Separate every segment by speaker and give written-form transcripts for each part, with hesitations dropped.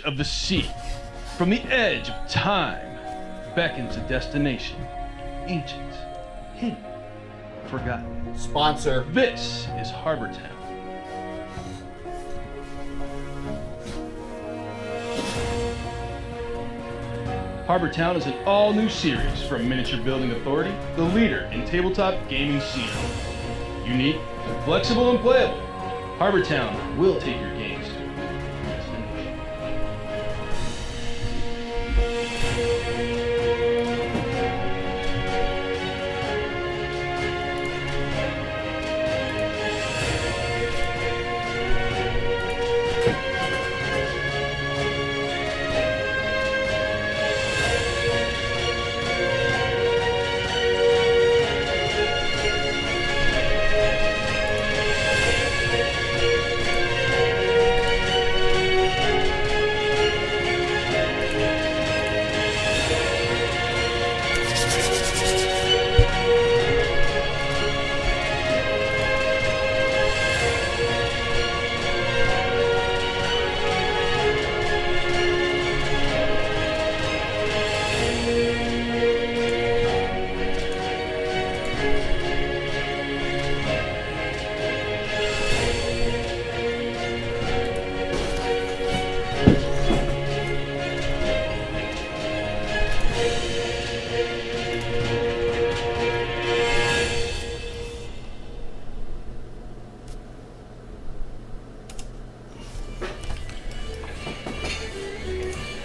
Speaker 1: of the sea. From the edge of time beckons a destination. Ancient, hidden, forgotten.
Speaker 2: Sponsor.
Speaker 1: This is Harbor Town. Harbor Town is an all-new series from Miniature Building Authority, the leader in tabletop gaming scene. Unique, flexible, and playable, Harbor Town will take your games to a destination.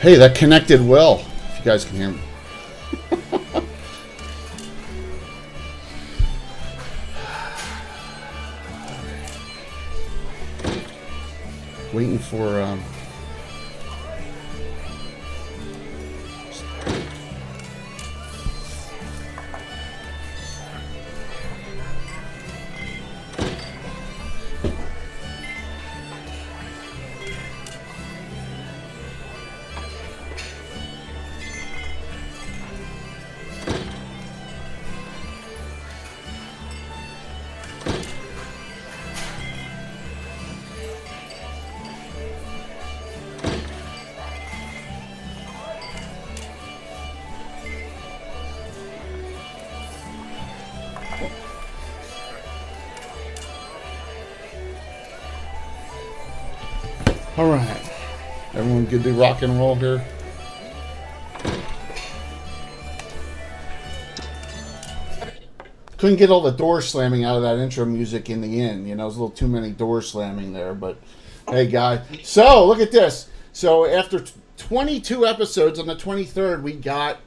Speaker 2: Hey, that connected well, if you guys can hear me. Waiting for... All right, everyone good to rock and roll here? Couldn't get all the door slamming out of that intro music in the end. You know, there's a little too many doors slamming there, but hey, guy. So, look at this. So, after 22 episodes, on the 23rd, we got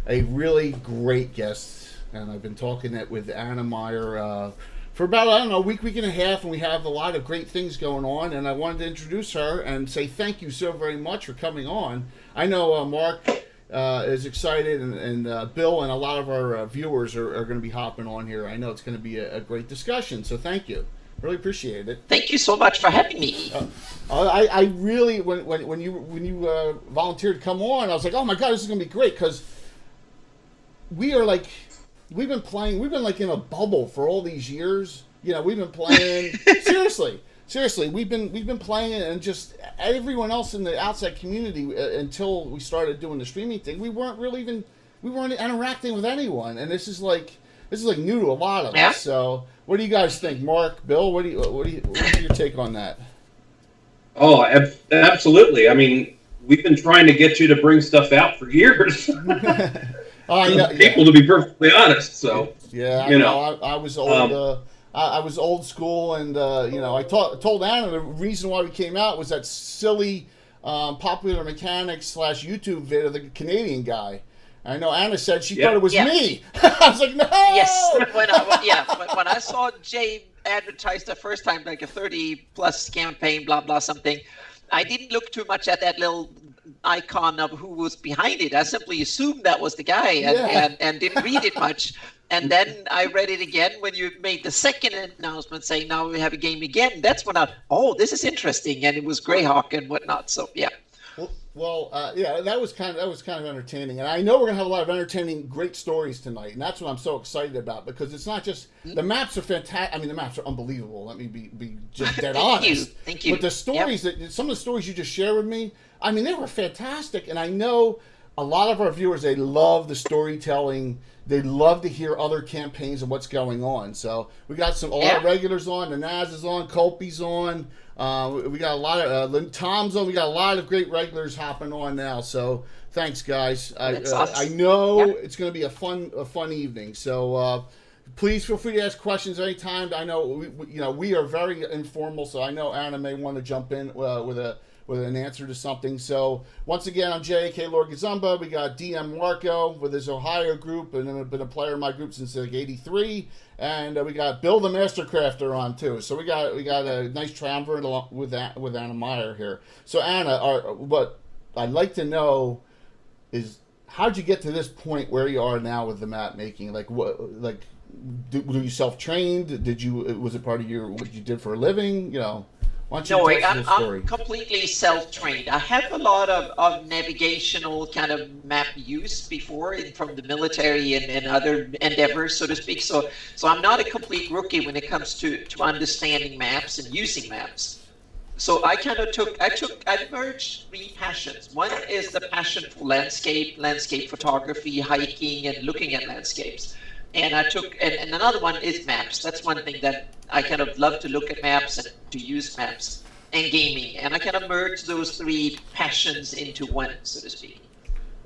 Speaker 2: a really great guest. And I've been talking it with Anna Meyer for about, I don't know, a week and a half, and we have a lot of great things going on, and I wanted to introduce her and say thank you so very much for coming on. I know Mark is excited, and Bill and a lot of our viewers are going to be hopping on here. I know it's going to be a great discussion, so thank you. Really appreciate it.
Speaker 3: Thank you so much for having me.
Speaker 2: I really, when you volunteered to come on, I was like, oh my God, this is going to be great, because we are like... We've been like in a bubble for all these years. You know, we've been playing seriously. We've been playing, and just everyone else in the outside community until we started doing the streaming thing. We weren't interacting with anyone, and this is like new to a lot of us. So, what do you guys think, Mark, Bill? What's your take on that?
Speaker 4: Oh, absolutely. I mean, we've been trying to get you to bring stuff out for years. People, to be perfectly honest. So
Speaker 2: yeah, I was old. I was old school, and I told Anna the reason why we came out was that silly Popular Mechanics / YouTube vid of the Canadian guy. I know Anna said she thought it was me. I was like, no.
Speaker 3: Yes, when I saw Jay advertised the first time, like a 30+ campaign, blah blah something, I didn't look too much at that little icon of who was behind it. I simply assumed that was the guy and didn't read it much. And then I read it again when you made the second announcement saying now we have a game again. That's when this is interesting. And it was Grayhawk and whatnot. So, yeah.
Speaker 2: Well, yeah, that was kind of entertaining, and I know we're gonna have a lot of entertaining, great stories tonight, and that's what I'm so excited about because it's not just the maps are fantastic. I mean, the maps are unbelievable. Let me be just dead honest.
Speaker 3: Thank you.
Speaker 2: But the stories that some of the stories you just shared with me, I mean, they were fantastic, and I know a lot of our viewers, they love the storytelling. They love to hear other campaigns and what's going on. So we got a lot of regulars on. The Naz is on. Colpy's on. We got a lot of Tom's on. We got a lot of great regulars hopping on now. So thanks, guys. I know it's going to be a fun evening. So please feel free to ask questions anytime. I know we are very informal. So I know Anna may want to jump in with an answer to something. So once again, I'm J.A.K. Lord Gazumba. We got DM Marco with his Ohio group, and I've been a player in my group since like '83. And we got Bill the Mastercrafter on too. So we got a nice triumvirate along with Anna Meyer here. So Anna, what I'd like to know is how'd you get to this point where you are now with the map making? Like what? Like were you self-trained? Was it part of what you did for a living? Why don't you tell us the story?
Speaker 3: I'm completely self-trained. I have a lot of navigational kind of map use before from the military and other endeavors, so to speak. So I'm not a complete rookie when it comes to understanding maps and using maps. So I merged three passions. One is the passion for landscape photography, hiking, and looking at landscapes. And and another one is maps. That's one thing that I kind of love to look at maps and to use maps, and gaming. And I kind of merge those three passions into one, so to speak.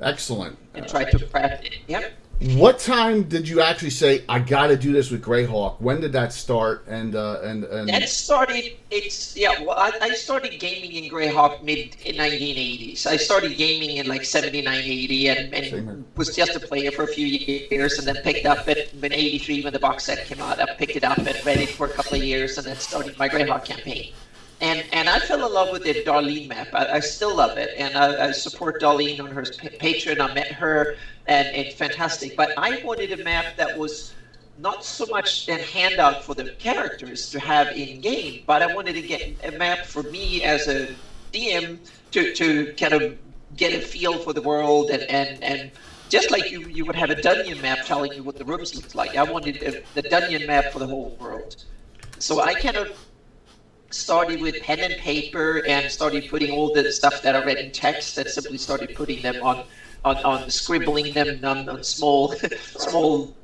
Speaker 2: Excellent.
Speaker 3: And try to craft it. Yep.
Speaker 2: What time did you actually say, I got to do this with Grayhawk? When did that start? And
Speaker 3: that started. I started gaming in Grayhawk mid 1980s. I started gaming in like 79, 80, and was just a player for a few years, and then picked up it in 83 when the box set came out. I picked it up and read it for a couple of years, and then started my Grayhawk campaign. And I fell in love with the Darlene map. I still love it, and I support Darlene on her Patreon. I met her, and it's fantastic. But I wanted a map that was not so much a handout for the characters to have in game, but I wanted to get a map for me as a DM to kind of get a feel for the world, and just like you would have a dungeon map telling you what the rooms look like. I wanted the dungeon map for the whole world. So I kind of started with pen and paper and started putting all the stuff that I read in text, and simply started putting them on scribbling them on small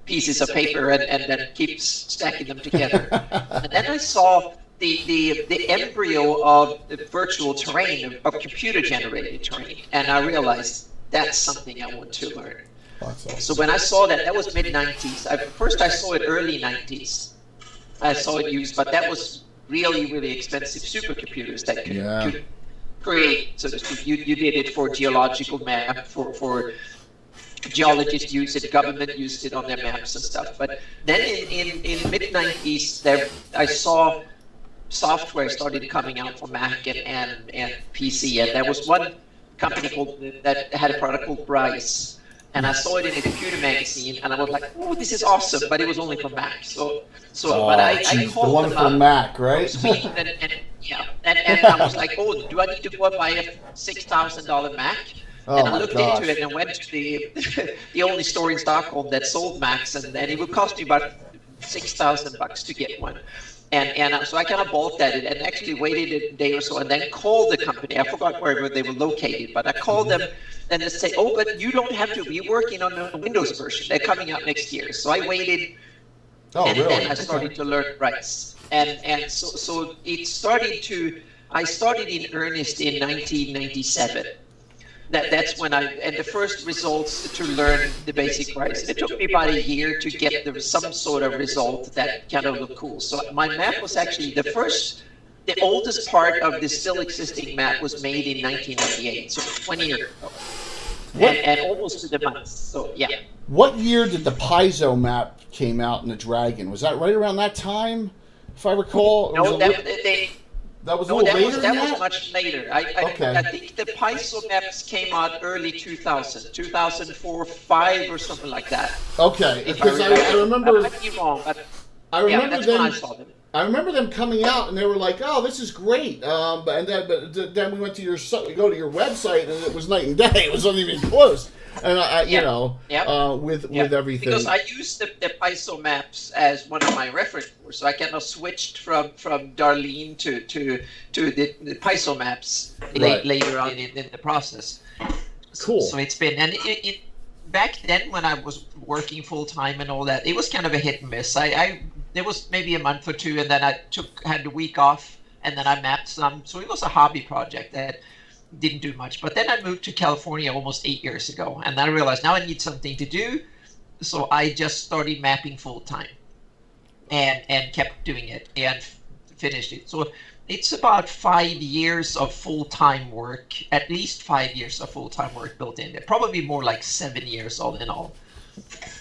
Speaker 3: pieces of paper, and then keep stacking them together. And then I saw the embryo of the virtual terrain, of computer generated terrain, and I realized that's something I want to learn.
Speaker 2: Awesome.
Speaker 3: So when I saw that was mid 90s. First I saw it early 90s. I saw it used, but that was really expensive supercomputers that could create, so to speak. You did it for geological map, for geologists used it, government used it on their maps and stuff. But then in mid-90s, I saw software started coming out for Mac and PC, and there was one company that had a product called Bryce. And I saw it in a computer magazine, and I was like, "Oh, this is awesome!" But it was only for Mac. But I called
Speaker 2: the one
Speaker 3: them
Speaker 2: for
Speaker 3: up
Speaker 2: Mac, right?
Speaker 3: Sweden, and I was like, "Oh, do I need to go and buy a $6,000 Mac?" And I looked into it and went to the only store in Stockholm that sold Macs, and it would cost you about $6,000 to get one. And so I kind of balked at it and actually waited a day or so, and then called the company. I forgot where they were located, but I called them and they say, "Oh, but you don't have to. We're working on the Windows version. They're coming out next year." So I waited, then I started to learn Bryce. And so it started to. I started in earnest in 1997. That's when and the first results to learn the basic Bryce. It took me about a year to get some sort of result that kind of looked cool. So my map was actually the oldest part of the still existing map was made in 1998, so 20 years ago. And almost to the month, so yeah.
Speaker 2: What year did the Paizo map came out in the Dragon? Was that right around that time, if I recall?
Speaker 3: No,
Speaker 2: that was a little later.
Speaker 3: That was much later. I think the Paizo maps came out early 2000, 2004, 5 or something like that.
Speaker 2: Okay, because I remember.
Speaker 3: I might be wrong, but
Speaker 2: I remember
Speaker 3: that's
Speaker 2: then,
Speaker 3: when I saw them.
Speaker 2: I remember them coming out and they were like, "Oh, this is great." But then we went to we go to your website and it was night and day. It wasn't even close. And with everything.
Speaker 3: Because I use the ISO maps as one of my reference boards, so I kind of switched from Darlene to the ISO maps later on in the process.
Speaker 2: Cool.
Speaker 3: So it's been, and it back then when I was working full time and all that, it was kind of a hit and miss. There was maybe a month or two, and then I had a week off, and then I mapped some. So it was a hobby project that didn't do much. But then I moved to California almost 8 years ago, and I realized now I need something to do. So I just started mapping full time, and kept doing it and finished it. So it's about 5 years of full-time work, at least 5 years of full-time work built in there. Probably more like 7 years all in all.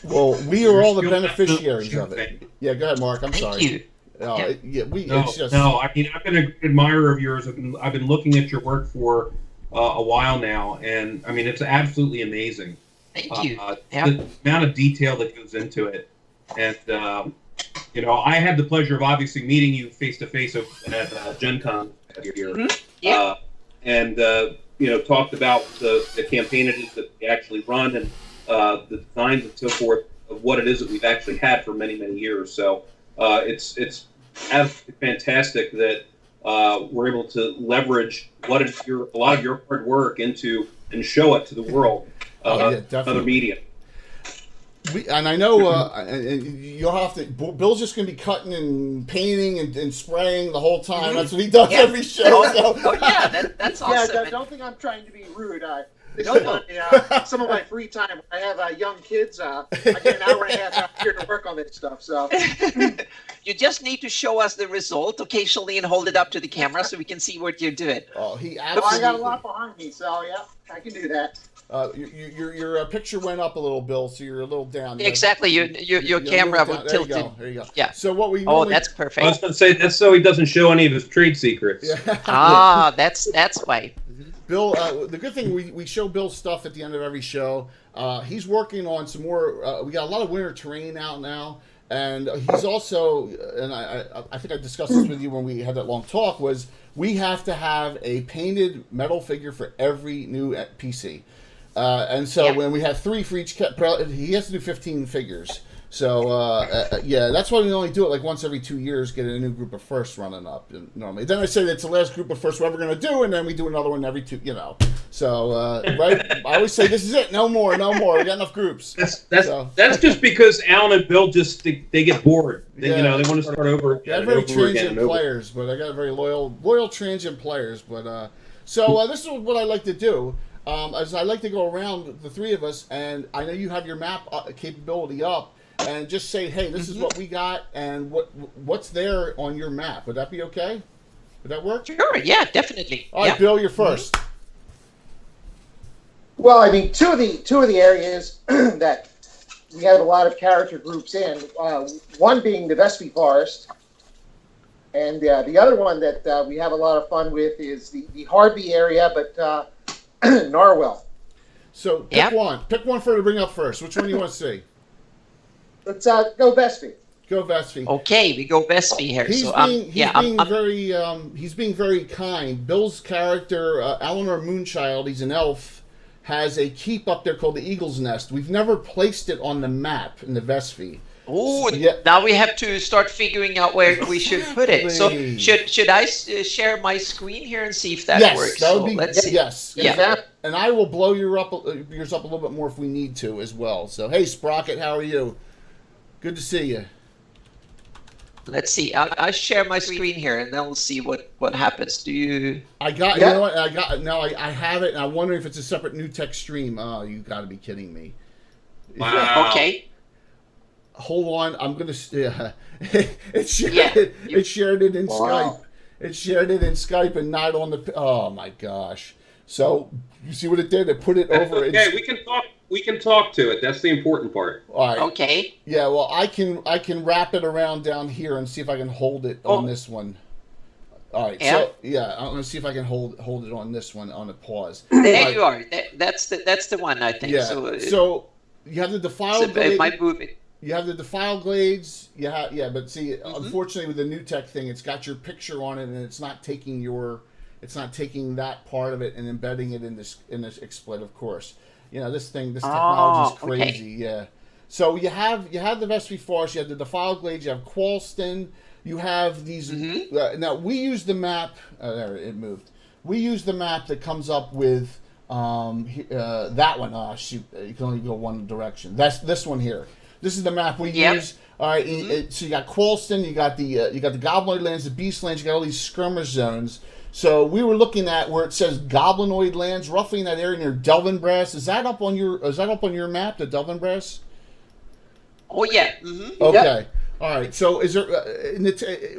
Speaker 2: Well, we are all the beneficiaries of it. Yeah, go ahead, Mark. I'm sorry.
Speaker 3: Thank you.
Speaker 4: No, I mean, I've been an admirer of yours. I've been looking at your work for a while now, and I mean, it's absolutely amazing.
Speaker 3: Thank you.
Speaker 4: The amount of detail that goes into it, and I had the pleasure of obviously meeting you face to face at Gen Con here.
Speaker 3: Mm-hmm.
Speaker 4: And talked about the campaign it is that we actually run and the designs and so forth of what it is that we've actually had for many, many years. So it's absolutely fantastic that we're able to leverage a lot of your hard work into and show it to the world. Other media.
Speaker 2: And I know you'll have to. Bill's just going to be cutting and painting and spraying the whole time. Mm-hmm. That's what he does every show.
Speaker 3: That's awesome.
Speaker 5: Yeah, don't think I'm trying to be rude. This is some of my free time. I have young kids. I get an hour and a half out here to work on this stuff. So
Speaker 3: you just need to show us the result occasionally and hold it up to the camera so we can see what you're doing.
Speaker 2: Oh, he absolutely.
Speaker 5: I got a lot behind me, so yeah, I can do that.
Speaker 2: Your picture went up a little, Bill, so you're a little down.
Speaker 3: Exactly, your camera will tilt it.
Speaker 2: There you go.
Speaker 3: Yeah.
Speaker 2: So what we
Speaker 3: that's perfect.
Speaker 4: I was going to say that's so he doesn't show any of his trade secrets.
Speaker 3: Yeah. That's why.
Speaker 2: Bill, the good thing we show Bill's stuff at the end of every show. He's working on some more. We got a lot of winter terrain out now, and he's also. And I think I discussed this with you when we had that long talk. Was we have to have a painted metal figure for every new PC. And so when we have 3 for each, he has to do 15 figures. So, that's why we only do it like once every 2 years, get a new group of firsts running up normally. Then I say that's the last group of firsts we're ever going to do, and then we do another one every 2, So, right? I always say, this is it. No more. We got enough groups.
Speaker 4: That's just because Alan and Bill they get bored. They want to start over.
Speaker 2: I got very transient players, but I got very loyal transient players. But, this is what I like to do. As I like to go around the 3 of us, and I know you have your map capability up, and just say, hey, this is what we got, and what's there on your map. Would that be okay? Would that work?
Speaker 3: Sure, yeah, definitely.
Speaker 2: All right, Bill, you're first.
Speaker 5: Well, I mean, two of the areas that we have a lot of character groups in, one being the Vespy Forest, and the other one that we have a lot of fun with is the Hardby area, but Narwhal.
Speaker 2: So pick one. Pick one for to bring up first. Which one do you want to see?
Speaker 5: Let's go Vespy.
Speaker 2: Go Vespy.
Speaker 3: Okay, we go Vespy here.
Speaker 2: He's being very kind. Bill's character, Eleanor Moonchild, he's an elf, has a keep up there called the Eagle's Nest. We've never placed it on the map in the Vespy.
Speaker 3: Oh, now we have to start figuring out where we should put it. So should I share my screen here and see if that works?
Speaker 2: Yes, that would be.
Speaker 3: Let's see.
Speaker 2: Yes,
Speaker 3: yeah.
Speaker 2: And I will blow yours up a little bit more if we need to as well. So hey, Sprocket, how are you? Good to see you.
Speaker 3: Let's see. I'll share my screen here, and then we'll see what happens. Do you?
Speaker 2: I got. You know what? I have it, and I'm wondering if it's a separate new tech stream. Oh, you got to be kidding me.
Speaker 4: Wow.
Speaker 3: Okay.
Speaker 2: Hold on, I'm gonna. It shared it in Skype. It shared it in Skype and not on the. Oh my gosh! So you see what it did? It put it over.
Speaker 4: Okay, we can talk. We can talk to it. That's the important part.
Speaker 2: All right.
Speaker 3: Okay.
Speaker 2: Yeah. Well, I can wrap it around down here and see if I can hold it on this one. All right.
Speaker 3: Yeah.
Speaker 2: So I'm gonna see if I can hold it on this one on a pause.
Speaker 3: There you are. That's the one I think.
Speaker 2: Yeah. So you have the defile blade.
Speaker 3: It might move it.
Speaker 2: You have the defile glades. But see, unfortunately, with the new tech thing, it's got your picture on it, and it's not taking that part of it and embedding it in this XSplit, of course. This technology is crazy. Yeah. So you have the Vespy Forest, you have the defile glades, you have Qualston, you have these. Now we use the map. There it moved. We use the map that comes up with that one. Oh shoot! You can only go one direction. That's this one here. This is the map we use. All right. So you got Qualston, you got the Goblinoid lands, the Beast lands. You got all these skirmish zones. So we were looking at where it says Goblinoid lands, roughly in that area near Delvinbrass. Is that up on your map, the Delvinbrass?
Speaker 3: Oh yeah.
Speaker 2: Okay.
Speaker 3: Yep.
Speaker 2: All right. So is there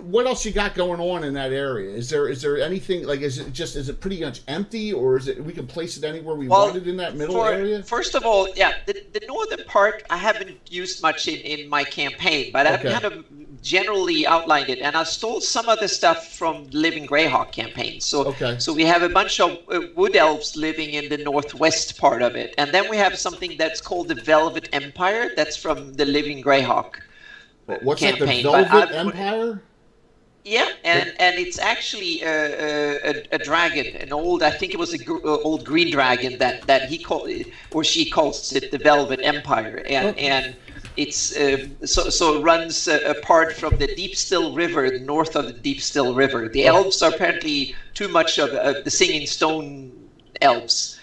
Speaker 2: what else you got going on in that area? Is there anything like is it pretty much empty, or is it we can place it anywhere we wanted in that middle area?
Speaker 3: First of all, the northern part I haven't used much in my campaign, but I've kind of generally outlined it, and I stole some of the stuff from the Living Grayhawk campaign. So we have a bunch of wood elves living in the northwest part of it, and then we have something that's called the Velvet Empire. That's from the Living Grayhawk.
Speaker 2: What's
Speaker 3: campaign.
Speaker 2: That, the Velvet Empire?
Speaker 3: Yeah, and it's actually a dragon, an old, I think it was an old green dragon that he called, or she calls it the Velvet Empire, and it's so runs apart from the Deep Still River, north of the Deep Still River. The elves are apparently too much of the Singing Stone elves.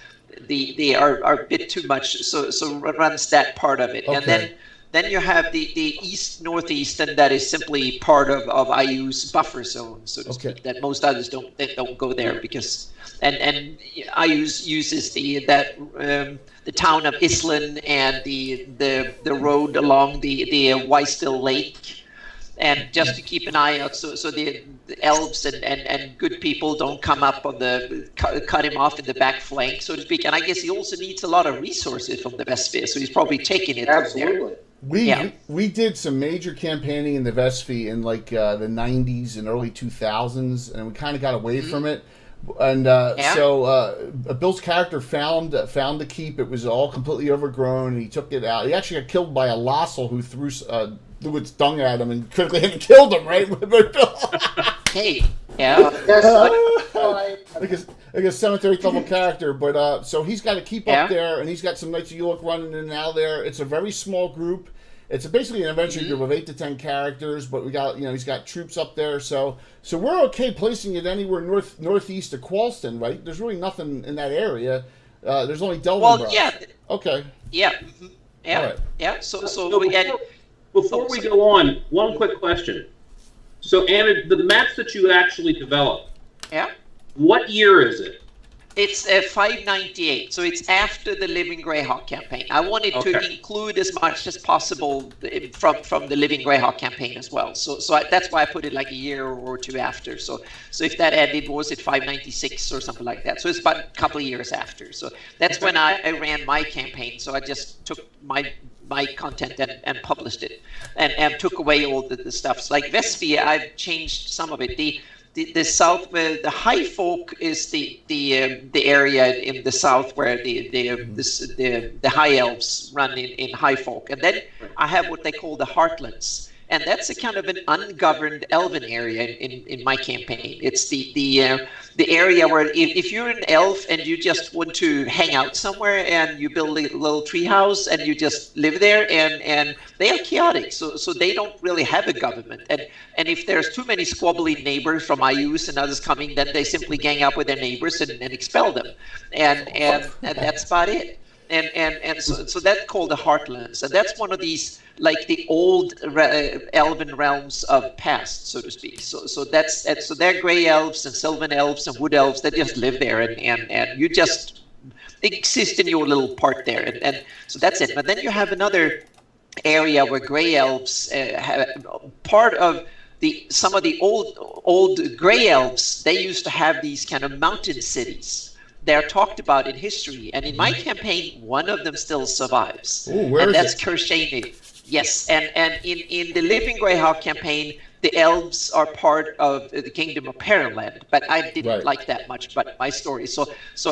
Speaker 3: They are a bit too much, so runs that part of it, and then you have the east northeast, and that is simply part of IU's buffer zone, so to speak. That most others don't go there because and IU uses the town of Island and the road along the Wystill Lake, and just to keep an eye out so the elves and good people don't come up on cut him off in the back flank, so to speak. And I guess he also needs a lot of resources from the Vespy, so he's probably taking it from there.
Speaker 2: We did some major campaigning in the Vespy in like the 90s and early 2000s, and we kind of got away from it. And so Bill's character found the keep. It was all completely overgrown, and he took it out. He actually got killed by a Lossel who threw its dung at him and critically hit and killed him, right?
Speaker 3: Hey, yeah.
Speaker 2: Like a cemetery level character, but so he's got to keep up there, and he's got some Knights of York running in and out there. It's a very small group. It's basically an adventure group of 8 to 10 characters, but we got he's got troops up there, so we're okay placing it anywhere northeast of Qualston, right? There's really nothing in that area. There's only Delvinbrass.
Speaker 3: Well, yeah.
Speaker 2: Okay.
Speaker 3: Yeah. Yeah.
Speaker 2: All right.
Speaker 3: Yeah. So
Speaker 4: before we go on, one quick question. So, Anna, the maps that you actually developed, what year is it?
Speaker 3: It's 598, so it's after the Living Grayhawk campaign. I wanted to include as much as possible from the Living Grayhawk campaign as well. So that's why I put it like a year or two after. So if that ended, was it 596 or something like that? So it's about a couple of years after. So that's when I ran my campaign. So I just took my content and published it, and took away all the stuff. Like Vespy, I've changed some of it. The south, the High Folk is the area in the south where the High Elves run in High Folk, and then I have what they call the Heartlands, and that's a kind of an ungoverned elven area in my campaign. It's the area where if you're an elf and you just want to hang out somewhere and you build a little treehouse and you just live there, and they are chaotic, so they don't really have a government, and if there's too many squabbly neighbors from IUs and others coming, then they simply gang up with their neighbors and expel them, and that's about it. And so that's called the Heartlands, and that's one of these like the old elven realms of past, so to speak. So they're gray elves and sylvan elves and wood elves that just live there, and you just exist in your little part there, and so that's it. But then you have another area where gray elves have part of some of the old gray elves. They used to have these kind of mountain cities. They're talked about in history, and in my campaign, one of them still survives.
Speaker 2: Ooh,
Speaker 3: and that's Kershani. Yes, and in the Living Grayhawk campaign, the elves are part of the Kingdom of Perilland, but I didn't like that much. But my story, so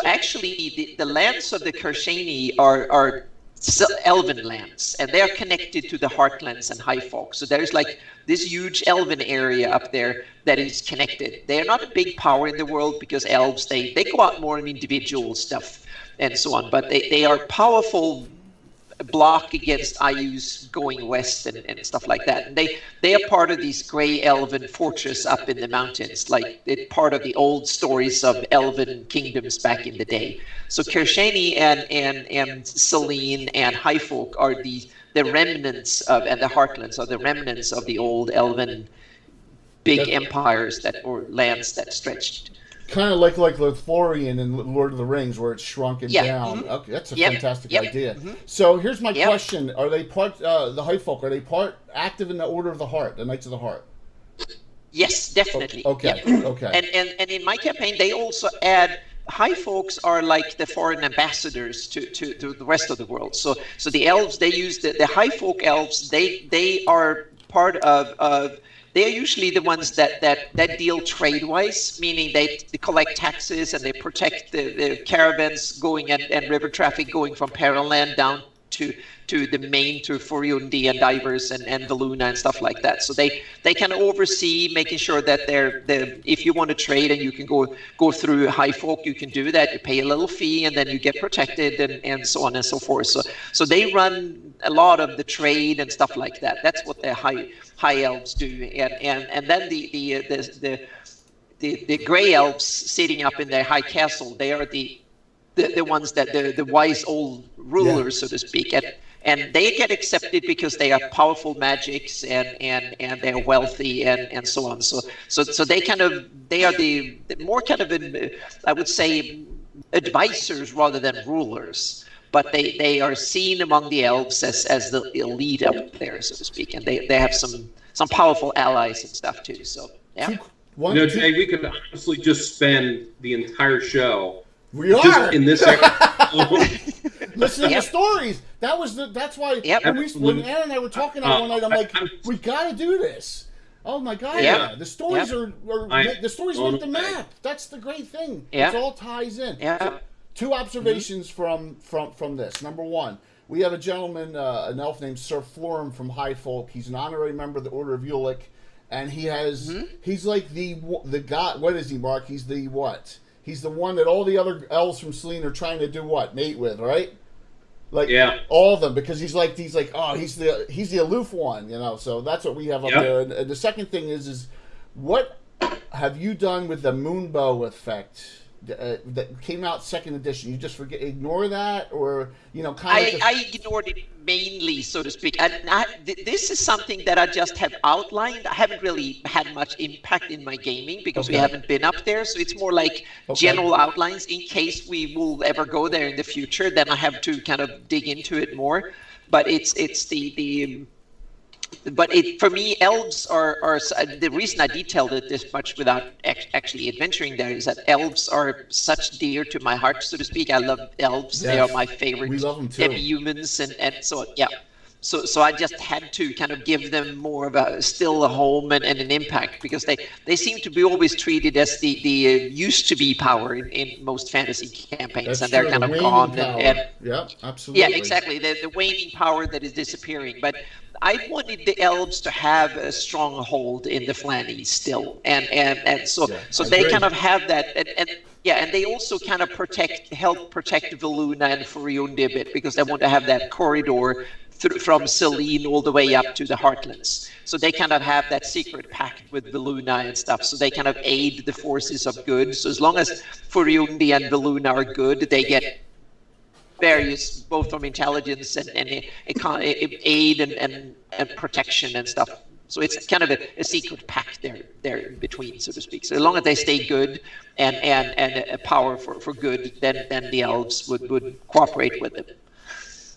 Speaker 3: actually, the lands of the Kershani are elven lands, and they are connected to the Heartlands and High Folk. So there's like this huge elven area up there that is connected. They are not a big power in the world because elves, they go out more on individual stuff and so on, but they are powerful block against IUs going west and stuff like that. And they are part of these gray elven fortress up in the mountains, like it's part of the old stories of elven kingdoms back in the day. So Kershani and Selene and Highfolk are the remnants of, and the Heartlands are the remnants of the old elven big empires that, or lands that stretched.
Speaker 2: Kind of like Lothlorien in Lord of the Rings, where it's shrunken down.
Speaker 3: Mm-hmm.
Speaker 2: Okay, that's a fantastic idea.
Speaker 3: Mm-hmm.
Speaker 2: So here's my question: are they part the High Folk? Are they part active in the Order of the Heart, the Knights of the Heart?
Speaker 3: Yes, definitely.
Speaker 2: Okay.
Speaker 3: Yep.
Speaker 2: Okay.
Speaker 3: And in my campaign, they also add High Folks are like the foreign ambassadors to the rest of the world. So the elves, they use the High Folk elves. They are part of. They are usually the ones that deal trade-wise, meaning they collect taxes and they protect the caravans going and river traffic going from Perilland down to the main, to Foriundi and Divers and Veluna and stuff like that. So they kind of oversee making sure that if you want to trade and you can go through High Folk, you can do that. You pay a little fee and then you get protected and so on and so forth. So they run a lot of the trade and stuff like that. That's what the high elves do. And then the gray elves sitting up in their high castle, they are the ones that the wise old rulers, so to speak, and they get accepted because they are powerful magics and they're wealthy and so on. So they are the more kind of I would say advisors rather than rulers, but they are seen among the elves as the elite up there, so to speak, and they have some powerful allies and stuff too. So yeah.
Speaker 4: Jay, we could honestly just spend the entire show.
Speaker 2: We are
Speaker 4: just in this
Speaker 2: listening to stories. That's why when Ann and I were talking one night, I'm like, we got to do this. Oh my God! Yeah. The stories are the stories make the map. That's the great thing. It all ties in.
Speaker 3: Yeah.
Speaker 2: So, two observations from this. Number one, we have a gentleman, an elf named Sir Florum from High Folk. He's an honorary member of the Order of Ulick, and he's like the god. What is he, Mark? He's the what? He's the one that all the other elves from Selene are trying to do what? Mate with, right? Like all of them, because he's the aloof one, you know. So that's what we have up there. And the second thing is what have you done with the Moonbow effect that came out second edition? You just ignore that, or
Speaker 3: I ignored it mainly, so to speak. And this is something that I just have outlined. I haven't really had much impact in my gaming because we haven't been up there. So it's more like general outlines in case we will ever go there in the future. Then I have to kind of dig into it more. But it's for me, elves are the reason I detailed it this much without actually adventuring there is that elves are such dear to my heart, so to speak. I love elves. Yes. They are my favorite.
Speaker 2: We love them too.
Speaker 3: Heavy humans and so yeah. So I just had to kind of give them more of a home and an impact, because they seem to be always treated as the used to be power in most fantasy campaigns.
Speaker 2: That's
Speaker 3: and they're
Speaker 2: true.
Speaker 3: kind
Speaker 2: The
Speaker 3: of gone.
Speaker 2: yeah, absolutely.
Speaker 3: Yeah, exactly. The waning power that is disappearing. But I wanted the elves to have a stronghold in the Flannies still, and so they kind of have that, and they also kind of help protect Veluna and Foriundi a bit, because they want to have that corridor from Selene all the way up to the Heartlands. So they kind of have that secret pact with Veluna and stuff. So they kind of aid the forces of good. So as long as Foriundi and Veluna are good, they get various, both from intelligence and aid and protection and stuff. So it's kind of a secret pact there in between, so to speak. So as long as they stay good and a power for good, then the elves would cooperate with them.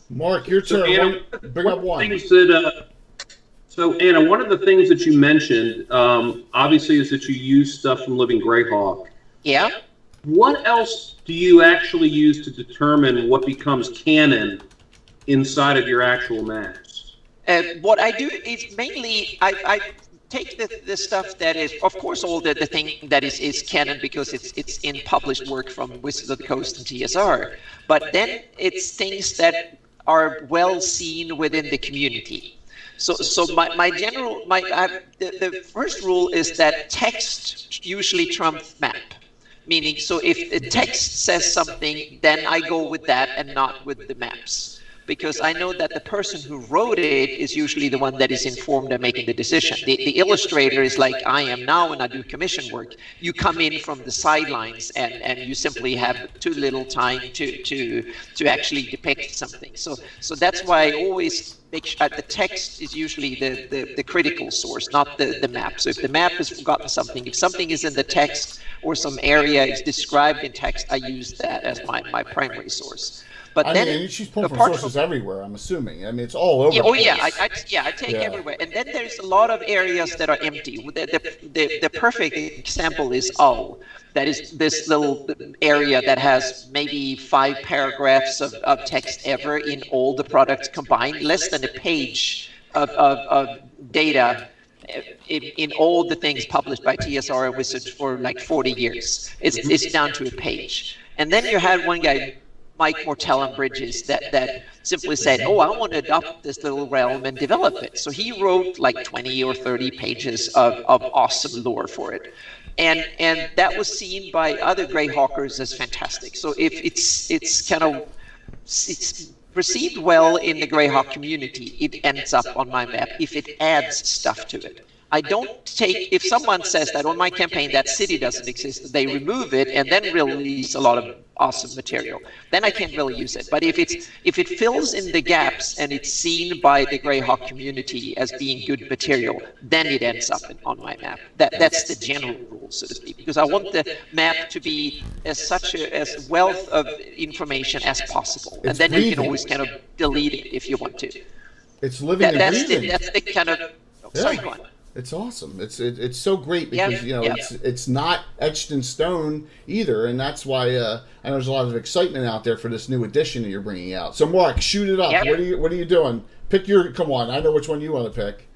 Speaker 2: Mark, your turn.
Speaker 4: Anna,
Speaker 2: Bring up one.
Speaker 4: So Anna, one of the things that you mentioned, obviously, is that you use stuff from Living Grayhawk.
Speaker 3: Yeah.
Speaker 4: What else do you actually use to determine what becomes canon inside of your actual maps?
Speaker 3: What I do is mainly I take the stuff that is, of course, all the thing that is canon, because it's in published work from Wizards of the Coast and TSR. But then it's things that are well seen within the community. So the first rule is that text usually trumps map. Meaning, so if the text says something, then I go with that and not with the maps. Because I know that the person who wrote it is usually the one that is informed and making the decision. The illustrator is like I am now when I do commission work. You come in from the sidelines and you simply have too little time to actually depict something. So that's why I always make sure the text is usually the critical source, not the map. So if the map has forgotten something, if something is in the text or some area is described in text, I use that as my primary source. But then
Speaker 2: she's pulling from sources everywhere, I'm assuming. I mean, it's all over.
Speaker 3: I take everywhere. And then there's a lot of areas that are empty. The perfect example is O. That is this little area that has maybe 5 paragraphs of text ever in all the products combined, less than a page of data in all the things published by TSR and Wizards for like 40 years. It's down to a page. And then you had one guy, Mike Mortellon Bridges, that simply said, oh, I want to adopt this little realm and develop it. So he wrote like 20 or 30 pages of awesome lore for it. And that was seen by other Grayhawkers as fantastic. So if it's received well in the Grayhawk community, it ends up on my map if it adds stuff to it. I don't take, if someone says that on my campaign that city doesn't exist, they remove it and then release a lot of awesome material, then I can't really use it. But if it fills in the gaps and it's seen by the Grayhawk community as being good material, then it ends up on my map. That's the general rule, so to speak, because I want the map to be as wealth of information as possible, and then you can always kind of delete it if you want to.
Speaker 2: It's living and breathing.
Speaker 3: That's the kind of. Sorry, go on.
Speaker 2: It's awesome. It's so great because it's not etched in stone either, and that's why I know there's a lot of excitement out there for this new edition that you're bringing out. So Mark, shoot it up. Yep. What are you doing? Pick your. Come on, I know which one you want to pick.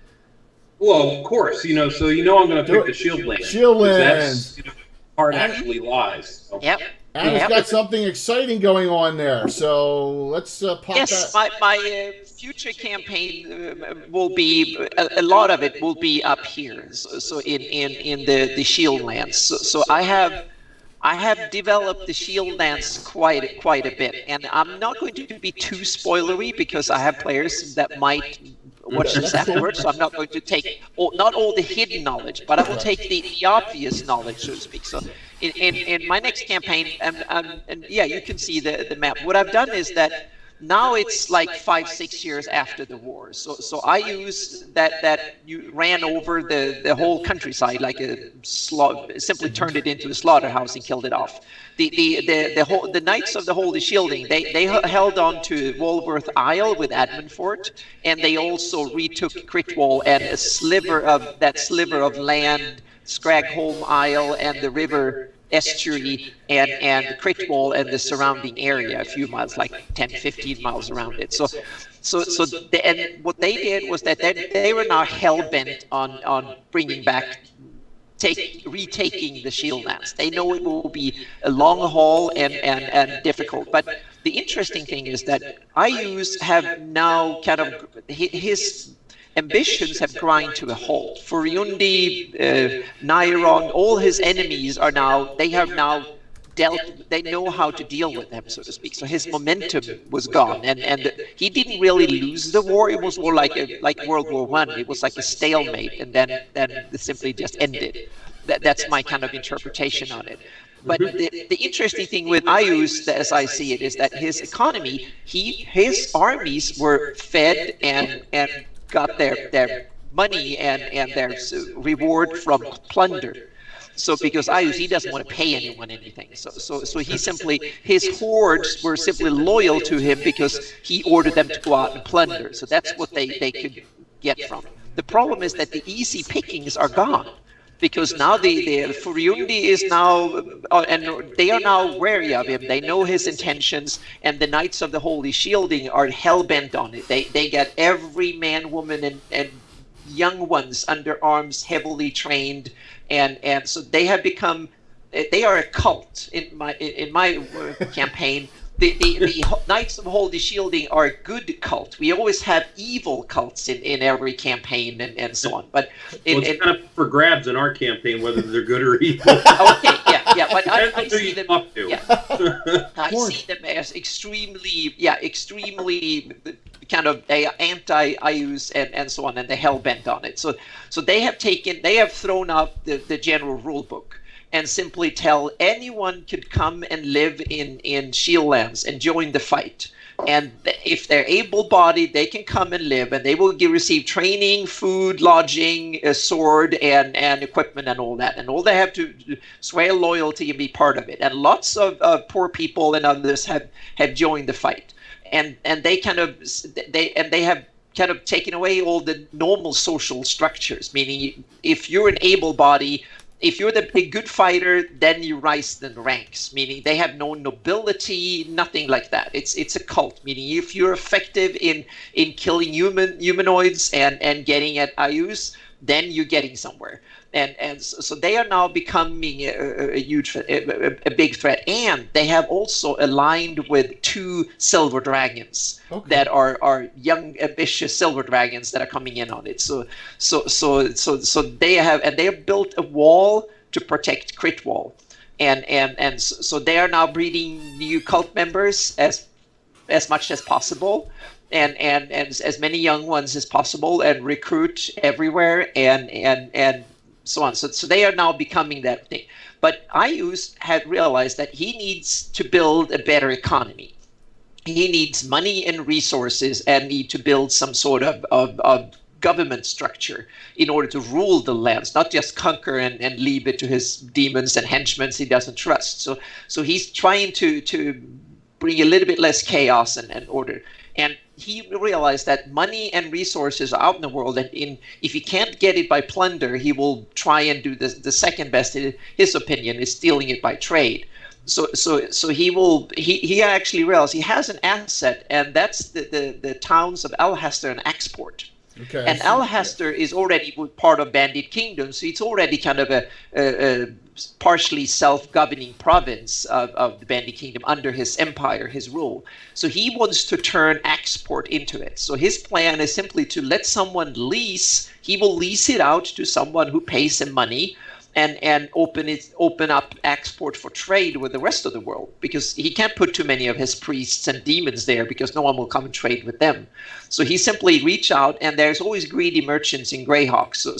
Speaker 4: Well, of course, I'm going to pick the Shieldlands.
Speaker 2: Shieldlands.
Speaker 4: That's part actually lies. So.
Speaker 3: Yep.
Speaker 2: And it's got something exciting going on there. So let's pop that.
Speaker 3: Yes, my future campaign will be a lot of it will be up here. So in the Shieldlands. So I have developed the Shieldlands quite a bit, and I'm not going to be too spoilery because I have players that might watch this afterwards. So I'm not going to take not all the hidden knowledge, but I will take the obvious knowledge, so to speak. So in my next campaign, and yeah, you can see the map. What I've done is that now it's like 5-6 years after the war. So I use that you ran over the whole countryside like simply turned it into a slaughterhouse and killed it off. The Knights of the Holy Shielding, they held on to Walworth Isle with Admin Fort, and they also retook Critwall and a sliver of land, Scragholm Isle and the river estuary and Critwall and the surrounding area, a few miles, like 10-15 miles around it. So and what they did was that they were now hell-bent on bringing back, retaking the Shieldlands. They know it will be a long haul and difficult. But the interesting thing is that Ayus have now kind of his ambitions have grind to a halt. Furiundi, Nairon, all his enemies are now, they know how to deal with them, so to speak. So his momentum was gone, and he didn't really lose the war. It was more like World War I. It was like a stalemate, and then it simply just ended. That's my kind of interpretation on it. But the interesting thing with Ayus, as I see it, is that his economy, his armies were fed and got their money and their reward from plunder. So because Ayus, he doesn't want to pay anyone anything. So he simply, his hordes were simply loyal to him because he ordered them to go out and plunder. So that's what they could get from. The problem is that the easy pickings are gone. Because now the Furiundi is now, and they are now wary of him. They know his intentions, and the Knights of the Holy Shielding are hell-bent on it. They get every man, woman, and young ones under arms, heavily trained, and so they have become, they are a cult in my campaign. the Knights of Holy Shielding are a good cult. We always have evil cults in every campaign and so on. But
Speaker 4: it's kind of for grabs in our campaign, whether they're good or evil.
Speaker 3: Okay, yeah. But I see them.
Speaker 4: Yeah.
Speaker 3: I see them as extremely kind of anti-IUs and so on, and they're hell bent on it. So they have thrown out the general rule book and simply tell anyone could come and live in shieldlands and join the fight. And if they're able-bodied, they can come and live, and they will receive training, food, lodging, a sword, and equipment, and all that. And all they have to swear loyalty and be part of it. And lots of poor people and others have joined the fight. And they have kind of taken away all the normal social structures. Meaning, if you're an able-bodied, if you're a good fighter, then you rise in the ranks. Meaning they have no nobility, nothing like that. It's a cult. Meaning if you're effective in killing humanoids and getting at IUs, then you're getting somewhere. And so they are now becoming a huge, a big threat. And they have also aligned with 2 silver dragons that are young, ambitious silver dragons that are coming in on it. So they have built a wall to protect Crit Wall, and so they are now breeding new cult members as much as possible. And as many young ones as possible, and recruit everywhere, and so on. So they are now becoming that thing. But IUs had realized that he needs to build a better economy. He needs money and resources, and need to build some sort of government structure in order to rule the lands, not just conquer and leave it to his demons and henchmen he doesn't trust. So he's trying to bring a little bit less chaos and order. And he realized that money and resources are out in the world, and if he can't get it by plunder, he will try and do the second best, in his opinion, is stealing it by trade. So he actually realized he has an asset, and that's the towns of Alhester and Axport.
Speaker 2: Okay,
Speaker 3: and Alhester is already part of Bandit Kingdom, so it's already kind of a partially self-governing province of the Bandit Kingdom under his empire, his rule. So he wants to turn Axport into it. So his plan is simply to let someone lease. He will lease it out to someone who pays him money, and open up Axport for trade with the rest of the world, because he can't put too many of his priests and demons there, because no one will come and trade with them. So he simply reach out, and there's always greedy merchants in Grayhawk. So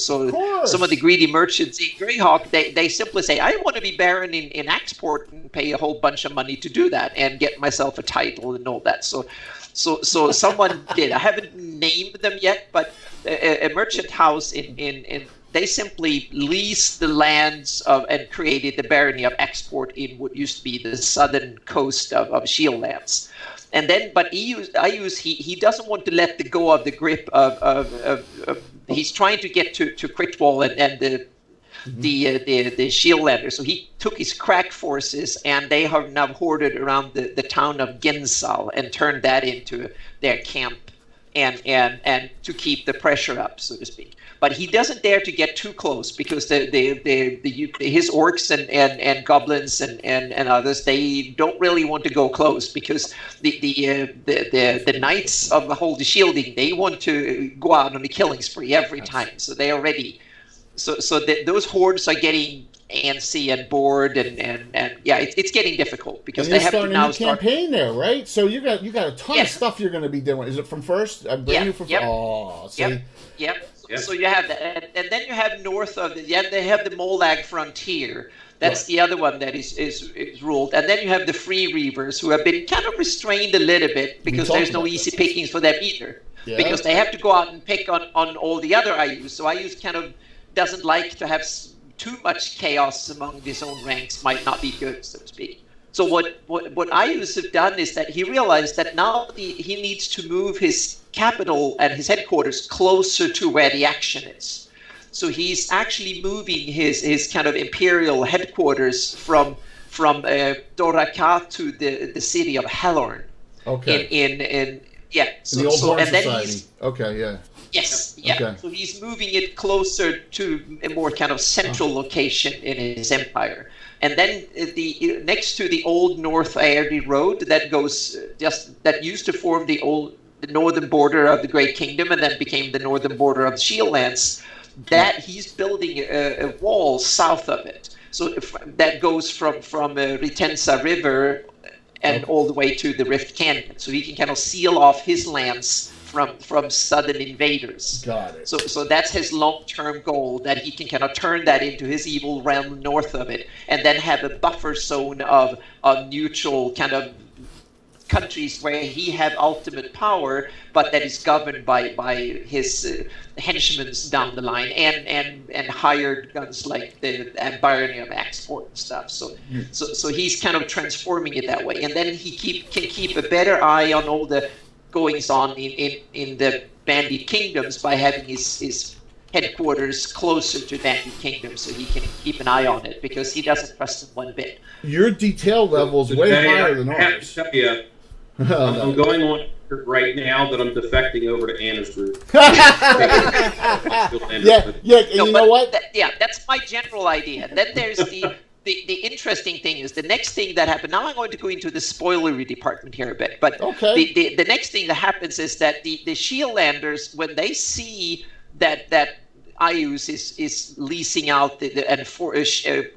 Speaker 3: some of the greedy merchants in Grayhawk, they simply say, I want to be baron in Axport and pay a whole bunch of money to do that and get myself a title and all that. So someone did. I haven't named them yet, but a merchant house in they simply leased the lands and created the barony of Axport in what used to be the southern coast of Shieldlands. And then, but he doesn't want to let go of the grip of he's trying to get to Critwall and the Shieldlanders. So he took his crack forces, and they have now hoarded around the town of Gensal and turned that into their camp and to keep the pressure up, so to speak. But he doesn't dare to get too close, because his orcs and goblins and others, they don't really want to go close, because the knights of the Holy Shielding, they want to go out on a killing spree every time. So they are ready. So those hordes are getting antsy and bored, and yeah, it's getting difficult, because they have to now start
Speaker 2: campaign there, right? So you got a ton of stuff you're going to be doing. Is it from first?
Speaker 3: Yep.
Speaker 2: Oh, see.
Speaker 3: Yep. So you have that, and then you have north of it. Yeah, they have the Molag frontier. That's the other one that is ruled, and then you have the Free Reavers, who have been kind of restrained a little bit, because there's no easy pickings for them either, because they have to go out and pick on all the other IUs. So IUs kind of doesn't like to have too much chaos among his own ranks. Might not be good, so to speak. So what IUs have done is that he realized that now he needs to move his capital and his headquarters closer to where the action is. So he's actually moving his kind of imperial headquarters from Doraka to the city of Hellorn.
Speaker 2: Okay.
Speaker 3: In the
Speaker 2: old Horn
Speaker 3: and then
Speaker 2: Society. Okay, yeah.
Speaker 3: Yes, yeah.
Speaker 2: Okay.
Speaker 3: So he's moving it closer to a more kind of central location in his empire. And then the next to the old North Airdy Road that goes that used to form the northern border of the Great Kingdom and then became the northern border of the Shieldlands, that he's building a wall south of it. So that goes from Ritensa River and all the way to the Rift Canyon. So he can kind of seal off his lands from southern invaders.
Speaker 2: Got it.
Speaker 3: So that's his long-term goal, that he can kind of turn that into his evil realm north of it, and then have a buffer zone of neutral kind of countries where he have ultimate power, but that is governed by his henchmen down the line and hired guns like the barony of export and stuff. So he's kind of transforming it that way, and then he can keep a better eye on all the goings on in the bandit kingdoms by having his headquarters closer to bandit kingdoms, so he can keep an eye on it, because he doesn't trust them one bit.
Speaker 2: Your detail level is way higher than
Speaker 4: I have
Speaker 2: ours.
Speaker 4: to tell you, I'm going on right now that I'm defecting over to Anna's group.
Speaker 2: Yeah, you know what?
Speaker 3: That's my general idea. Then there's the interesting thing is the next thing that happened. Now I'm going to go into the spoilery department here a bit, but
Speaker 2: okay.
Speaker 3: the next thing that happens is that the Shieldlanders, when they see that Ius is leasing out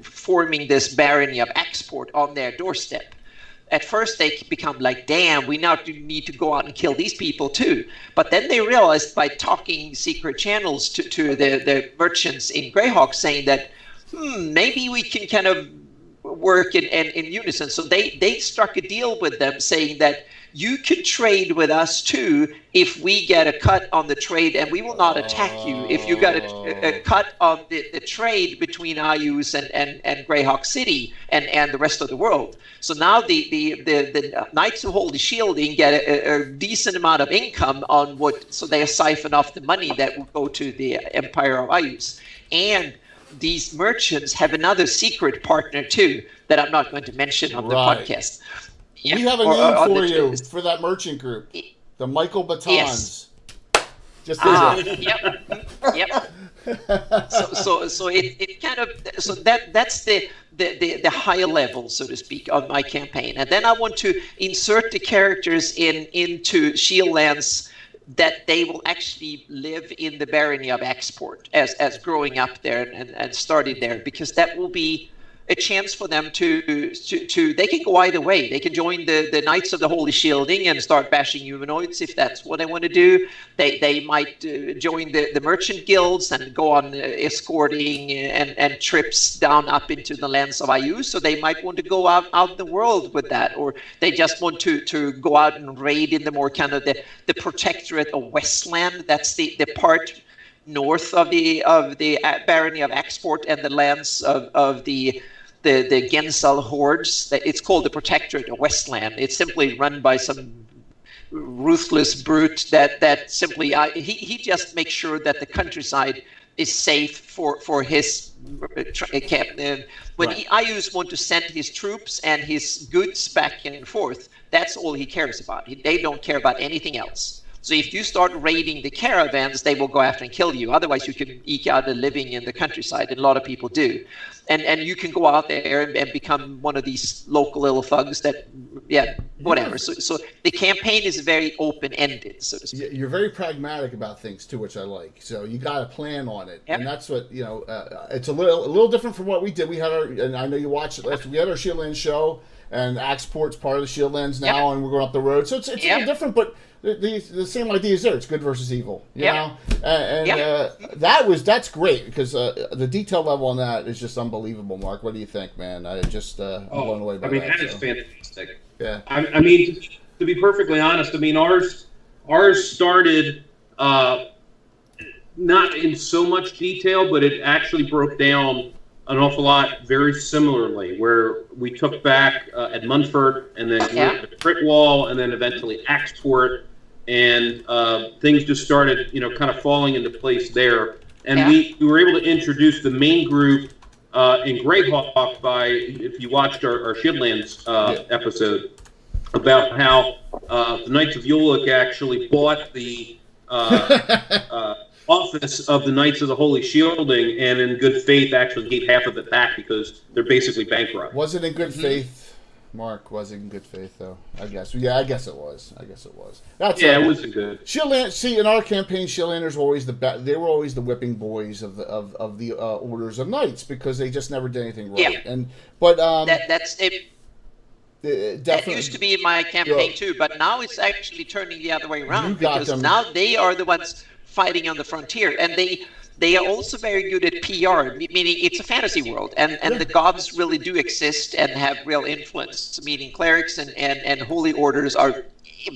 Speaker 3: forming this barony of export on their doorstep, at first they become like, damn, we now need to go out and kill these people too. But then they realized by talking secret channels to the merchants in Grayhawk, saying that, maybe we can kind of work in unison. So they struck a deal with them, saying that you can trade with us too if we get a cut on the trade, and we will not attack you if you got a cut on the trade between Ius and Grayhawk City and the rest of the world. So now the Knights who hold the shielding get a decent amount of income on so they siphon off the money that will go to the Empire of Ius. And these merchants have another secret partner too that I'm not going to mention on the podcast.
Speaker 2: Yeah. We have a name for you for that merchant group, the Michael Batons.
Speaker 3: Yes.
Speaker 2: Just
Speaker 3: yep. So it kind of that's the higher level, so to speak, of my campaign, and then I want to insert the characters into Shieldlands that they will actually live in the barony of export as growing up there and starting there, because that will be a chance for them to they can go either way. They can join the Knights of the Holy Shielding and start bashing humanoids if that's what they want to do. They might join the merchant guilds and go on escorting and trips down up into the lands of Ius. So they might want to go out in the world with that, or they just want to go out and raid in the more kind of the protectorate of Westland. That's the part north of the barony of export and the lands of the Gensal hordes. It's called the Protectorate of Westland. It's simply run by some ruthless brute that simply he just makes sure that the countryside is safe for his camp. When Ius want to send his troops and his goods back and forth, that's all he cares about. They don't care about anything else. So if you start raiding the caravans, they will go after and kill you. Otherwise, you can eke out a living in the countryside, and a lot of people do. And you can go out there and become one of these local little thugs that, whatever. So the campaign is very open-ended, so to speak.
Speaker 2: You're very pragmatic about things, too, which I like. So you got a plan on it. Yep. And that's what, it's a little different from what we did. We had and I know you watched it last week, we had our Shieldlands show, and Axport's part of the Shieldlands now, and we're going up the road. So it's a little different, but the same idea is there. It's good versus evil, you know. And that's great, because the detail level on that is just unbelievable. Mark, what do you think, man? I'm blown away by that.
Speaker 4: That is fantastic.
Speaker 2: Yeah.
Speaker 4: I mean, to be perfectly honest, I mean ours started not in so much detail, but it actually broke down an awful lot very similarly, where we took back at Munford, and then went to Critwall, and then eventually Axport, and things just started, kind of falling into place there. And we were able to introduce the main group in Grayhawk by, if you watched our Shieldlands episode, about how the Knights of Yolok actually bought the office of the Knights of the Holy Shielding, and in good faith actually gave half of it back because they're basically bankrupt.
Speaker 2: Was it in good faith, Mark? Was it in good faith, though? I guess. Yeah, I guess it was. That's
Speaker 4: Yeah, it wasn't good.
Speaker 2: Shieldland. See, in our campaign, Shieldlanders were always they were always the whipping boys of the orders of knights because they just never did anything right.
Speaker 3: Yeah.
Speaker 2: That's
Speaker 3: it. That used to be in my campaign too, but now it's actually turning the other way around because now they are the ones fighting on the frontier, and they are also very good at PR, meaning it's a fantasy world, and the gods really do exist and have real influence, meaning clerics and holy orders are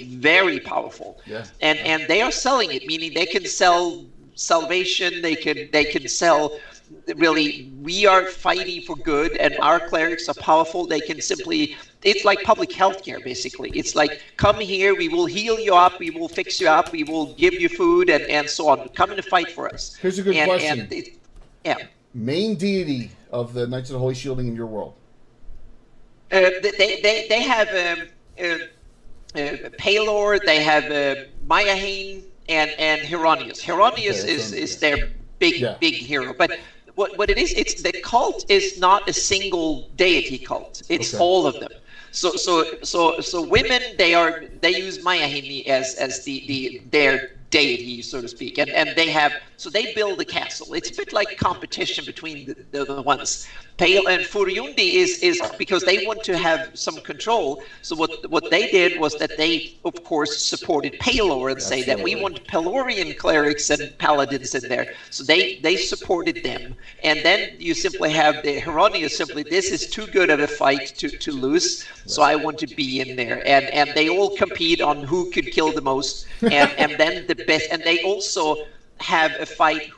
Speaker 3: very powerful, and they are selling it, meaning they can sell salvation, they can sell. Really, we are fighting for good, and our clerics are powerful. They can simply, it's like public health care, basically. It's like, come here, we will heal you up, we will fix you up, we will give you food, and so on. Come and fight for us.
Speaker 2: Here's a good question.
Speaker 3: Yeah.
Speaker 2: Main deity of the Knights of the Holy Shielding in your world?
Speaker 3: They have Palor, they have Meyer and Hieronymus. Hieronymus is their big hero, but what it is, it's the cult is not a single deity cult. It's all of them. So women, they use Mayahini as their deity, so to speak, and they build a castle. It's a bit like competition between the ones. Pale and Furyundi is because they want to have some control. So what they did was that they, of course, supported Palor and say that we want Pelorian clerics and paladins in there. So they supported them. And then you simply have the Hieronymus simply, this is too good of a fight to lose, so I want to be in there. And they all compete on who could kill the most. And then the best. And they also have a fight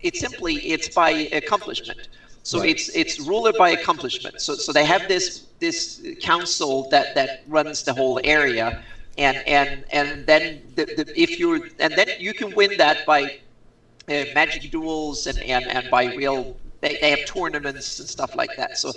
Speaker 3: it's by accomplishment. So it's ruler by accomplishment. So they have this council that runs the whole area, and then then you can win that by magic duels and by real. They have tournaments and stuff like that. So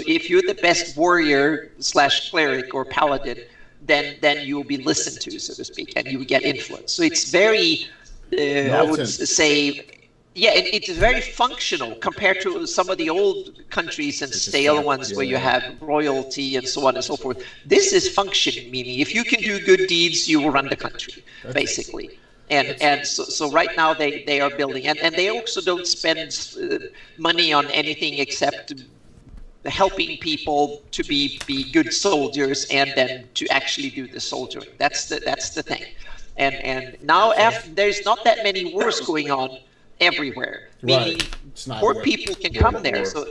Speaker 3: if you're the best warrior / cleric or paladin, then you will be listened to, so to speak, and you will get influence. So it's very I would say. Yeah, it's very functional compared to some of the old countries and stale ones where you have royalty and so on and so forth. This is functioning, meaning if you can do good deeds, you will run the country, basically. And so right now they are building, and they also don't spend money on anything except helping people to be good soldiers and then to actually do the soldiering. That's the thing. And now after there's not that many wars going on everywhere, meaning poor people can come there. So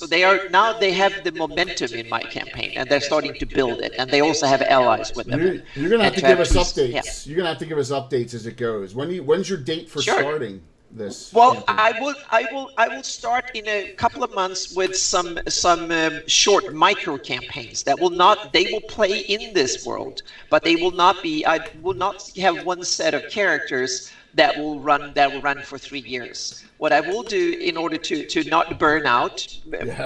Speaker 3: they have the momentum in my campaign, and they're starting to build it, and they also have allies with them.
Speaker 2: You're gonna have to give us updates. Yeah. You're gonna have to give us updates as it goes. When's your date for starting this?
Speaker 3: Well,
Speaker 2: campaign?
Speaker 3: I will start in a couple of months with some short micro campaigns they will play in this world, but they will not be. I will not have one set of characters that will run for 3 years. What I will do in order to not burn out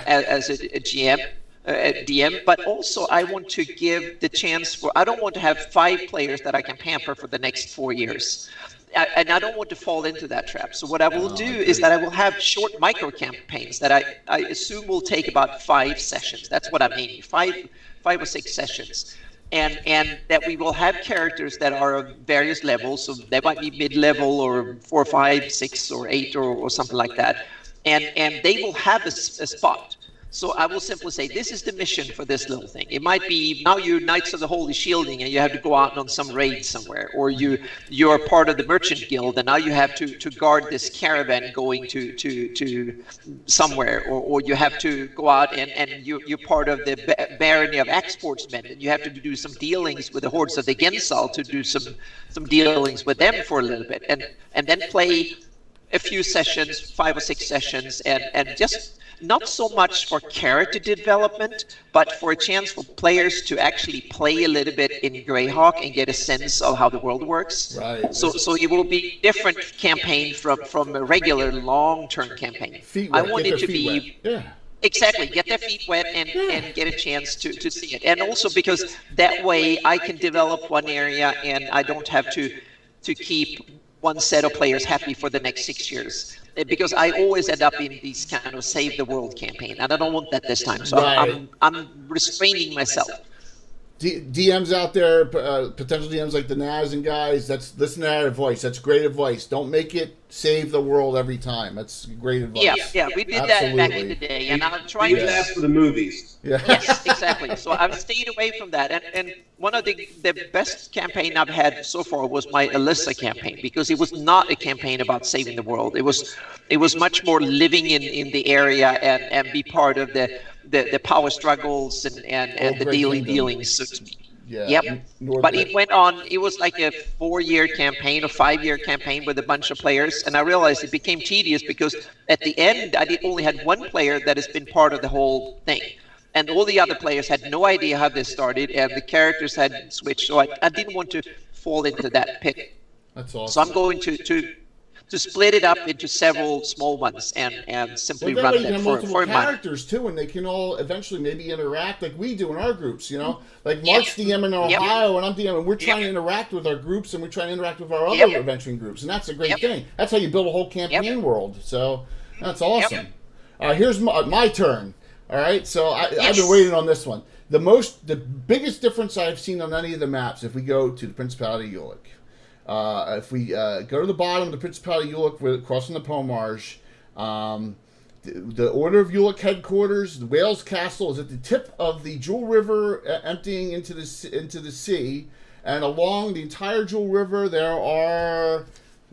Speaker 3: as a DM, but also I want to give the chance for, I don't want to have 5 players that I can pamper for the next 4 years. And I don't want to fall into that trap. So what I will do is that I will have short micro campaigns that I assume will take about 5 sessions. That's what I'm aiming, 5 or 6 sessions. And that we will have characters that are of various levels. So they might be mid-level or 4, 5, 6, or 8 or something like that. And they will have a spot. So I will simply say, this is the mission for this little thing. It might be, now you're Knights of the Holy Shielding and you have to go out on some raid somewhere. Or you're part of the Merchant Guild and now you have to guard this caravan going to somewhere. Or you have to go out and you're part of the barony of Axportsmen and you have to do some dealings with the hordes of the Gensal to do some dealings with them for a little bit. And then play a few sessions, 5 or 6 sessions, and just not so much for character development, but for a chance for players to actually play a little bit in Grayhawk and get a sense of how the world works.
Speaker 2: Right.
Speaker 3: So it will be different campaign from a regular long-term campaign.
Speaker 2: I want it to
Speaker 3: be exactly get their feet wet and get a chance to see it, and also because that way I can develop one area and I don't have to keep one set of players happy for the next 6 years. Because I always end up in these kind of save the world campaign, and I don't want that this time. So
Speaker 2: Right.
Speaker 3: I'm restraining myself.
Speaker 2: DMs out there, potential DMs like the Naz and guys, listen to that advice. That's great advice. Don't make it save the world every time. That's great advice.
Speaker 3: Yeah, we did that back in the day, and I'm trying
Speaker 4: Leave
Speaker 3: to.
Speaker 4: that for the movies.
Speaker 2: Yeah.
Speaker 3: Yes, exactly. So I've stayed away from that, and one of the best campaign I've had so far was my Alyssa campaign, because it was not a campaign about saving the world. It was much more living in the area and be part of the power struggles and the daily dealings, so to speak.
Speaker 2: Yeah.
Speaker 3: Yep. But it went on. It was like a 4-year campaign or 5-year campaign with a bunch of players, and I realized it became tedious because at the end I only had one player that has been part of the whole thing, and all the other players had no idea how this started, and the characters had switched. So I didn't want to fall into that pit.
Speaker 2: That's awesome.
Speaker 3: So I'm going to split it up into several small ones and simply
Speaker 2: Well, that
Speaker 3: run
Speaker 2: way you
Speaker 3: them
Speaker 2: have
Speaker 3: for
Speaker 2: multiple
Speaker 3: a month.
Speaker 2: characters too, and they can all eventually maybe interact like we do in our groups. You know, like
Speaker 3: Yep.
Speaker 2: Mark's DM in
Speaker 3: Yep.
Speaker 2: Ohio, and I'm DM, and we're trying
Speaker 3: Yep.
Speaker 2: to interact with our groups, and we're trying to interact with our other
Speaker 3: Yep.
Speaker 2: adventuring groups, and that's a great
Speaker 3: Yep.
Speaker 2: thing. That's how you build a whole campaign
Speaker 3: Yep.
Speaker 2: world. So that's awesome. Here's my turn. All right, so I've
Speaker 3: Yes.
Speaker 2: been waiting on this one. The biggest difference I've seen on any of the maps, if we go to the Principality of Ulick. If we go to the bottom of the Principality of Ulick, we're crossing the Pomarsh. The Order of Ulick headquarters, the Whales Castle, is at the tip of the Jewel River, emptying into the sea. And along the entire Jewel River, there are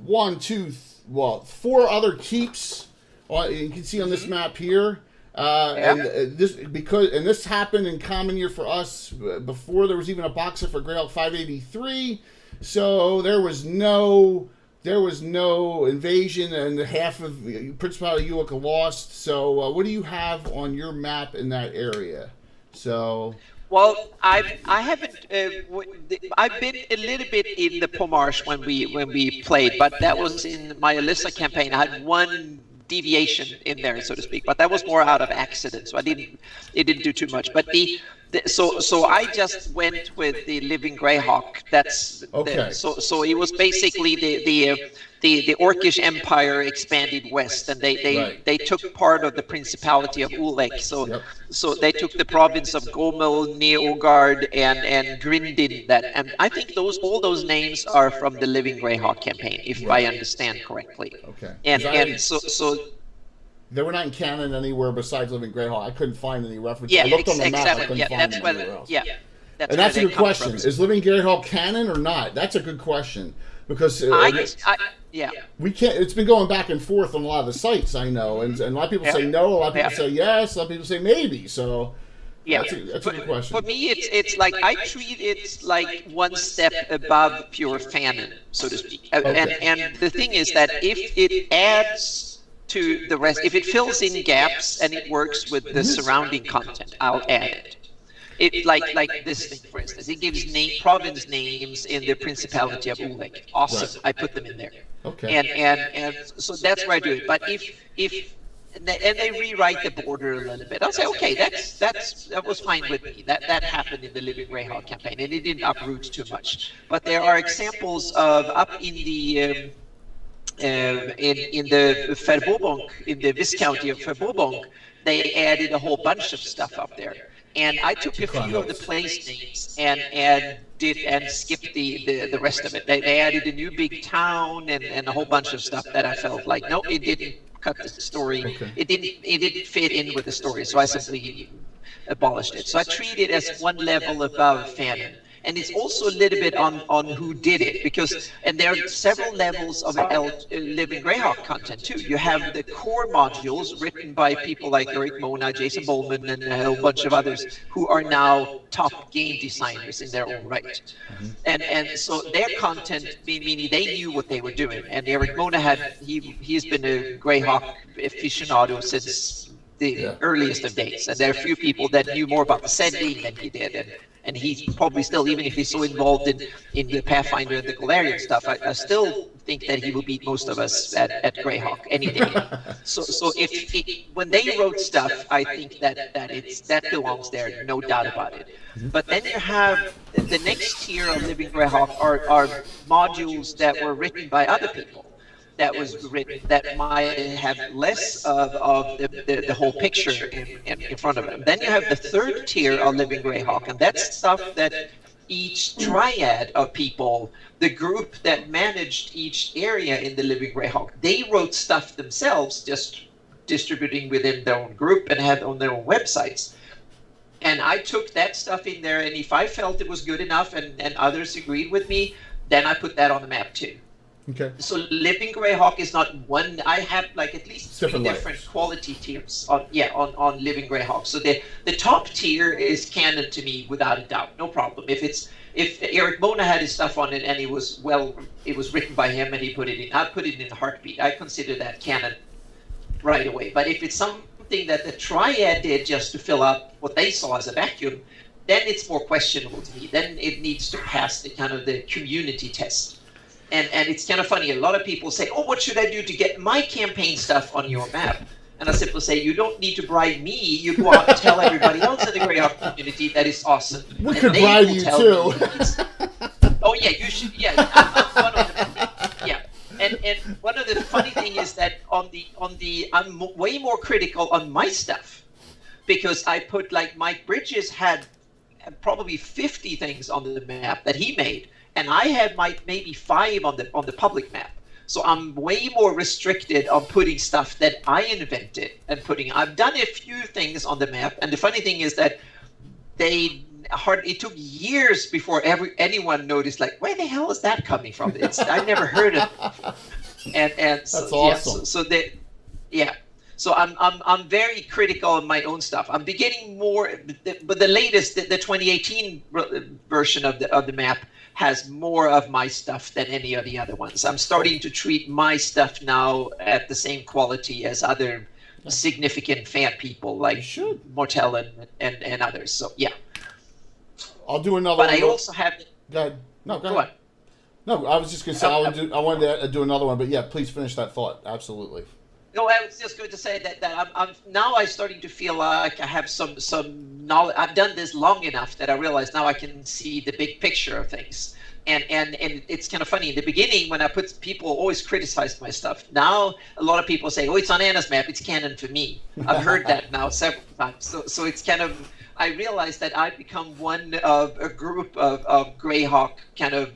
Speaker 2: 4 other keeps. You can see on this map here. And this happened in Common Year for us before there was even a box set for Grayhawk 583. So there was no invasion, and half of Principality of Ulick lost. So what do you have on your map in that area? So
Speaker 3: Well, I haven't. I've been a little bit in the Pomarsh when we played, but that was in my Alyssa campaign. I had one deviation in there, so to speak, but that was more out of accident, so it didn't do too much. But so I just went with the Living Grayhawk. That's
Speaker 2: okay.
Speaker 3: So it was basically the Orcish Empire expanded west, and they took part of the Principality of Ulick. So they took the province of Gomel, Neogard, and Grindin. And I think all those names are from the Living Grayhawk campaign, if I understand correctly.
Speaker 2: Okay.
Speaker 3: And so.
Speaker 2: They were not in canon anywhere besides Living Grayhawk. I couldn't find any references.
Speaker 3: Yeah,
Speaker 2: I looked on the map, I
Speaker 3: exactly.
Speaker 2: couldn't
Speaker 3: Yeah,
Speaker 2: find
Speaker 3: that's
Speaker 2: them
Speaker 3: whether.
Speaker 2: anywhere else.
Speaker 3: Yeah,
Speaker 2: And that's a
Speaker 3: where
Speaker 2: good
Speaker 3: they come
Speaker 2: question.
Speaker 3: from.
Speaker 2: Is Living Grayhawk canon or not? That's a good question. Because
Speaker 3: yeah.
Speaker 2: we can't. It's been going back and forth on a lot of the sites, I know, and a lot of people say no, a lot of people say yes, a lot of people say maybe. So
Speaker 3: Yeah,
Speaker 2: that's a good question.
Speaker 3: For me, it's like I treat it like one step above pure fanon, so to speak. And the thing is that if it adds to the rest, if it fills in gaps and it works with the surrounding content, I'll add it. It like this thing, for instance, it gives province names in the Principality of Ulick. Awesome, I put them in there.
Speaker 2: Okay.
Speaker 3: And so that's where I do it. But if they rewrite the border a little bit, I'll say, okay, that was fine with me. That happened in the Living Grayhawk campaign, and it didn't uproot too much. But there are examples of up in the in the Verbobonk, in the Viscounty of Verbobonk, they added a whole bunch of stuff up there. And I took a few of the place names and skipped the rest of it. They added a new big town and a whole bunch of stuff that I felt like, no, it didn't cut the story.
Speaker 2: Okay.
Speaker 3: It didn't fit in with the story, so I simply abolished it. So I treat it as one level above fanon. And it's also a little bit on who did it, and there are several levels of Living Grayhawk content too. You have the core modules written by people like Eric Mona, Jason Bowman, and a whole bunch of others who are now top game designers in their own right. And so their content, meaning they knew what they were doing. And Eric Mona he's been a Grayhawk aficionado since the earliest of days, and there are a few people that knew more about the setting than he did, and he's probably still, even if he's so involved in the Pathfinder and the Galarian stuff, I still think that he will beat most of us at Grayhawk any day. So when they wrote stuff, I think that belongs there, no doubt about it. But then you have the next tier of Living Greyhawk are modules that were written by other people. That was written that might have less of the whole picture in front of them. Then you have the third tier of Living Greyhawk, and that's stuff that each triad of people, the group that managed each area in the Living Greyhawk, they wrote stuff themselves, just distributing within their own group and had on their own websites. And I took that stuff in there, and if I felt it was good enough and others agreed with me, then I put that on the map too.
Speaker 2: Okay.
Speaker 3: So Living Greyhawk is not one. I have like at least three different quality tiers on Living Greyhawk. So the top tier is canon to me without a doubt, no problem. If Eric Mona had his stuff on it and it was written by him and he put it in, I'd put it in a heartbeat. I consider that canon right away. But if it's something that the Triad did just to fill up what they saw as a vacuum, then it's more questionable to me. Then it needs to pass the kind of the community test. And it's kind of funny. A lot of people say, "Oh, what should I do to get my campaign stuff on your map?" And I simply say, "You don't need to bribe me. You go out and tell everybody else in the Greyhawk community that is awesome."
Speaker 2: We could bribe you too.
Speaker 3: Oh yeah, you should. Yeah, I'm one of them. Yeah. And one of the funny thing is that I'm way more critical on my stuff, because I put, like, Mike Bridges had probably 50 things on the map that he made. And I had maybe 5 on the public map. So I'm way more restricted on putting stuff that I invented and putting. I've done a few things on the map, and the funny thing is that it took years before anyone noticed, like, where the hell is that coming from? I've never heard of it. And so,
Speaker 2: that's awesome.
Speaker 3: So I'm very critical of my own stuff. I'm beginning more, but the latest, the 2018 version of the map has more of my stuff than any of the other ones. I'm starting to treat my stuff now at the same quality as other significant fan people like Mortel and others. So yeah.
Speaker 2: I'll do another
Speaker 3: but
Speaker 2: one.
Speaker 3: I also have...
Speaker 2: Go ahead. No, go
Speaker 3: ahead.
Speaker 2: No, I was just going to say, I wanted to do another one, but yeah, please finish that thought. Absolutely.
Speaker 3: No, I was just going to say that I'm now starting to feel like I have some knowledge. I've done this long enough that I realize now I can see the big picture of things. And it's kind of funny. In the beginning, when people always criticized my stuff. Now a lot of people say, "Oh, it's on Anna's map. It's canon for me." I've heard that now several times. So it's kind of, I realize that I've become one of a group of Greyhawk kind of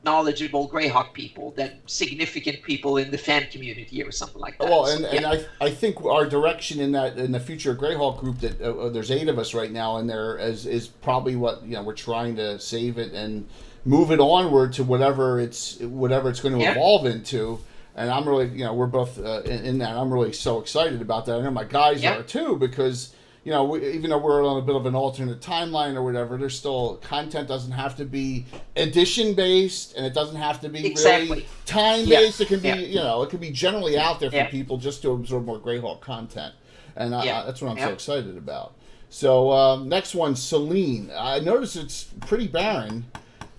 Speaker 3: knowledgeable Greyhawk people, that significant people in the fan community or something like that.
Speaker 2: Well, and I think our direction in the future Greyhawk group, that there's 8 of us right now, and there is probably what we're trying to save it and move it onward to whatever it's going to evolve into. And I'm really, we're both in that. I'm really so excited about that. I know my guys are too, because even though we're on a bit of an alternate timeline or whatever, there's still, content doesn't have to be edition based, and it doesn't have to be really time based. It can be, it can be generally out there for people just to absorb more Greyhawk content, and that's what I'm so excited about. So next one, Celine. I noticed it's pretty barren,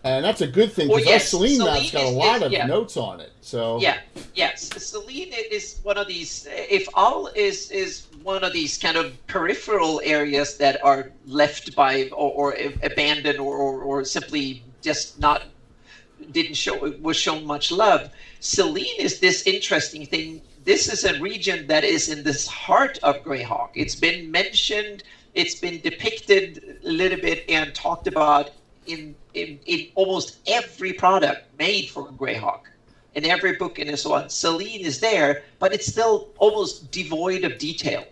Speaker 2: and that's a good thing, because our Celine map's got a lot of notes on it. So
Speaker 3: Celine is one of these. If All is one of these kind of peripheral areas that are left by or abandoned or simply just was shown much love. Celine is this interesting thing. This is a region that is in this heart of Greyhawk. It's been mentioned, it's been depicted a little bit and talked about in almost every product made for Greyhawk. In every book and so on, Celine is there, but it's still almost devoid of detail.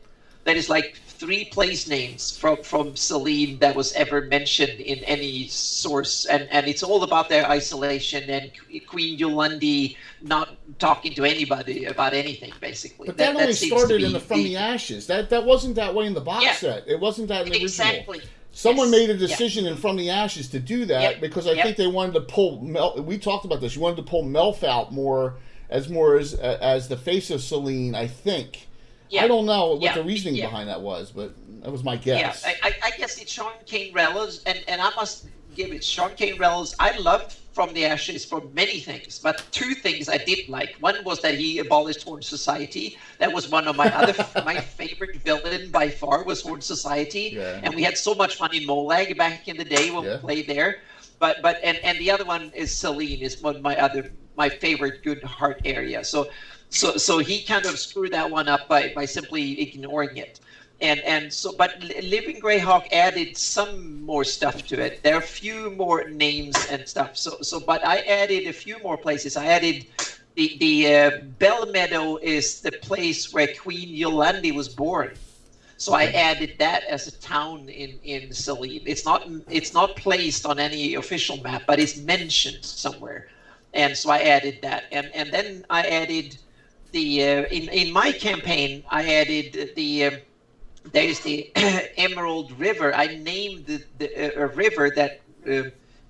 Speaker 3: That is like 3 place names from Celine that was ever mentioned in any source, and it's all about their isolation and Queen Yolandi not talking to anybody about anything, basically.
Speaker 2: But that only started in the From the Ashes. That wasn't that way in the box set. It wasn't that in the original.
Speaker 3: Exactly.
Speaker 2: Someone made a decision in From the Ashes to do that because I think they wanted to pull we talked about this. You wanted to pull Melf out more as the face of Celine, I think.
Speaker 3: Yeah.
Speaker 2: I don't know what
Speaker 3: Yeah.
Speaker 2: the reasoning
Speaker 3: Yeah.
Speaker 2: behind that was, but that was my
Speaker 3: Yeah,
Speaker 2: guess.
Speaker 3: I guess it's Sean Kane Reynolds, and I must give it Sean Kane Reynolds. I loved From the Ashes for many things, but two things I did like. One was that he abolished Horn Society. That was one of my my favorite villain by far was Horn Society,
Speaker 2: Yeah.
Speaker 3: and we had so much fun in Molag back in the day when
Speaker 2: Yeah.
Speaker 3: we played there. But and the other one is Celine, is one of my favorite good heart area. So he kind of screwed that one up by simply ignoring it. And so, but Living Grayhawk added some more stuff to it. There are a few more names and stuff. But I added a few more places. I added the Bell Meadow is the place where Queen Yolandi was born. So I added that as a town in Celine. It's not placed on any official map, but it's mentioned somewhere. And so I added that. And then I added the in my campaign I added the there's the Emerald River. I named a river that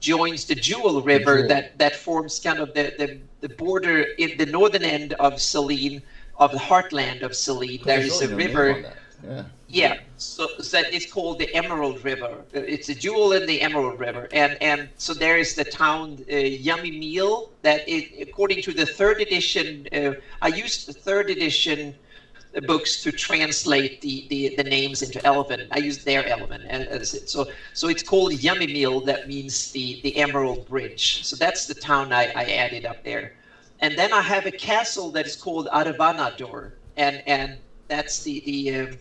Speaker 3: joins the Jewel River that forms kind of the border in the northern end of Celine, of the heartland of Celine. There is a river. Yeah, so that it's called the Emerald River. It's a jewel in the Emerald River, and so there is the town Yummy Meal that according to the third edition. I used the third edition books to translate the names into Elven. I used their Elven as it. So it's called Yummy Meal. That means the Emerald Bridge. So that's the town I added up there, and then I have a castle that is called Aravanador, and that's the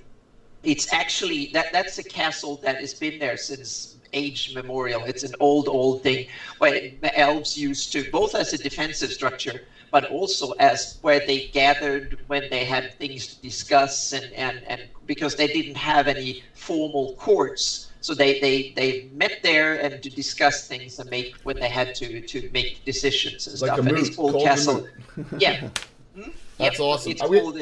Speaker 3: it's actually that's a castle that has been there since age memorial. It's an old thing where the elves used to, both as a defensive structure, but also as where they gathered when they had things to discuss, and because they didn't have any formal courts, so they met there and to discuss things and make when they had to make decisions and
Speaker 2: like
Speaker 3: stuff. And it's called Castle. Yeah.
Speaker 2: That's awesome.
Speaker 3: It's called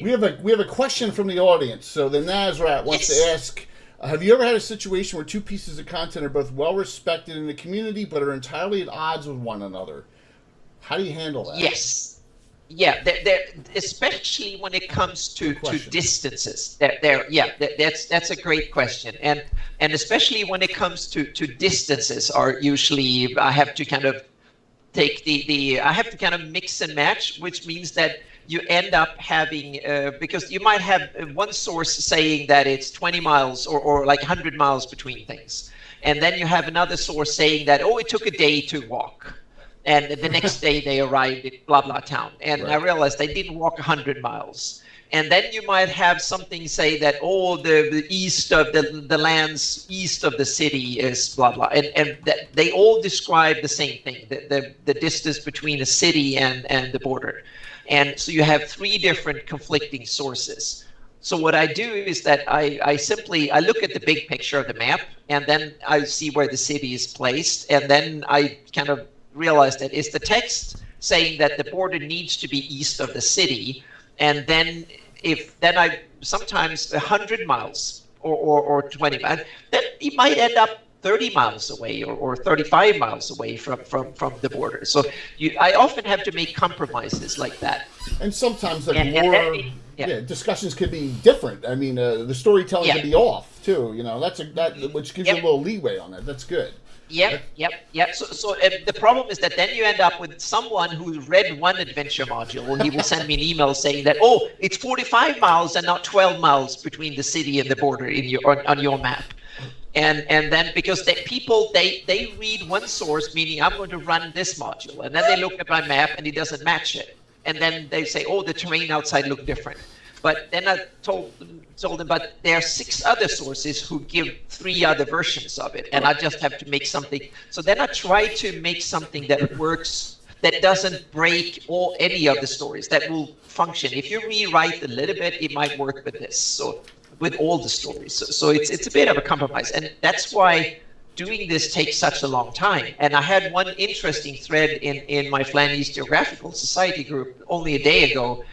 Speaker 2: We have a question from the audience. So the Nazrat wants to ask, have you ever had a situation where two pieces of content are both well respected in the community but are entirely at odds with one another? How do you handle that?
Speaker 3: Yes. Yeah, they're especially when it comes to distances. That's a great question, and especially when it comes to distances, are usually I have to kind of take I have to kind of mix and match, which means that you end up having because you might have one source saying that it's 20 miles or like 100 miles between things, and then you have another source saying that it took a day to walk. And the next day they arrived at blah, blah town. And I realized they didn't walk 100 miles. And then you might have something say that, the east of the lands east of the city is blah, blah. And that they all describe the same thing, the distance between the city and the border. And so you have three different conflicting sources. So what I do is that I simply look at the big picture of the map, and then I see where the city is placed. And then I kind of realize that is the text saying that the border needs to be east of the city, and then I sometimes 100 miles or 20 miles, then it might end up 30 miles away or 35 miles away from the border. So I often have to make compromises like that.
Speaker 2: And sometimes discussions could be different. I mean, the storytelling could be off too. You know, which gives you a little leeway on that. That's good.
Speaker 3: Yep. So the problem is that then you end up with someone who read one adventure module, and he will send me an email saying that, it's 45 miles and not 12 miles between the city and the border on your map. And then because they read one source, meaning I'm going to run this module, and then they look at my map and it doesn't match it. And then they say, the terrain outside looked different. But then I told them, but there are 6 other sources who give 3 other versions of it, and I just have to make something. So then I try to make something that works, that doesn't break any of the stories, that will function. If you rewrite a little bit, it might work with this. So with all the stories, so it's a bit of a compromise, and that's why doing this takes such a long time. And I had one interesting thread in my Flanders Geographical Society group only a day ago,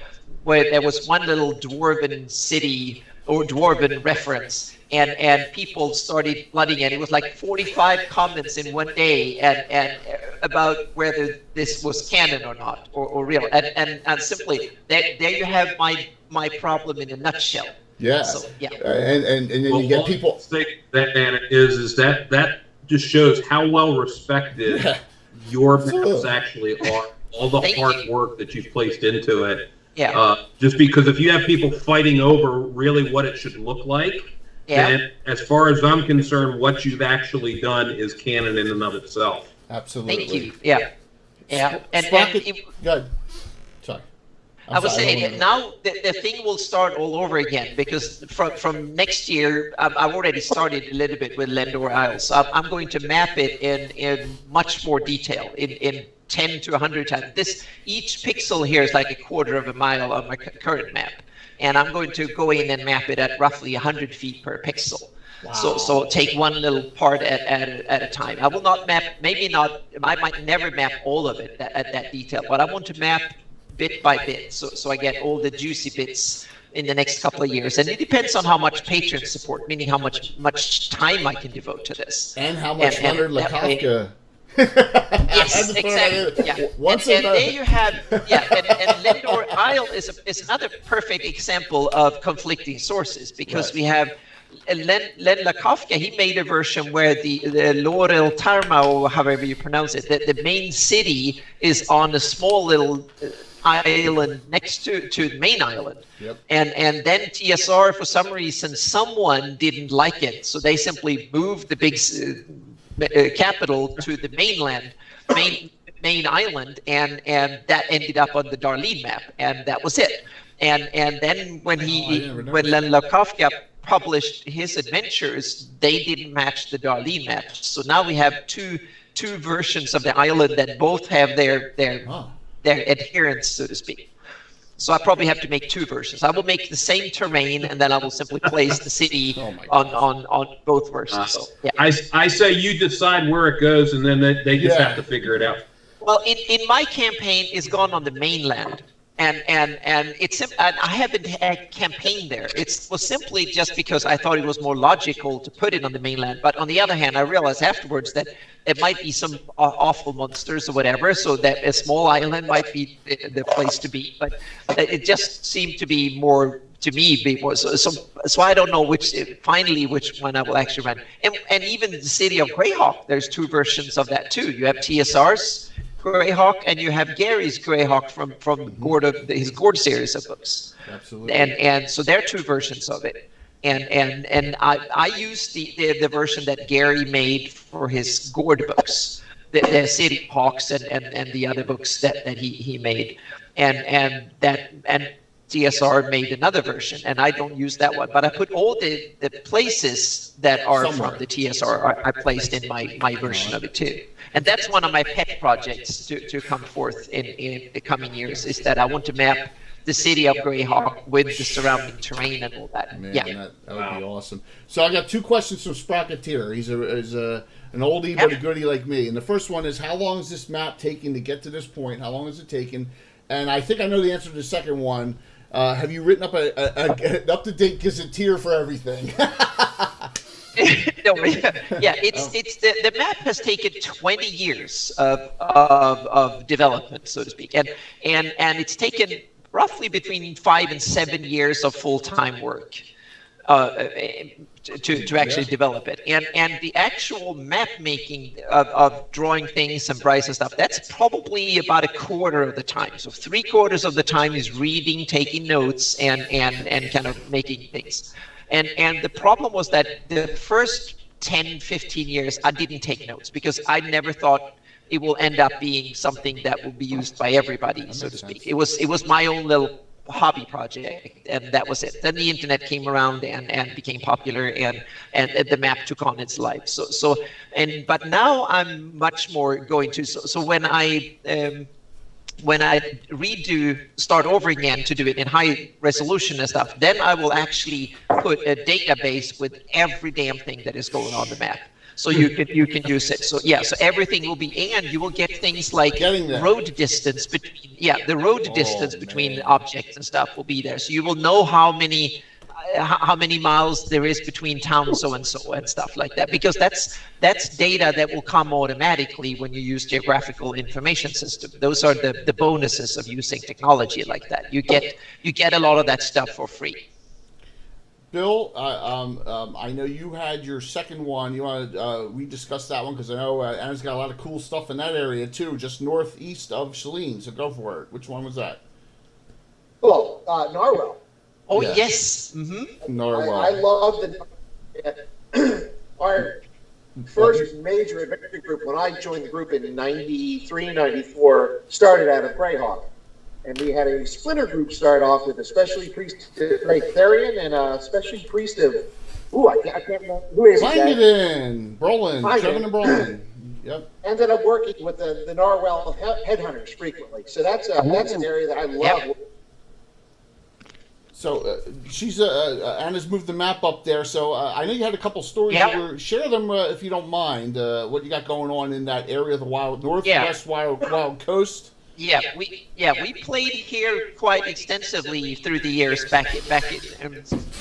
Speaker 3: where there was one little dwarven city or dwarven reference, and people started flooding it. It was like 45 comments in one day, and about whether this was canon or not, or real. And simply, there you have my problem in a nutshell.
Speaker 2: Yeah.
Speaker 3: So, yeah.
Speaker 2: And then you get people.
Speaker 4: That just shows how well respected your maps actually are. All the hard work that you've placed into it.
Speaker 3: Yeah.
Speaker 4: Just because if you have people fighting over really what it should look like, then as far as I'm concerned, what you've actually done is canon in and of itself.
Speaker 2: Absolutely.
Speaker 3: Thank you. Yeah. Yeah.
Speaker 2: Good. Sorry.
Speaker 3: I was saying now the thing will start all over again, because from next year, I've already started a little bit with Lendor Isles. I'm going to map it in much more detail, in 10 to 100 times. Each pixel here is like a quarter of a mile on my current map, and I'm going to go in and map it at roughly 100 feet per pixel. Wow. So take one little part at a time. I will not map, I might never map all of it at that detail, but I want to map bit by bit, so I get all the juicy bits in the next couple of years. And it depends on how much patron support, meaning how much time I can devote to this.
Speaker 2: And how much Leonard Lakofka.
Speaker 3: Yes, exactly. Yeah. And there you have, and Lendor Isle is another perfect example of conflicting sources, because we have Len Lakofka. He made a version where the Laurel Tarma, or however you pronounce it, the main city is on a small little island next to the main island. Yep. And then TSR, for some reason, someone didn't like it, so they simply moved the big capital to the main island, and that ended up on the Darlene map, and that was it. And then when Len Lakofka published his adventures, they didn't match the Darlene map. So now we have two versions of the island that both have their adherents, so to speak. So I probably have to make two versions. I will make the same terrain, and then I will simply place the city on both versions. So, yeah.
Speaker 4: I say you decide where it goes, and then they just have to figure it out.
Speaker 3: Well, in my campaign, it's gone on the mainland. And it's I haven't had campaign there. It was simply just because I thought it was more logical to put it on the mainland. But on the other hand, I realized afterwards that it might be some awful monsters or whatever, so that a small island might be the place to be. But it just seemed to be more, to me, so I don't know which one I will actually run. And even the city of Grayhawk, there's two versions of that too. You have TSR's Grayhawk, and you have Gary's Grayhawk from his Gord series of books.
Speaker 2: Absolutely.
Speaker 3: And so there are two versions of it. And I used the version that Gary made for his Gord books, the City Hawks and the other books that he made, and TSR made another version, and I don't use that one, but I put all the places that are from the TSR I placed in my version of it too. And that's one of my pet projects to come forth in the coming years, is that I want to map the city of Grayhawk with the surrounding terrain and all that.
Speaker 2: Man, that would be awesome. So I got two questions from Sprocketeer. He's an oldie but a goodie like me. And the first one is, how long is this map taking to get to this point? How long has it taken? And I think I know the answer to the second one. Have you written up an up-to-date gazetteer for everything?
Speaker 3: No, it's the map has taken 20 years of development, so to speak, and it's taken roughly between 5 and 7 years of full-time work to actually develop it, and the actual map making of drawing things and price and stuff, that's probably about a quarter of the time. So 3/4 of the time is reading, taking notes, and kind of making things. And the problem was that the first 10, 15 years, I didn't take notes, because I never thought it will end up being something that will be used by everybody, so to speak. It was my own little hobby project, and that was it. Then the internet came around and became popular, and the map took on its life. But now I'm much more going to, so when I start over again to do it in high resolution and stuff, then I will actually put a database with every damn thing that is going on the map, so you can use it. So so everything will be, and you will get things like road distance between distance between objects and stuff will be there. So you will know how many how many miles there is between town so and so and stuff like that, because that's data that will come automatically when you use geographical information system. Those are the bonuses of using technology like that. You get a lot of that stuff for free.
Speaker 2: Bill, I know you had your second one. You want to we discuss that one because I know Anna's got a lot of cool stuff in that area too, just northeast of Cheline. So go for it. Which one was that?
Speaker 5: Oh, Narwhal.
Speaker 3: Oh
Speaker 2: Yeah.
Speaker 3: yes. Mm-hmm.
Speaker 2: Narwhal.
Speaker 5: I love the our first major adventure group when I joined the group in 93, 94 started out of Grayhawk. And we had a splinter group start off with a specialty priest of Therian and a specialty priest of I can't remember who is
Speaker 2: Find it in Brolin, Trevin and Brolin. Yep.
Speaker 5: Ended up working with the Narwhal headhunters frequently. So that's an area that I love.
Speaker 3: Yep.
Speaker 2: So she's Anna's moved the map up there. So I know you had a couple stories.
Speaker 3: Yep.
Speaker 2: Share them if you don't mind. What you got going on in that area of the northwest wild coast?
Speaker 3: Yeah, we played here quite extensively through the years back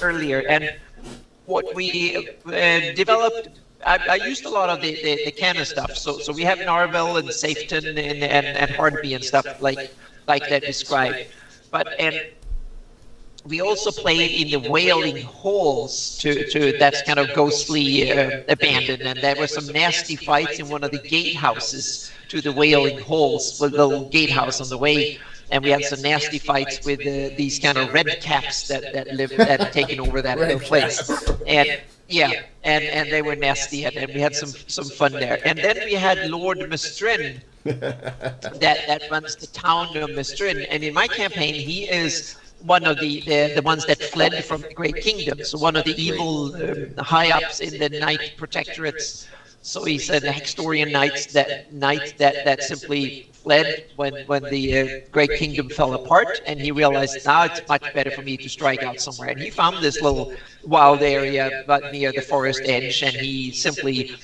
Speaker 3: earlier, and what we developed. I used a lot of the canon stuff. So we have Narvel and Safeton and Hardby and stuff like that described, and we also played in the Wailing Halls to that's kind of ghostly abandoned, and there were some nasty fights in one of the gatehouses to the Wailing Halls, with the little gatehouse on the way, and we had some nasty fights with these kind of red caps that had taken over that little place, and they were nasty, and we had some fun there. And then we had Lord Mestrin that runs the town of Mestrin, and in my campaign he is one of the ones that fled from the Great Kingdom, so one of the evil high-ups in the Knight Protectorates. So he's an Hextorian knight that simply fled when the Great Kingdom fell apart, and he realized now it's much better for me to strike out somewhere. And he found this little wild area near the forest edge, and he simply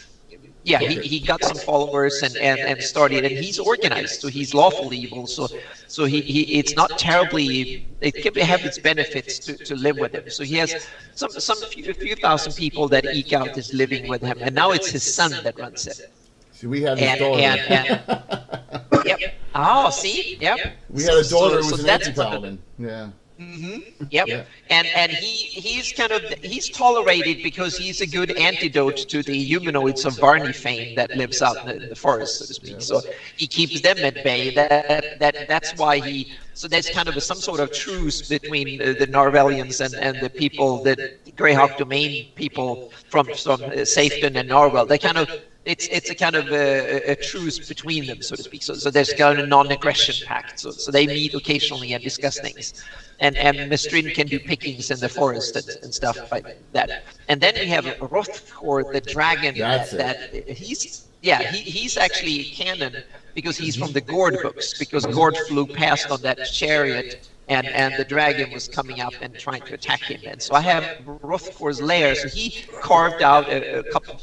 Speaker 3: he got some followers and started, and he's organized, so he's lawful evil. So he it's not terribly. It can have its benefits to live with him. So he has a few thousand people that eke out his living with him, and now it's his son that runs it.
Speaker 2: See, we had his daughter.
Speaker 3: Yep. Oh, see, yep.
Speaker 2: We had a daughter who was an
Speaker 3: that's
Speaker 2: anti-paladin. Yeah.
Speaker 3: Mm-hmm. Yep. And he's tolerated because he's a good antidote to the humanoids of Varney fame that lives out in the forest, so to speak. So he keeps them at bay. That's why so there's kind of some sort of truce between the Narvelians and the people, the Grayhawk domain people from Safeton and Narvel. They kind of it's a kind of a truce between them, so to speak. So there's kind of a non-aggression pact. So they meet occasionally and discuss things. And Mestrin can do pickings in the forest and stuff like that. And then we have Hrothgor, the dragon. He's actually canon because he's from the Gord books. Because Gord flew past on that chariot, and the dragon was coming up and trying to attack him. And so I have Hrothgor's lair. So he carved out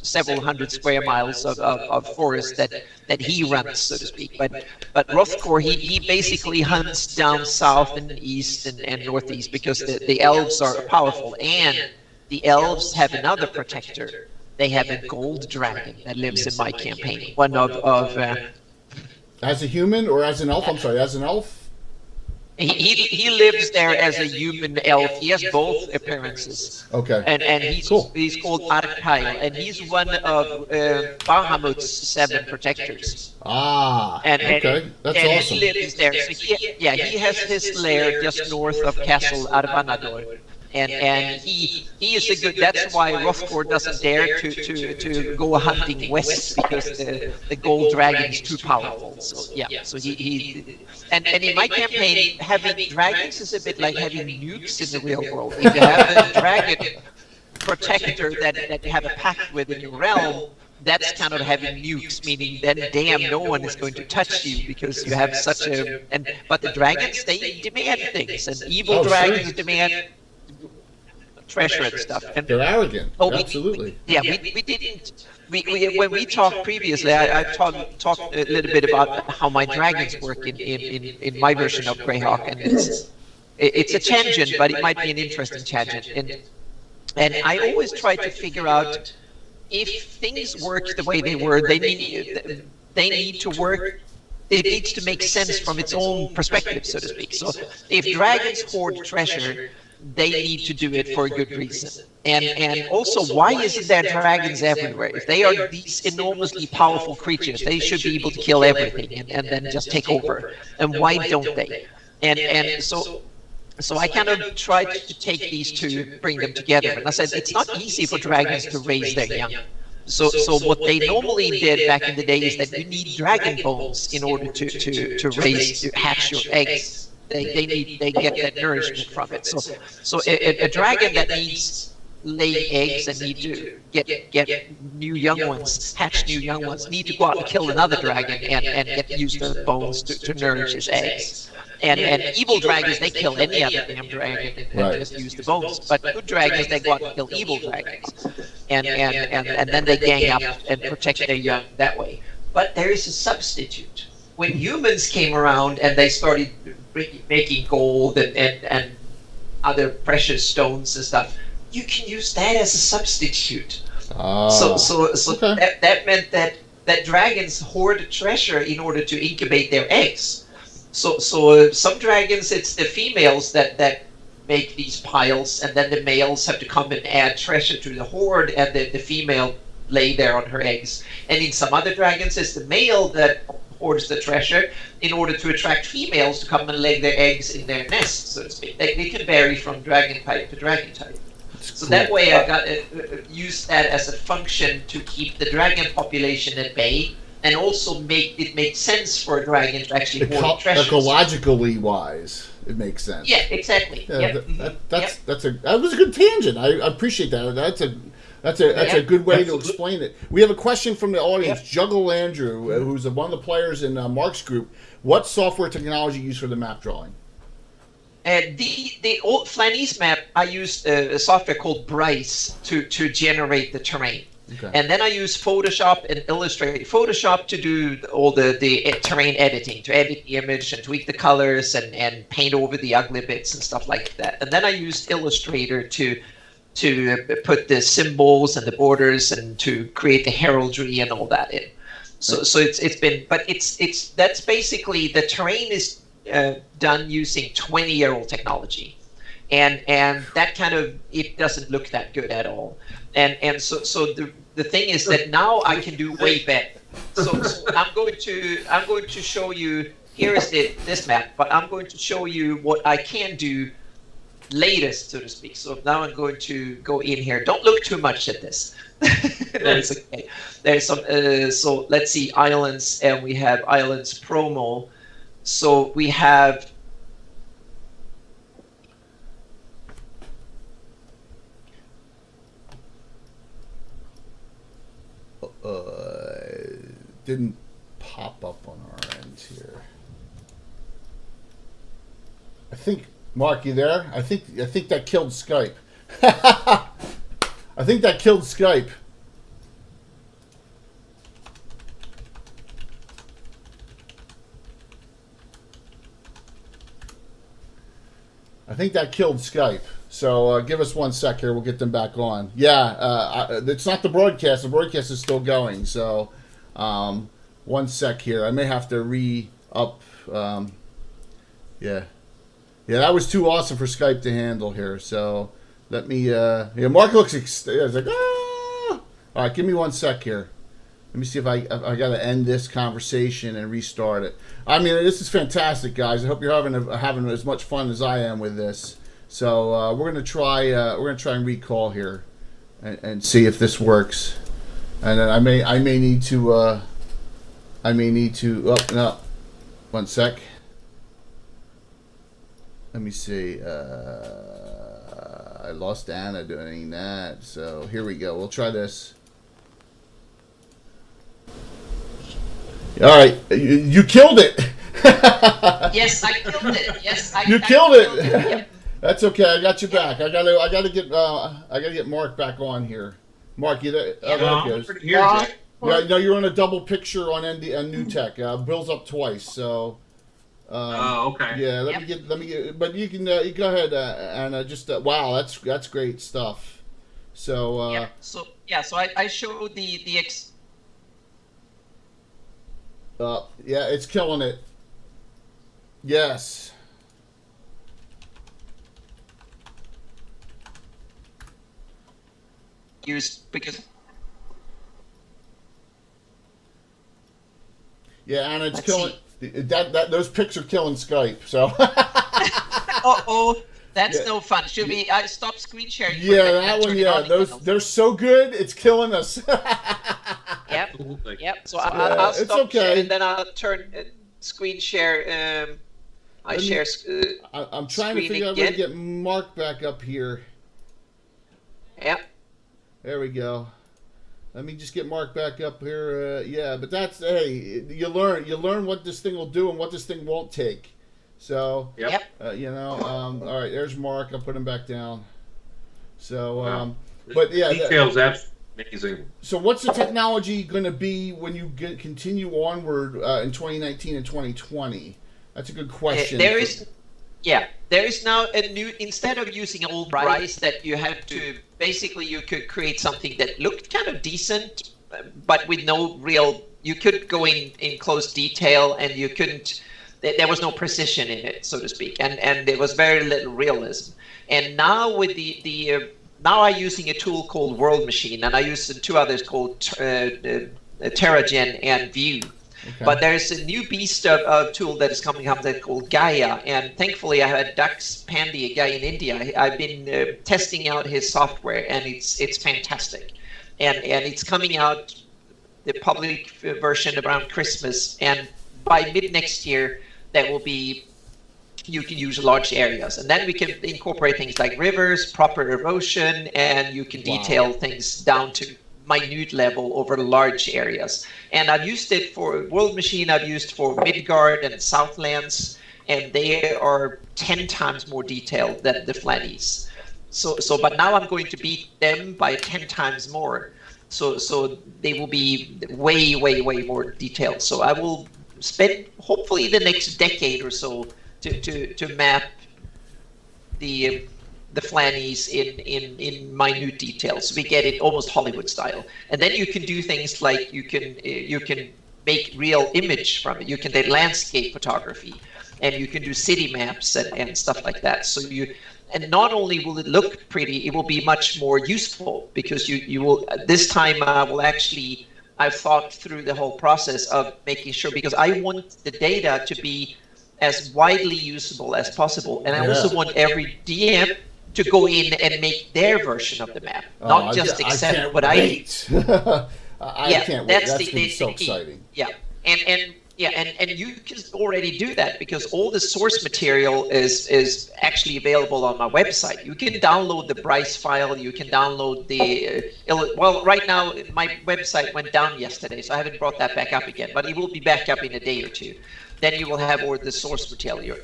Speaker 3: several hundred square miles of forest that he runs, so to speak. But Hrothgor, he basically hunts down south and east and northeast because the elves are powerful, and the elves have another protector. They have a gold dragon that lives in my campaign. One of
Speaker 2: as a human or as an elf? I'm sorry, as an elf.
Speaker 3: He lives there as a human elf. He has both appearances.
Speaker 2: Okay.
Speaker 3: And he's called Arkail, and he's one of Bahamut's 7 protectors.
Speaker 2: Okay. That's awesome.
Speaker 3: He lives there. So he has his lair just north of Castle Arvanador. And he is a good. That's why Hrothgor doesn't dare to go hunting west, because the gold dragon is too powerful. So so he and in my campaign, having dragons is a bit like having nukes in the real world. If you have a dragon protector that you have a pact with in your realm, that's kind of having nukes, meaning then damn no one is going to touch you because you have such a but the dragons, they demand things, and evil dragons demand treasure and stuff. And
Speaker 2: they're arrogant. Absolutely.
Speaker 3: We didn't. When we talked previously, I talked a little bit about how my dragons work in my version of Grayhawk, and it's a tangent, but it might be an interesting tangent. And And I always try to figure out if things work the way they were, they need to work. It needs to make sense from its own perspective, so to speak. So if dragons hoard treasure, they need to do it for a good reason. And also, why isn't there dragons everywhere? If they are these enormously powerful creatures, they should be able to kill everything and then just take over. And why don't they? And so I kind of tried to take these two, bring them together. And I said, it's not easy for dragons to raise their young. So what they normally did back in the day is that you need dragon bones in order to hatch your eggs. They get that nourishment from it. So a dragon that needs laying eggs and need to get new young ones, hatch new young ones, need to go out and kill another dragon and use the bones to nourish his eggs. And evil dragons, they kill any other damn dragon and just use the bones. But good dragons, they go out and kill evil dragons. And then they gang up and protect their young that way. But there is a substitute. When humans came around and they started making gold and other precious stones and stuff, you can use that as a substitute. So okay. that meant that dragons hoard treasure in order to incubate their eggs. So some dragons, it's the females that make these piles, and then the males have to come and add treasure to the hoard, and the female lay there on her eggs. And in some other dragons, it's the male that hoards the treasure in order to attract females to come and lay their eggs in their nest, so to speak. They can vary from dragon type to dragon type. So that way I got used that as a function to keep the dragon population at bay, and also make it make sense for a dragon to actually hoard treasures.
Speaker 2: Ecologically wise, it makes sense.
Speaker 3: Yeah, exactly.
Speaker 2: Yeah, that was a good tangent. I appreciate that. That's a good way to explain it. We have a question from the audience. Juggle Andrew, who's one of the players in Mark's group. What software technology you use for the map drawing?
Speaker 3: The old Flanese map, I used a software called Bryce to generate the terrain. Okay. And then I use Photoshop and Illustrator. Photoshop to do all the terrain editing, to edit the image and tweak the colors and paint over the ugly bits and stuff like that. And then I used Illustrator to put the symbols and the borders and to create the heraldry and all that in. So it's been, but that's basically, the terrain is done using 20-year-old technology, and that kind of, it doesn't look that good at all. And so the thing is that now I can do way better. So I'm going to show you, here is this map, but I'm going to show you what I can do latest, so to speak. So now I'm going to go in here. Don't look too much at this. That's okay. There's some. So let's see, islands, and we have islands promo. So we have.
Speaker 2: Didn't pop up on our end here. I think, Mark, you there? I think that killed Skype. I think that killed Skype. I think that killed Skype. So give us 1 sec here. We'll get them back on. Yeah, it's not the broadcast. The broadcast is still going. So 1 sec here. I may have to re-up. Yeah, that was too awesome for Skype to handle here. So let me. Mark looks. It's like, ah! All right, give me 1 sec here. Let me see if I got to end this conversation and restart it. I mean, this is fantastic, guys. I hope you're having as much fun as I am with this. So we're gonna try and recall here, and see if this works. And then I may need to. Oh no, 1 sec. Let me see. I lost Anna doing that. So here we go. We'll try this. All right, you killed it.
Speaker 3: Yes, I killed it. Yes,
Speaker 2: you killed it. That's okay. I got you back. I gotta get Mark back on here. Mark, you there?
Speaker 4: Yeah,
Speaker 2: there it goes. Yeah, no, you're on a double picture on New Tech. Bill's up twice, so.
Speaker 4: Okay.
Speaker 2: Yeah, let me get. But you can go ahead and just wow, that's great stuff. So
Speaker 3: So I showed the
Speaker 2: yeah, it's killing it. Yes.
Speaker 3: use because
Speaker 2: Yeah, and it's
Speaker 3: Let's
Speaker 2: killing that. Those pics are killing Skype. So.
Speaker 3: That's
Speaker 2: Yeah.
Speaker 3: no fun. Should we stop screen sharing? for a
Speaker 2: Yeah,
Speaker 3: minute
Speaker 2: that
Speaker 3: and
Speaker 2: one.
Speaker 3: turn it
Speaker 2: Yeah,
Speaker 3: on again
Speaker 2: those
Speaker 3: also?
Speaker 2: they're so good. It's killing us.
Speaker 3: Yep.
Speaker 4: Absolutely.
Speaker 3: Yep. So
Speaker 2: Yeah,
Speaker 3: I'll
Speaker 2: it's
Speaker 3: stop
Speaker 2: okay.
Speaker 3: share, and then I'll turn screen share. I
Speaker 2: Let me-
Speaker 3: share.
Speaker 2: I'm trying to
Speaker 3: Screen
Speaker 2: figure out where to
Speaker 3: again.
Speaker 2: get Mark back up here.
Speaker 3: Yep.
Speaker 2: There we go. Let me just get Mark back up here. Yeah, but that's you learn what this thing will do and what this thing won't take. So
Speaker 4: Yep.
Speaker 2: all right, there's Mark. I'll put him back down. So
Speaker 4: Wow.
Speaker 2: but yeah,
Speaker 4: Details absolutely amazing.
Speaker 2: so what's the technology going to be when you continue onward in 2019 and 2020? That's a good question.
Speaker 3: There is now a new, instead of using old rice that you had to, basically you could create something that looked kind of decent, but with no real, you could go in close detail and you couldn't, there was no precision in it, so to speak, and there was very little realism. And now with now I'm using a tool called World Machine, and I use two others called TerraGen and View.
Speaker 2: Okay.
Speaker 3: But there's a new beast of tool that is coming up that's called Gaia, and thankfully I had Dax Pandey, a guy in India. I've been testing out his software, and it's fantastic, and it's coming out the public version around Christmas, and by mid next year that will be, you can use large areas, and then we can incorporate things like rivers, proper erosion, and you can detail things down to minute level over large areas. And I've used it for World Machine, I've used for Midgard and Southlands, and they are 10 times more detailed than the Flannies. So but now I'm going to beat them by 10 times more. So they will be way more detailed. So I will spend hopefully the next decade or so to map the Flannies in minute details. So we get it almost Hollywood style, and then you can do things like you can make real image from it. You can do landscape photography, and you can do city maps and stuff like that. So and not only will it look pretty, it will be much more useful, because you will this time will actually, I've thought through the whole process of making sure, because I want the data to be as widely usable as possible, and I also want every DM to go in and make their version of the map, not just accept what I do.
Speaker 2: I can't wait. That's been so exciting.
Speaker 3: Yeah, and you can already do that, because all the source material is actually available on my website. You can download the Bryce file. You can download the well, right now my website went down yesterday, so I haven't brought that back up again, but it will be back up in a day or two. Then you will have all the source material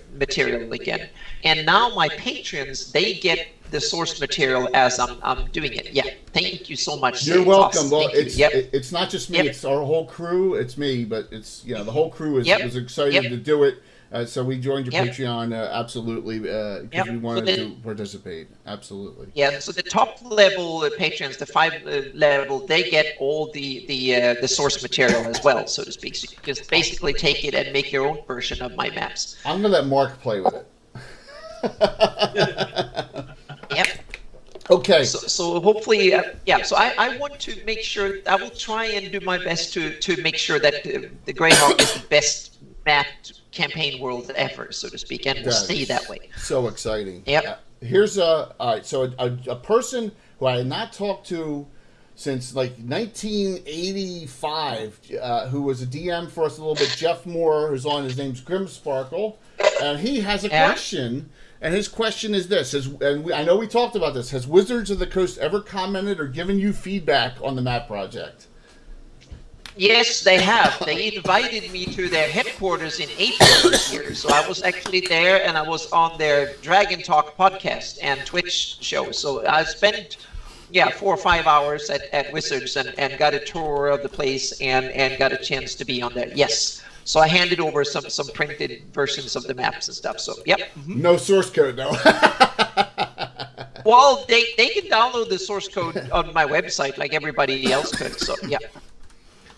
Speaker 3: again. And now my patrons, they get the source material as I'm doing it. Yeah, thank you so much.
Speaker 2: You're welcome. Well,
Speaker 3: Awesome.
Speaker 2: it's not just me; it's our whole crew. It's me, but it's the whole crew was excited to do it. So we joined your Patreon absolutely because we wanted to participate. Absolutely.
Speaker 3: Yeah. So the top level patrons, the 5 level, they get all the source material as well, so to speak. So you just basically take it and make your own version of my maps.
Speaker 2: I'm gonna let Mark play with it.
Speaker 3: Yep.
Speaker 2: Okay.
Speaker 3: So hopefully, So I want to make sure, I will try and do my best to make sure that the Grayhawk is the best mapped campaign world ever, so to speak, and will stay that way.
Speaker 2: So exciting.
Speaker 3: Yep.
Speaker 2: Here's all right. So a person who I had not talked to since like 1985, who was a DM for us a little bit, Jeff Moore, who's on. His name's Grimsparkle, and he has a question. And his question is this: I know we talked about this. Has Wizards of the Coast ever commented or given you feedback on the map project?
Speaker 3: Yes, they have. They invited me to their headquarters in April this year. So I was actually there, and I was on their Dragon Talk podcast and Twitch show. So I spent 4 or 5 hours at Wizards and got a tour of the place and got a chance to be on there. Yes. So I handed over some printed versions of the maps and stuff. So, yep. Mm-hmm.
Speaker 2: No source code, though.
Speaker 3: Well, they can download the source code on my website like everybody else could. So yeah.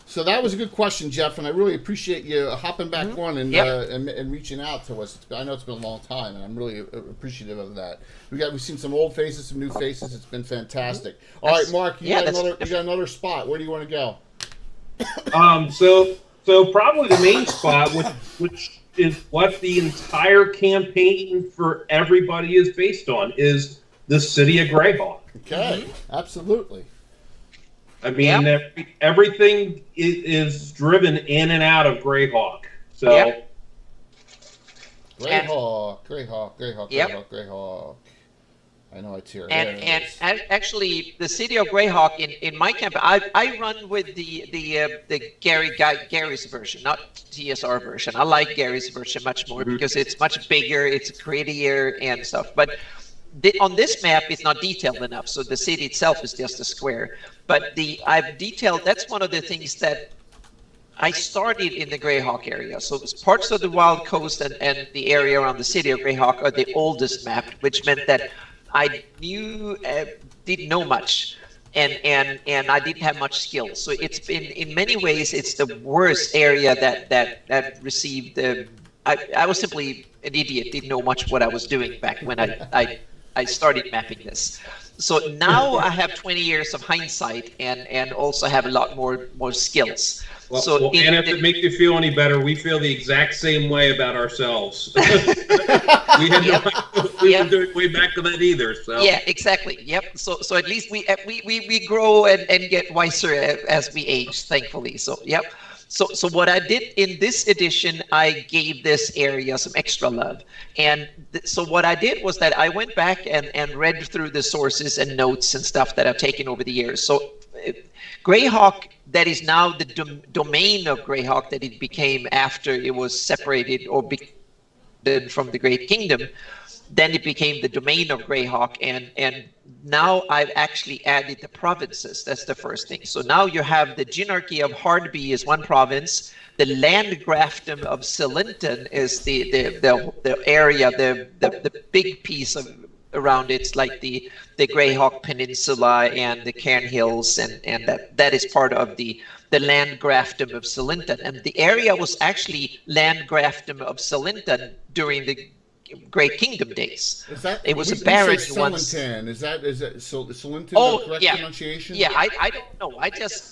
Speaker 2: So that was a good question, Jeff, and I really appreciate you hopping back on and,
Speaker 3: Yep.
Speaker 2: and reaching out to us. I know it's been a long time, and I'm really appreciative of that. We've seen some old faces, some new faces. It's been fantastic. All right, Mark, you got another spot. Where do you want to go?
Speaker 4: So probably the main spot, which is what the entire campaign for everybody is based on, is the city of Grayhawk.
Speaker 2: Okay, absolutely.
Speaker 4: I mean, everything is driven in and out of Grayhawk. So,
Speaker 2: Grayhawk. I know it's here.
Speaker 3: And actually, the city of Grayhawk in my camp, I run with the Gary's version, not TSR version. I like Gary's version much more because it's much bigger, it's prettier and stuff. But on this map, it's not detailed enough, so the city itself is just a square. But I've detailed. That's one of the things that I started in the Grayhawk area. So parts of the Wild Coast and the area around the city of Grayhawk are the oldest map, which meant that I didn't know much, and I didn't have much skill. So it's been, in many ways, it's the worst area that received. I was simply an idiot, didn't know much what I was doing back when I started mapping this. So now I have 20 years of hindsight and also have a lot more skills.
Speaker 4: Well, and if it makes you feel any better, we feel the exact same way about ourselves. We were doing way back to that either. So
Speaker 3: yeah, exactly. Yep. So at least we grow and get wiser as we age, thankfully. So yep. So what I did in this edition, I gave this area some extra love. And so what I did was that I went back and read through the sources and notes and stuff that I've taken over the years. So Grayhawk, that is now the domain of Grayhawk that it became after it was separated or from the Great Kingdom. Then it became the domain of Grayhawk, and now I've actually added the provinces. That's the first thing. So now you have the Ginarchy of Hardby is one province. The Landgrafdom of Celinton is the area, the big piece of around it. It's like the Grayhawk Peninsula and the Cairn Hills, and that is part of the Landgrafdom of Celinton. And the area was actually Landgrafdom of Celinton during the Great Kingdom days. It was a baron once.
Speaker 2: Is that Celinton the correct pronunciation?
Speaker 3: Yeah, I don't know.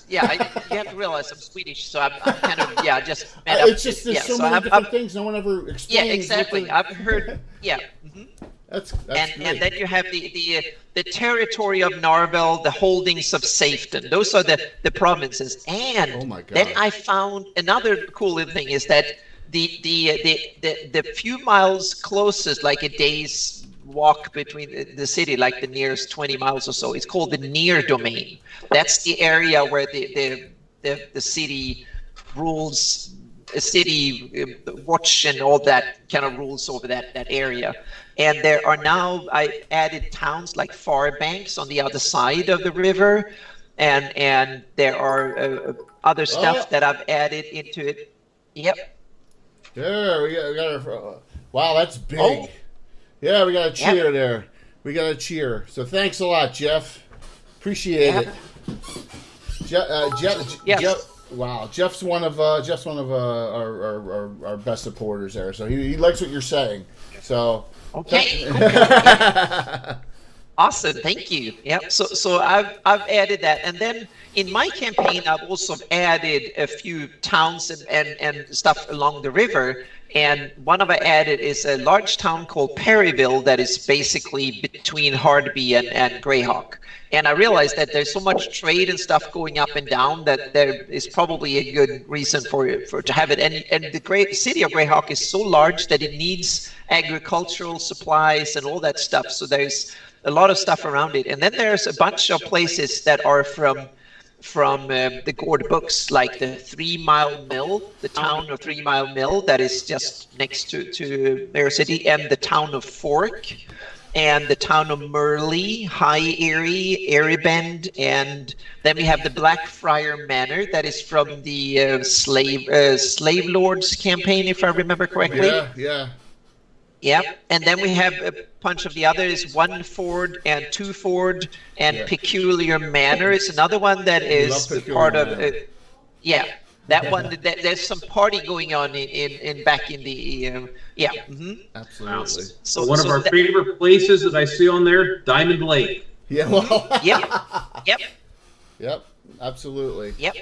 Speaker 3: You have to realize I'm Swedish, so I'm kind of just made up.
Speaker 2: It's just there's so many different things no one ever explains.
Speaker 3: Yeah, exactly. I've heard. Yeah. Mm-hmm.
Speaker 2: That's
Speaker 3: and
Speaker 2: great.
Speaker 3: then you have the territory of Narvel, the holdings of Safeton. Those are the provinces. And
Speaker 2: oh my God.
Speaker 3: Then I found another cool little thing is that the few miles closest, like a day's walk between the city, like the nearest 20 miles or so, it's called the near domain. That's the area where the city rules. A city watch and all that kind of rules over that area. And there are now, I added towns like Farbanks on the other side of the river, and there are other stuff that I've added into it. Yep.
Speaker 2: There we got our, wow, that's big. Oh. Yeah, we got a cheer there. We got a cheer. So thanks a lot, Jeff. Appreciate it. Jeff. Wow, Jeff's one of our best supporters there. So he likes what you're saying. So
Speaker 3: okay, awesome, thank you. Yep. So I've added that, and then in my campaign I've also added a few towns and stuff along the river. And one of I added is a large town called Perryville that is basically between Hardby and Grayhawk. And I realized that there's so much trade and stuff going up and down that there is probably a good reason for to have it. And the great city of Grayhawk is so large that it needs agricultural supplies and all that stuff. So there's a lot of stuff around it. And then there's a bunch of places that are from the Gord books, like the 3 Mile Mill, the town of 3 Mile Mill that is just next to Meyer City, and the town of Fork, and the town of Merle, High Erie, Erie-Bend, and then we have the Blackfriar Manor that is from the Slave Lords campaign, if I remember correctly.
Speaker 2: Yeah.
Speaker 3: Yeah, and then we have a bunch of the others, one Ford and two Ford, and
Speaker 2: Yeah.
Speaker 3: Peculiar Manor is another one that
Speaker 2: We love
Speaker 3: is
Speaker 2: Peculiar
Speaker 3: part of.
Speaker 2: Manor.
Speaker 3: Yeah, that one. There's some party going on in back in the. Yeah.
Speaker 2: Absolutely.
Speaker 3: So
Speaker 4: One of our favorite places that I see on there, Diamond Lake.
Speaker 2: Yeah. Well.
Speaker 3: Yep.
Speaker 2: Yep. Absolutely.
Speaker 3: Yep.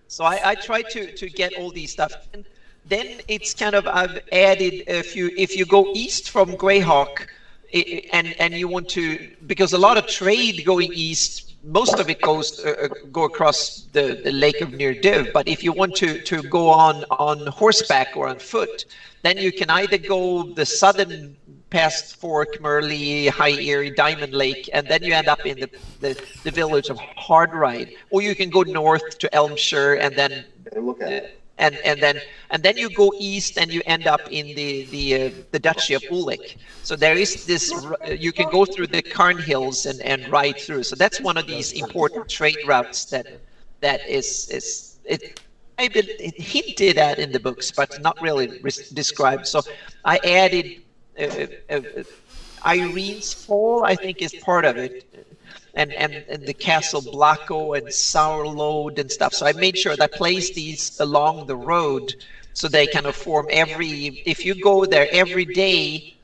Speaker 3: So I try to get all these stuff. And then it's kind of, I've added a few, if you go east from Grayhawk, and you want to, because a lot of trade going east, most of it goes go across the Lake of Near Div, but if you want to go on horseback or on foot, then you can either go the southern past Fork, Merle, High Erie, Diamond Lake, and then you end up in the village of Hardride, or you can go north to Elmshire and then and then you go east and you end up in the Duchy of Ulick. So there is this, you can go through the Carn Hills and ride through. So that's one of these important trade routes that is it hinted at in the books, but not really described. So I added Irene's Fall, I think, is part of it. And the Castle Blacko and Sourload and stuff. So I made sure that I placed these along the road so they kind of form if you go there every day,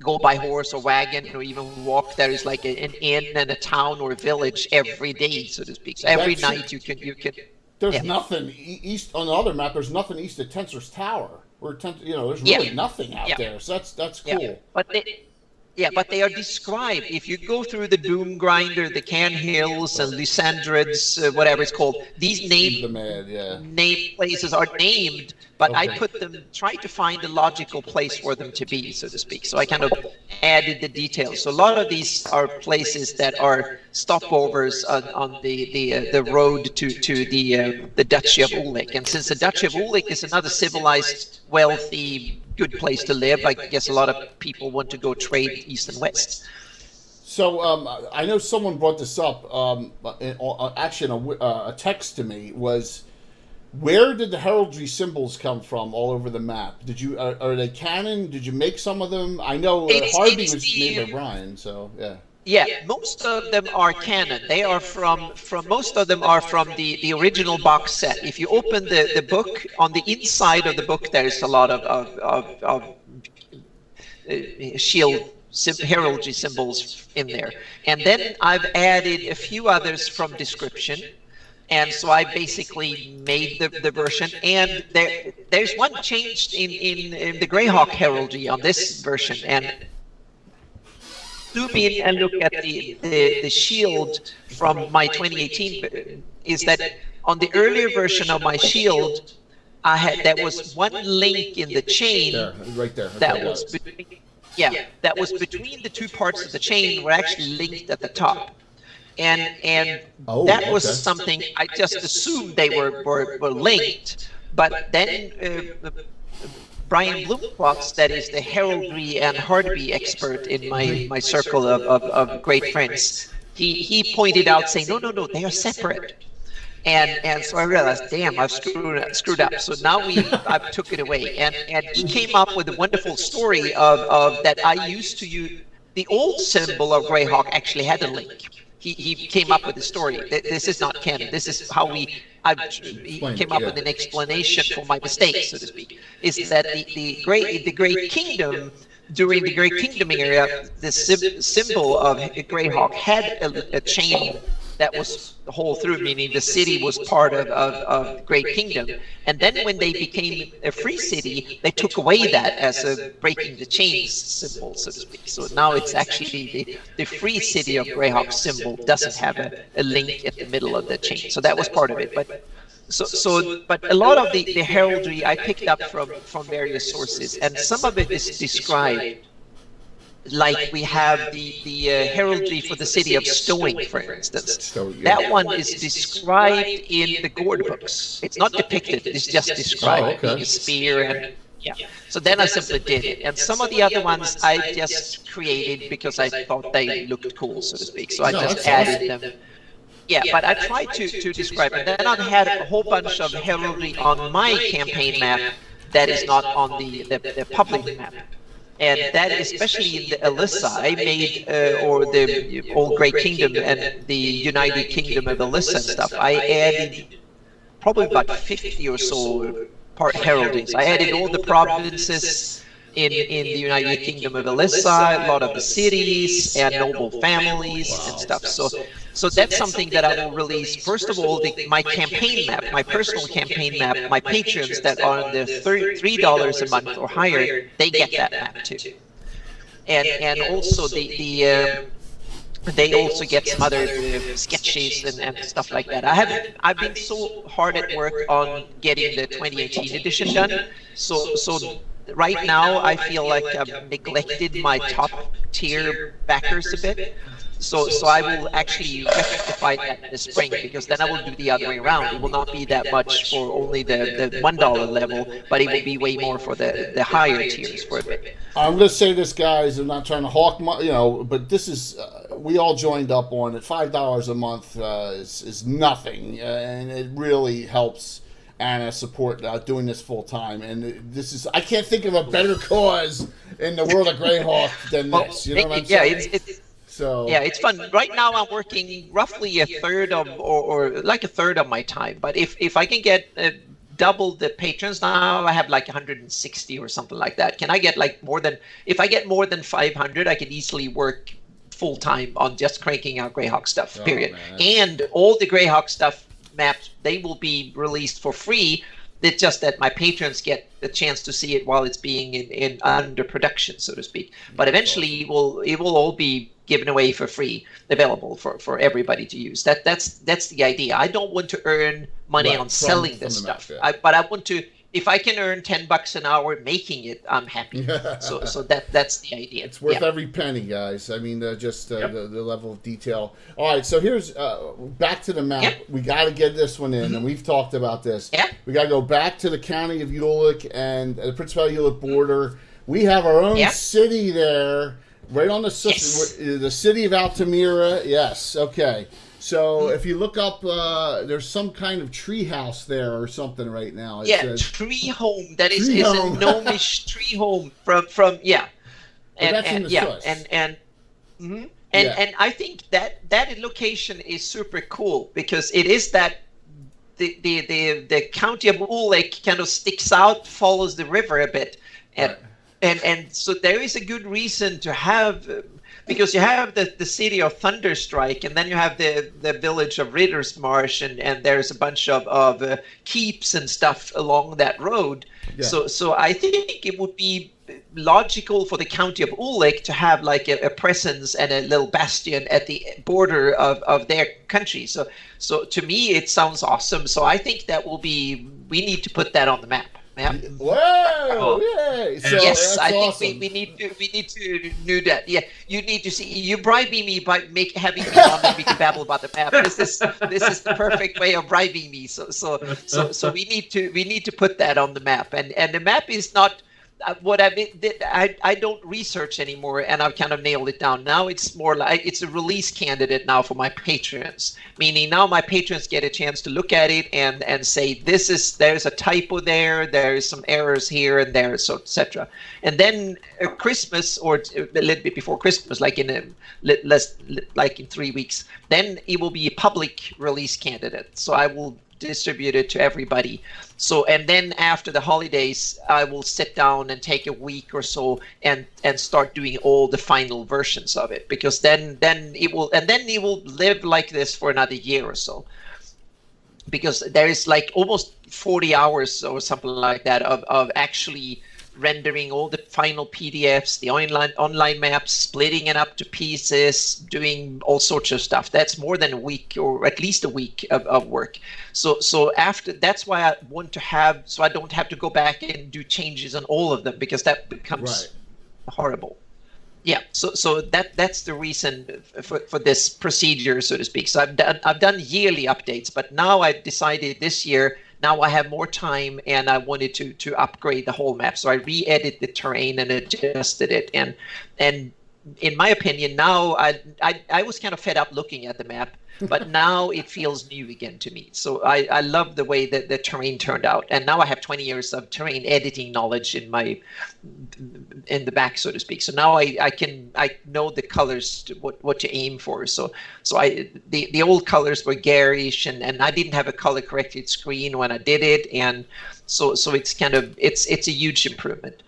Speaker 3: go by horse or wagon or even walk, there is like an inn and a town or a village every day, so to speak. So every night you can.
Speaker 2: There's nothing east on the other map. There's nothing east of Tensor's Tower. There's really nothing out there. So that's cool.
Speaker 3: But they are described. If you go through the Doom Grinder, the Can Hills, and Lysandrids, whatever it's called, these named places are named, but I put them, try to find a logical place for them to be, so to speak. So I kind of added the details. So a lot of these are places that are stopovers on the road to the Duchy of Ulick. And since the Duchy of Ulick is another civilized, wealthy, good place to live, I guess a lot of people want to go trade east and west.
Speaker 2: So I know someone brought this up. Actually, a text to me was, where did the heraldry symbols come from all over the map? Did you are they canon? Did you make some of them? I know Harvey was made by Brian, so yeah.
Speaker 3: Yeah, most of them are canon. They are from most of them are from the original box set. If you open the book, on the inside of the book, there is a lot of shield heraldry symbols in there. And then I've added a few others from description. And so I basically made the version. And there's one changed in the Grayhawk heraldry on this version. And zoom in and look at the shield from my 2018 is that on the earlier version of my shield, there was one link in the chain
Speaker 2: right there.
Speaker 3: that was between the two parts of the chain were actually linked at the top. And that was something I just assumed they were linked, but then Brian Bloomcloths, that is the heraldry and hardby expert in my circle of great friends, he pointed out saying, no, they are separate. And so I realized, damn, I've screwed up. So now I took it away. And he came up with a wonderful story of that I used to use. The old symbol of Grayhawk actually had a link. He came up with a story. This is not canon. This is how he came up with an explanation for my mistake, so to speak. Is that the Great Kingdom, during the Great Kingdom era, the symbol of Grayhawk had a chain that was the whole through, meaning the city was part of Great Kingdom. And then when they became a free city, they took away that as a breaking the chains symbol, so to speak. So now it's actually the free city of Grayhawk symbol doesn't have a link at the middle of the chain. So that was part of it. But a lot of the heraldry I picked up from various sources, and some of it is described. Like we have the heraldry for the city of Stowing, for instance. That one is described in the Gord books. It's not depicted, it's just described, being a spear. And so then I simply did it. And some of the other ones I just created because I thought they looked cool, so to speak. So I just added them. Yeah, but I tried to describe it. Then I've had a whole bunch of heraldry on my campaign map that is not on the public map. And that, especially in the Alyssa, I made, or the Old Great Kingdom and the United Kingdom of Alyssa and stuff, I added probably about 50 or so heraldings. I added all the provinces in the United Kingdom of Alyssa, a lot of the cities and noble families and stuff. So that's something that I will release. First of all, my campaign map, my personal campaign map, my patrons that are on the $3 a month or higher, they get that map too. And also they also get some other sketches and stuff like that. I've been so hard at work on getting the 2018 edition done. So right now I feel like I've neglected my top tier backers a bit. So I will actually rectify that in the spring, because then I will do the other way around. It will not be that much for only the $1 level, but it will be way more for the higher tiers for a bit.
Speaker 2: I'm going to say this, guys. I'm not trying to hawk, but this is we all joined up on it. $5 a month is nothing, and it really helps Anna support doing this full time. And this is, I can't think of a better cause in the world of Grayhawk than this. You know what I'm saying? So
Speaker 3: yeah, it's fun. Right now I'm working roughly a third of, or like a third of my time. But if I can get double the patrons now, I have like 160 or something like that. Can I get like more than, if I get more than 500, I can easily work full time on just cranking out Grayhawk stuff, period. And all the Grayhawk stuff maps, they will be released for free. It's just that my patrons get the chance to see it while it's being in under production, so to speak. But eventually it will all be given away for free, available for everybody to use. That's the idea. I don't want to earn money on selling this stuff, but I want to. If I can earn $10 an hour making it, I'm happy. So that's the idea.
Speaker 2: It's worth every penny, guys. I mean, just the level of detail. All right, so here's back to the map. Yep. We got to get this one in, and we've talked about this.
Speaker 3: Yep.
Speaker 2: We got to go back to the county of Ulick and the Principality of Ulick border. We have our own city there, right on the the city of Altamira. Yes, okay. So if you look up, there's some kind of tree house there or something right now. It says,
Speaker 3: tree home. That is a gnomish tree home from yeah.
Speaker 2: And that's in the
Speaker 3: and I think that location is super cool, because it is that the county of Ulick kind of sticks out, follows the river a bit, and so there is a good reason to have. Because you have the city of Thunderstrike, and then you have the village of Riddersmarsh, and there's a bunch of keeps and stuff along that road. Yeah. So I think it would be logical for the county of Ulick to have like a presence and a little bastion at the border of their country. So to me, it sounds awesome. So I think that will be. We need to put that on the map. Yeah.
Speaker 2: Whoa! Yay! So
Speaker 3: yes, I
Speaker 2: awesome.
Speaker 3: think we need to do that. Yeah, you need to see. You bribing me by having me on, and we can babble about the map. This is the perfect way of bribing me. So we need to put that on the map. And the map is not what I don't research anymore, and I've kind of nailed it down. Now it's more like it's a release candidate now for my patrons, meaning now my patrons get a chance to look at it and say there's a typo there's some errors here and there, so etc. And then Christmas, or a little bit before Christmas, like in 3 weeks, then it will be a public release candidate. So I will distribute it to everybody. So, and then after the holidays, I will sit down and take a week or so and start doing all the final versions of it, because then it will live like this for another year or so, because there is like almost 40 hours or something like that of actually rendering all the final PDFs, the online maps, splitting it up to pieces, doing all sorts of stuff. That's more than a week, or at least a week of work. So after, that's why I want to have, so I don't have to go back and do changes on all of them, because that becomes horrible. Yeah, so that's the reason for this procedure, so to speak. So I've done yearly updates, but now I've decided this year. Now I have more time, and I wanted to upgrade the whole map. So I re-edited the terrain and adjusted it. And in my opinion, now I was kind of fed up looking at the map, but now it feels new again to me. So I love the way that the terrain turned out, and now I have 20 years of terrain editing knowledge in the back, so to speak. So now I know the colors, what to aim for. So the old colors were garish, and I didn't have a color corrected screen when I did it, and so it's kind of it's a huge improvement.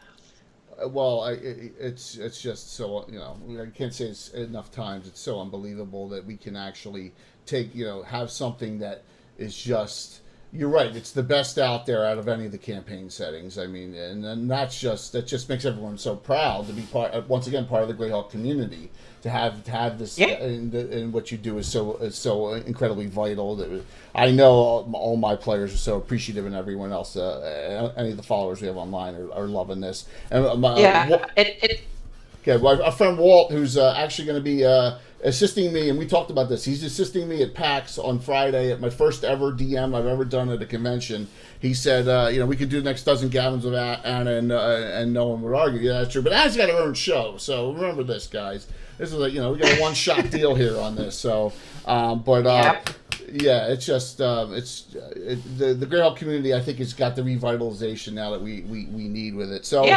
Speaker 2: Well, it's just so, I can't say it enough times. It's so unbelievable that we can actually take, have something that is just, you're right, it's the best out there out of any of the campaign settings. I mean, and that just makes everyone so proud to be once again part of the Grayhawk community. To have this, and what you do is so incredibly vital. That I know all my players are so appreciative, and everyone else, any of the followers we have online are loving this. And our friend Walt, who's actually going to be assisting me, and we talked about this. He's assisting me at PAX on Friday at my first ever DM I've ever done at a convention. He said, we could do the next dozen Gabbins with Anna, and no one would argue. Yeah, that's true. But Anna's got her own show, so remember this, guys. This is we got a one-shot deal here on this. So, yeah, it's just the Grayhawk community, I think, has got the revitalization now that we need with it. So,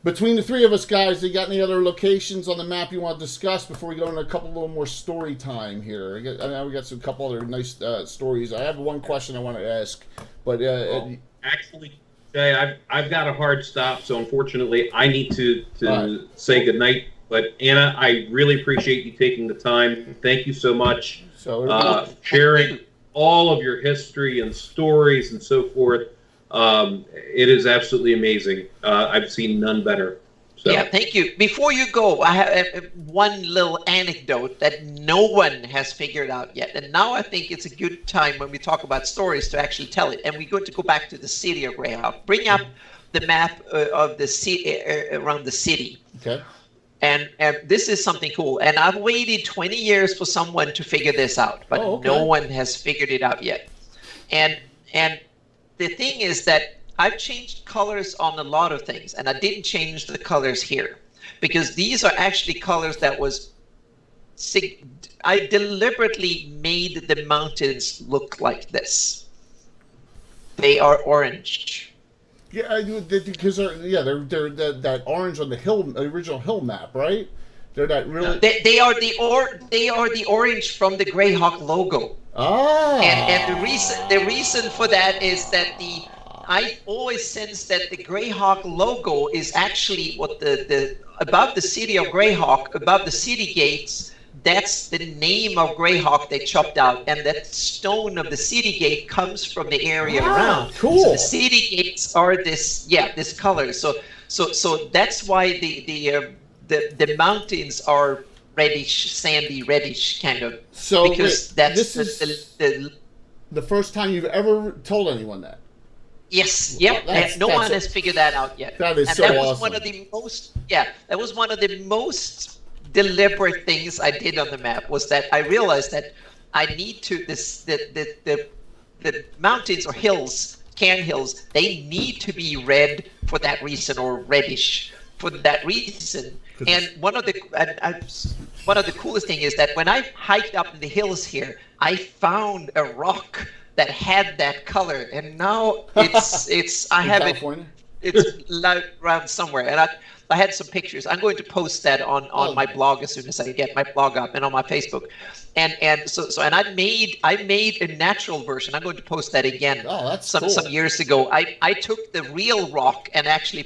Speaker 2: between the three of us, guys, you got any other locations on the map you want to discuss before we go into a little more story time here? I know we got a couple other nice stories. I have one question I want to ask, but
Speaker 4: actually, Jay, I've got a hard stop, so unfortunately, I need to say goodnight. But Anna, I really appreciate you taking the time. Thank you so much. Sharing all of your history and stories and so forth. It is absolutely amazing. I've seen none better. So.
Speaker 3: Yeah, thank you. Before you go, I have one little anecdote that no one has figured out yet. And now I think it's a good time when we talk about stories to actually tell it. And we're going to go back to the city of Grayhawk. Bring up the map of the city around the city.
Speaker 2: Okay.
Speaker 3: And this is something cool. And I've waited 20 years for someone to figure this out, but no one has figured it out yet. And the thing is that I've changed colors on a lot of things, and I didn't change the colors here because these are actually colors that I deliberately made the mountains look like this. They are orange.
Speaker 2: Yeah, because they're that orange on the original hill map, right? They're that really.
Speaker 3: They are the orange from the Grayhawk logo.
Speaker 2: Ah.
Speaker 3: And the reason for that is that I always sense that the Grayhawk logo is actually what the above the city of Grayhawk, above the city gates. That's the name of Grayhawk they chopped out, and that stone of the city gate comes from the area around.
Speaker 2: Cool.
Speaker 3: So the city gates are this color. So that's why the mountains are reddish, sandy, reddish kind of.
Speaker 2: So
Speaker 3: because
Speaker 2: this is the first time you've ever told anyone that.
Speaker 3: Yes. Yep. No one has figured that out yet.
Speaker 2: That is
Speaker 3: that
Speaker 2: awesome.
Speaker 3: was one of the most. Yeah, that was one of the most deliberate things I did on the map. Was that I realized that I need to the mountains or hills, cairn hills. They need to be red for that reason, or reddish for that reason. And one of the coolest thing is that when I hiked up in the hills here, I found a rock that had that color, and now it's I have
Speaker 2: California?
Speaker 3: It's around somewhere, and I had some pictures. I'm going to post that on my blog as soon as I get my blog up, and on my Facebook. And I made a natural version. I'm going to post that again.
Speaker 2: Oh, that's
Speaker 3: some
Speaker 2: cool.
Speaker 3: Some years ago. I took the real rock and actually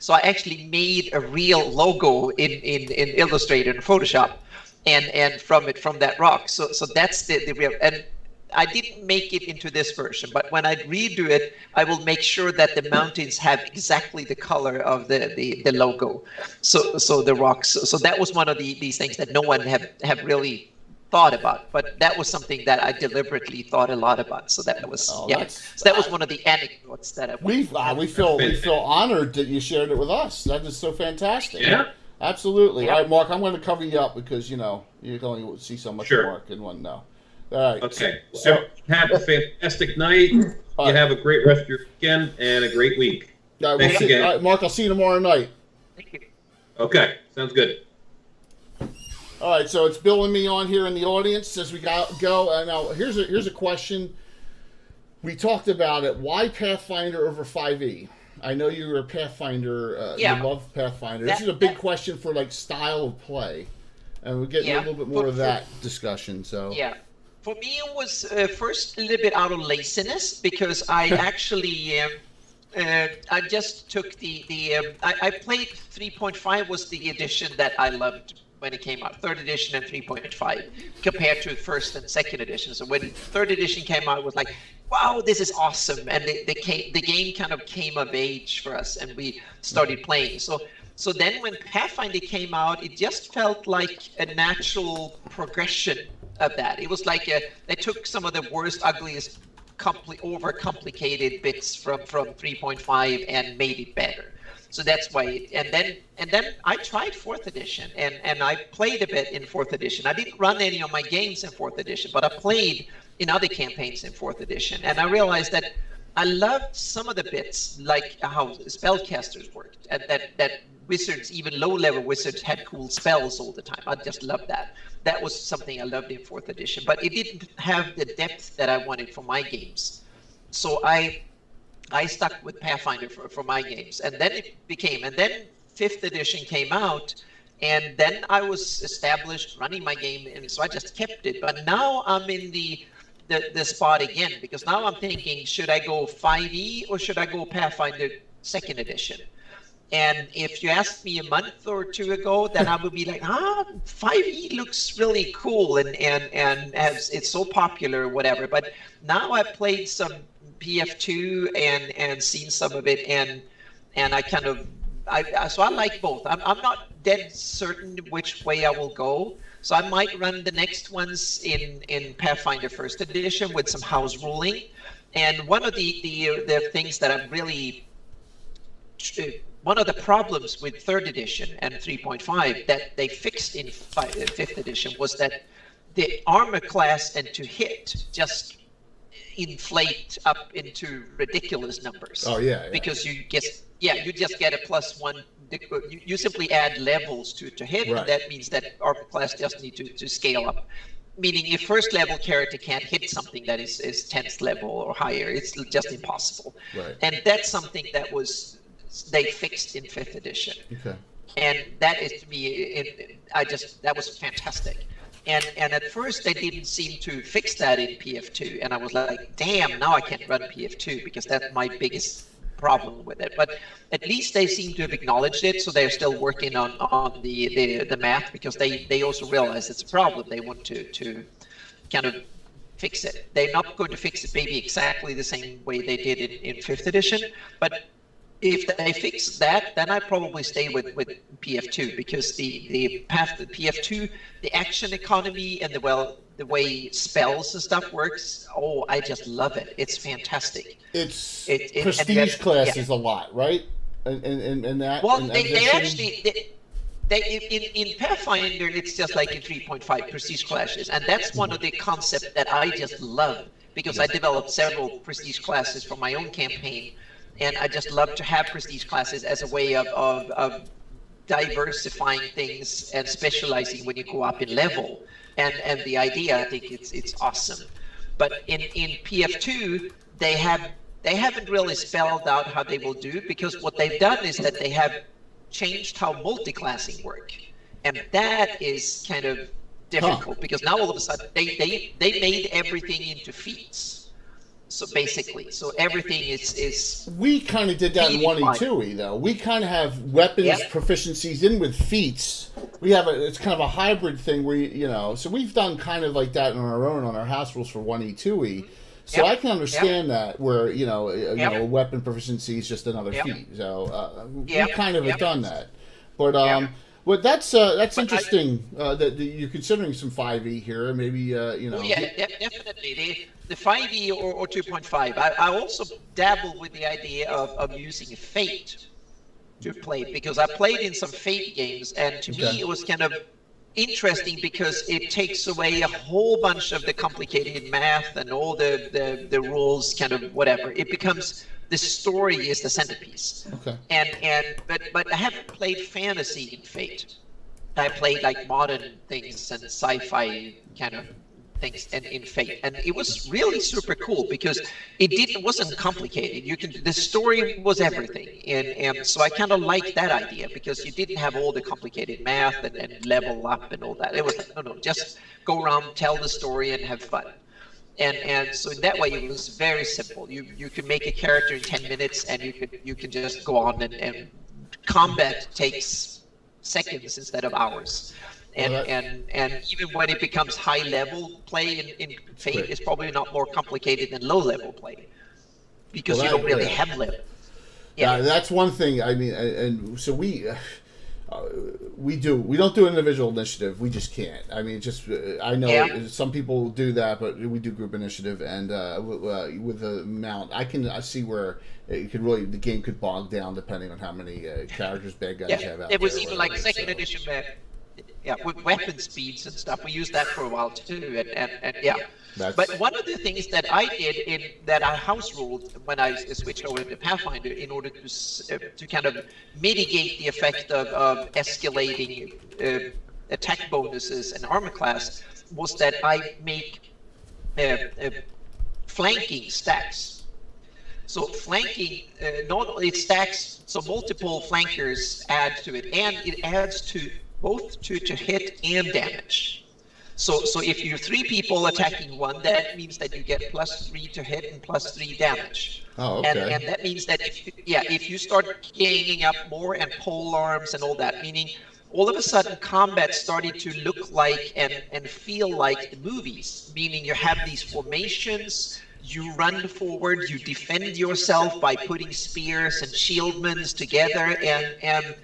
Speaker 3: I actually made a real logo in Illustrator and Photoshop, and from that rock. So that's the real. And I didn't make it into this version, but when I redo it, I will make sure that the mountains have exactly the color of the logo. So the rocks. So that was one of these things that no one have really thought about, but that was something that I deliberately thought a lot about. So that was So that was one of the anecdotes that we
Speaker 2: feel honored that you shared it with us. That is so fantastic.
Speaker 4: Yeah.
Speaker 2: Absolutely.
Speaker 4: Yeah.
Speaker 2: All right, Mark, I'm going to cover you up because you can only see so much of Mark in one now. All right.
Speaker 4: Okay. So have a fantastic night. You have a great rest of your weekend and a great week.
Speaker 2: Thanks again. All right, Mark, I'll see you tomorrow night.
Speaker 3: Thank you.
Speaker 4: Okay. Sounds good.
Speaker 2: All right, so it's Bill and me on here in the audience as we go. Now, here's a question. We talked about it. Why Pathfinder over 5e? I know you're a Pathfinder.
Speaker 3: Yeah.
Speaker 2: You love Pathfinder. This is a big question for like style of play, and we're getting a little bit more of that discussion. So
Speaker 3: yeah, for me it was first a little bit out of laziness because I actually I just took I played 3.5 was the edition that I loved when it came out, 3rd edition and 3.5 compared to 1st and 2nd edition. So when 3rd edition came out, it was like, wow, this is awesome, and the game kind of came of age for us, and we started playing. So then when Pathfinder came out, it just felt like a natural progression of that. It was like they took some of the worst, ugliest, over-complicated bits from 3.5 and made it better. So that's why, and then I tried 4th edition, and I played a bit in 4th edition. I didn't run any of my games in 4th edition, but I played in other campaigns in 4th edition, and I realized that I loved some of the bits, like how spellcasters worked, and that wizards, even low-level wizards, had cool spells all the time. I just loved that. That was something I loved in 4th edition, but it didn't have the depth that I wanted for my games. So I stuck with Pathfinder for my games, and then it became, and then 5th edition came out, and then I was established running my game, and so I just kept it. But now I'm in the spot again, because now I'm thinking, should I go 5e or should I go Pathfinder 2nd edition? And if you asked me a month or two ago, then I would be like, 5e looks really cool and it's so popular or whatever. But now I've played some PF2 and seen some of it, and I kind of so I like both. I'm not dead certain which way I will go. So I might run the next ones in Pathfinder 1st edition with some house ruling. And one of the things that I'm really one of the problems with 3rd edition and 3.5 that they fixed in 5th edition was that the armor class and to hit just inflate up into ridiculous numbers.
Speaker 2: Oh yeah.
Speaker 3: Because you just get a +1. You simply add levels to hit,
Speaker 2: right.
Speaker 3: And that means that armor class just need to scale up. Meaning, if 1st level character can't hit something that is 10th level or higher, it's just impossible.
Speaker 2: Right.
Speaker 3: And that's something that they fixed in 5th edition.
Speaker 2: Okay.
Speaker 3: And that is, to me, that was fantastic. And at first they didn't seem to fix that in PF2, and I was like, damn, now I can't run PF2 because that's my biggest problem with it. But at least they seem to have acknowledged it, so they're still working on the math, because they also realize it's a problem. They want to kind of fix it. They're not going to fix it maybe exactly the same way they did it in 5th edition, but if they fix that, then I probably stay with PF2, because the path to PF2, the action economy and the way spells and stuff works, I just love it. It's fantastic.
Speaker 2: It's prestige classes a lot, right? And that.
Speaker 3: Well, they actually in Pathfinder, it's just like in 3.5 prestige classes, and that's one of the concepts that I just love, because I developed several prestige classes for my own campaign. And I just love to have prestige classes as a way of diversifying things and specializing when you go up in level. And the idea, I think it's awesome. But in PF2, they haven't really spelled out how they will do, because what they've done is that they have changed how multi-classing work. And that is kind of difficult, because now all of a sudden they made everything into feats. So basically, everything is.
Speaker 2: We kind of did that in 1E2E though. We kind of have weapons proficiencies in with feats. We have it's kind of a hybrid thing where so we've done kind of like that on our own on our house rules for 1E2E. So I can understand that where a weapon proficiency is just another feat. So we kind of have done that, but well, that's interesting that you're considering some 5e here. Maybe
Speaker 3: definitely the 5e or 2.5. I also dabble with the idea of using a fate to play, because I played in some fate games, and to me it was kind of interesting because it takes away a whole bunch of the complicated math and all the rules, kind of whatever. It becomes the story is the centerpiece.
Speaker 2: Okay.
Speaker 3: But I haven't played fantasy in Fate. I played like modern things and sci-fi kind of things and in Fate, and it was really super cool because it wasn't complicated. The story was everything, and so I kind of liked that idea because you didn't have all the complicated math and level up and all that. It was like, no, just go around, tell the story, and have fun. And so in that way it was very simple. You could make a character in 10 minutes, and you can just go on, and combat takes seconds instead of hours. And even when it becomes high level play in Fate, it's probably not more complicated than low level play because you don't really have level.
Speaker 2: Yeah, that's one thing. I mean, and so we don't do individual initiative. We just can't. I mean, just I know some people do that, but we do group initiative, and with the amount, I see where it could really, the game could bog down depending on how many characters bad guys have out there.
Speaker 3: It was even like second edition. With weapon speeds and stuff, we used that for a while too, and yeah. But one of the things that I did that I house ruled when I switched over to Pathfinder in order to kind of mitigate the effect of escalating attack bonuses and armor class was that I make flanking stacks. So flanking, not only it stacks, so multiple flankers add to it, and it adds to both to hit and damage. So if you're 3 people attacking one, that means that you get +3 to hit and +3 damage.
Speaker 2: Oh, okay.
Speaker 3: And that means that if you start gaining up more and pole arms and all that, meaning all of a sudden combat started to look like and feel like the movies, meaning you have these formations, you run forward, you defend yourself by putting spears and shieldlands together, and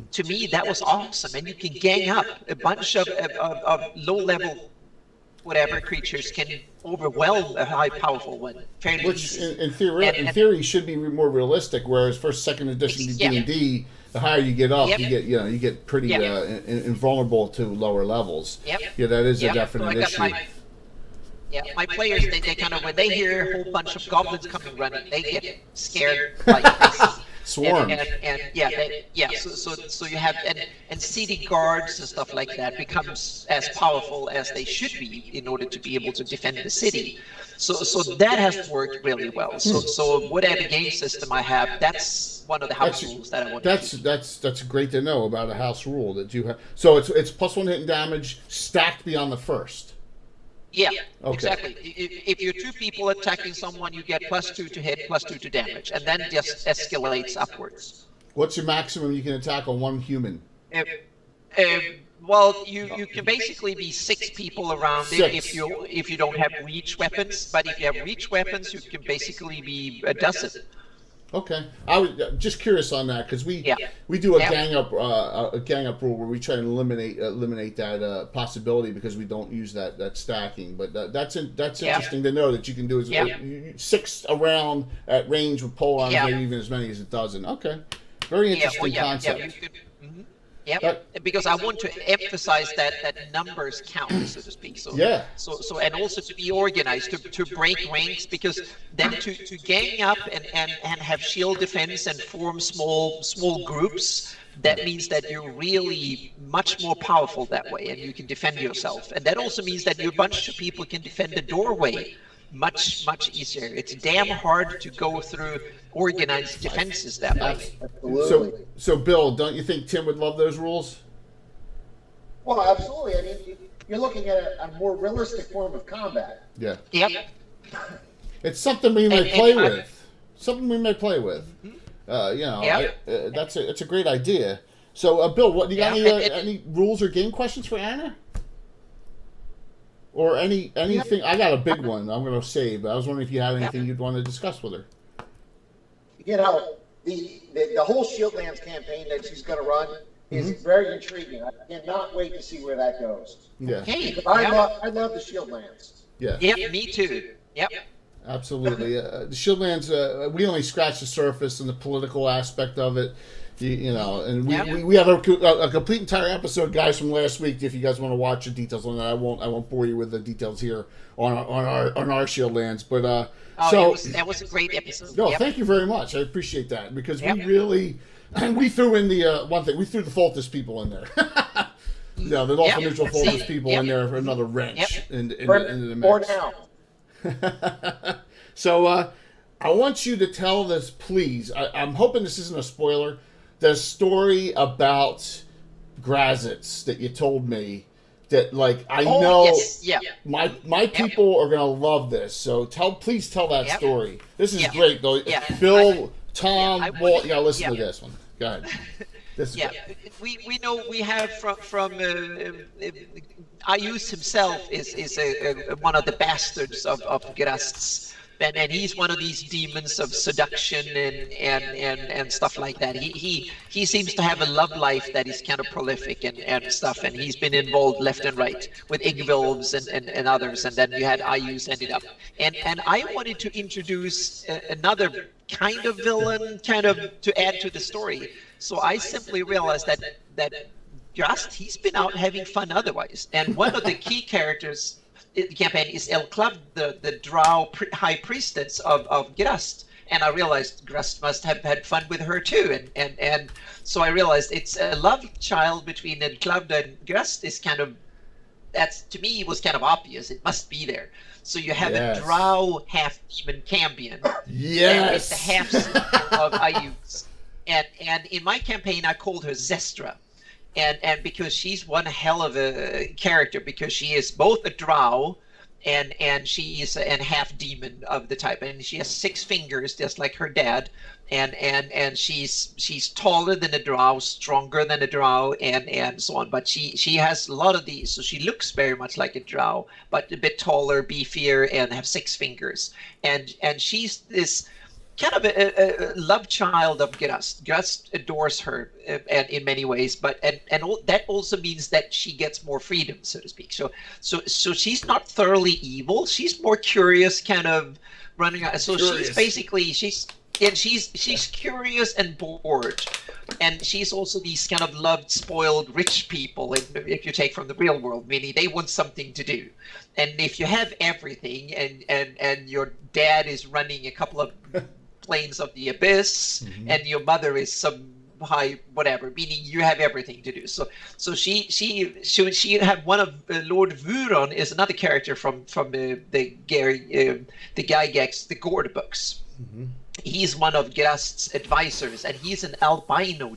Speaker 3: to me that was awesome. And you can gang up a bunch of low-level whatever creatures can overwhelm a high powerful one fairly
Speaker 2: Which
Speaker 3: easy.
Speaker 2: in theory should be more realistic, whereas first second edition D&D, the higher you get up, you get pretty invulnerable to lower levels. Yeah, that is a definite issue.
Speaker 3: My players, they kind of, when they hear a whole bunch of goblins coming running, they get scared like crazy.
Speaker 2: Swarm.
Speaker 3: So you have and city guards and stuff like that becomes as powerful as they should be in order to be able to defend the city. So that has worked really well. So whatever game system I have, that's one of the house rules that I want.
Speaker 2: That's great to know about a house rule that you have. So it's +1 hit and damage stacked beyond the first.
Speaker 3: Yeah, exactly. If you're 2 people attacking someone, you get +2 to hit, +2 to damage, and then just escalates upwards.
Speaker 2: What's your maximum you can attack on one human?
Speaker 3: Well, you can basically be 6 people around it if you don't have reach weapons, but if you have reach weapons, you can basically be a dozen.
Speaker 2: Okay, I was just curious on that because we do a gang up rule where we try to eliminate that possibility because we don't use that stacking. But that's interesting to know that you can do 6 around at range with pole arms, maybe even as many as a dozen. Okay, very interesting concept.
Speaker 3: Because I want to emphasize that numbers count, so to speak. So and also to be organized, to break ranks, because then to gang up and have shield defense and form small groups, that means that you're really much more powerful that way, and you can defend yourself. And that also means that a bunch of people can defend the doorway much easier. It's damn hard to go through organized defenses that way.
Speaker 5: Absolutely.
Speaker 2: So Bill, don't you think Tim would love those rules?
Speaker 5: Well, absolutely. I mean, you're looking at a more realistic form of combat.
Speaker 2: Yeah.
Speaker 3: Yep.
Speaker 2: It's something we may play with. Something we may play with. It's a great idea. So, Bill, what do you got? Any rules or game questions for Anna? Or anything? I got a big one I'm going to save, but I was wondering if you had anything you'd want to discuss with her.
Speaker 5: You know, the whole Shieldlands campaign that she's going to run is very intriguing. I cannot wait to see where that goes.
Speaker 2: Yeah.
Speaker 3: Hey,
Speaker 5: I love the Shieldlands.
Speaker 2: Yeah.
Speaker 3: Yep, me too. Yep.
Speaker 2: Absolutely. The Shieldlands, we only scratched the surface and the political aspect of it. And we have a complete entire episode, guys, from last week. If you guys want to watch the details on that, I won't bore you with the details here on our Shieldlands. But
Speaker 3: that was a great episode.
Speaker 2: No, thank you very much. I appreciate that because we really we threw in the one thing. We threw the Foltis people in there. Yeah, they'd also
Speaker 3: Yep.
Speaker 2: neutral
Speaker 3: See,
Speaker 2: focus people in
Speaker 3: yep.
Speaker 2: there for another wrench
Speaker 3: Yep.
Speaker 2: into the
Speaker 5: For
Speaker 2: mix.
Speaker 5: now.
Speaker 2: So I want you to tell this, please. I'm hoping this isn't a spoiler. The story about Grazitz that you told me. That I know
Speaker 3: Yes. Yeah.
Speaker 2: my people are gonna love this. So please tell that
Speaker 3: Yep.
Speaker 2: story. This is
Speaker 3: Yeah.
Speaker 2: great though.
Speaker 3: Yeah.
Speaker 2: Bill, Tom,
Speaker 3: I
Speaker 2: Walt, you gotta listen to
Speaker 3: yeah.
Speaker 2: this one. Go ahead. This is
Speaker 3: Yeah,
Speaker 2: great.
Speaker 3: we know we have from Ayus himself is one of the bastards of Grast's, and he's one of these demons of seduction and stuff like that. He seems to have a love life that is kind of prolific and stuff, and he's been involved left and right with Igvilves and others, and then you had Ayus ended up, and I wanted to introduce another kind of villain, kind of to add to the story. So I simply realized that just he's been out having fun otherwise. And one of the key characters in the campaign is Elclav, the Drow high priestess of Grust. And I realized Grust must have had fun with her too. And so I realized it's a love child between Elclav and Grust is kind of, that's to me was kind of obvious. It must be there. So you have
Speaker 2: Yes.
Speaker 3: a Drow half-demon Cambion.
Speaker 2: Yes.
Speaker 3: And it's the half-sister of Ayuz. And in my campaign, I called her Zestra, and because she's one hell of a character, because she is both a drow and she is a half demon of the type, and she has 6 fingers just like her dad, and she's taller than a drow, stronger than a drow, and so on. But she has a lot of these, so she looks very much like a drow, but a bit taller, beefier, and have 6 fingers, and she's this kind of a love child of Grust. Grust adores her and in many ways, but that also means that she gets more freedom, so to speak. So she's not thoroughly evil. She's more curious, kind of running around. So
Speaker 2: Curious.
Speaker 3: she's basically she's curious and bored, and she's also these kind of loved, spoiled, rich people. If you take from the real world, meaning they want something to do, and if you have everything, and your dad is running a couple of planes of the abyss, and your mother is some high whatever, meaning you have everything to do. So she had one of Lord Vuron is another character from the Gygax, the Gord books. He's one of Grast's advisors, and he's an albino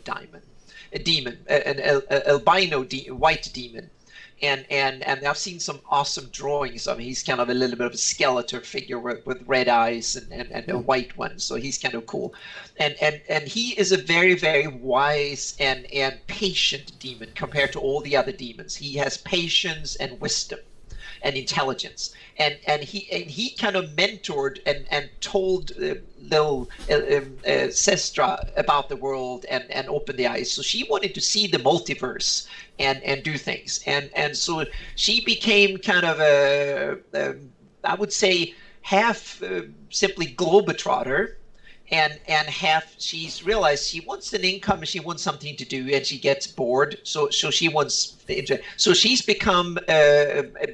Speaker 3: demon, an albino white demon. And I've seen some awesome drawings of him. He's kind of a little bit of a skeletal figure with red eyes and a white one, so he's kind of cool. And he is a very, very wise and patient demon compared to all the other demons. He has patience and wisdom and intelligence, and he kind of mentored and told little Sestra about the world and opened the eyes. So she wanted to see the multiverse and do things, and so she became kind of I would say half simply globetrotter, and half she's realized she wants an income and she wants something to do, and she gets bored, so she wants so she's become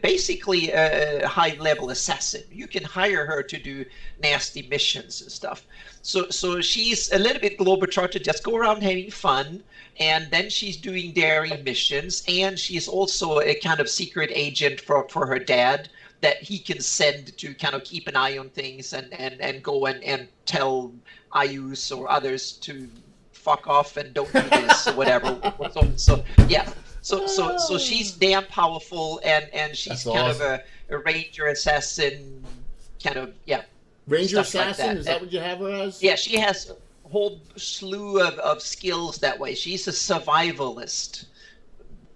Speaker 3: basically a high level assassin. You can hire her to do nasty missions and stuff. So she's a little bit globetrotter, just go around having fun, and then she's doing daring missions, and she's also a kind of secret agent for her dad that he can send to kind of keep an eye on things and go and tell Ayus or others to fuck off and don't do this or whatever. So yeah. So she's damn powerful, and she's
Speaker 2: That's
Speaker 3: kind
Speaker 2: awesome.
Speaker 3: of a ranger assassin, kind of, yeah.
Speaker 2: Ranger
Speaker 3: Stuff like
Speaker 2: assassin,
Speaker 3: that.
Speaker 2: is that what you have her as?
Speaker 3: Yeah, she has a whole slew of skills that way. She's a survivalist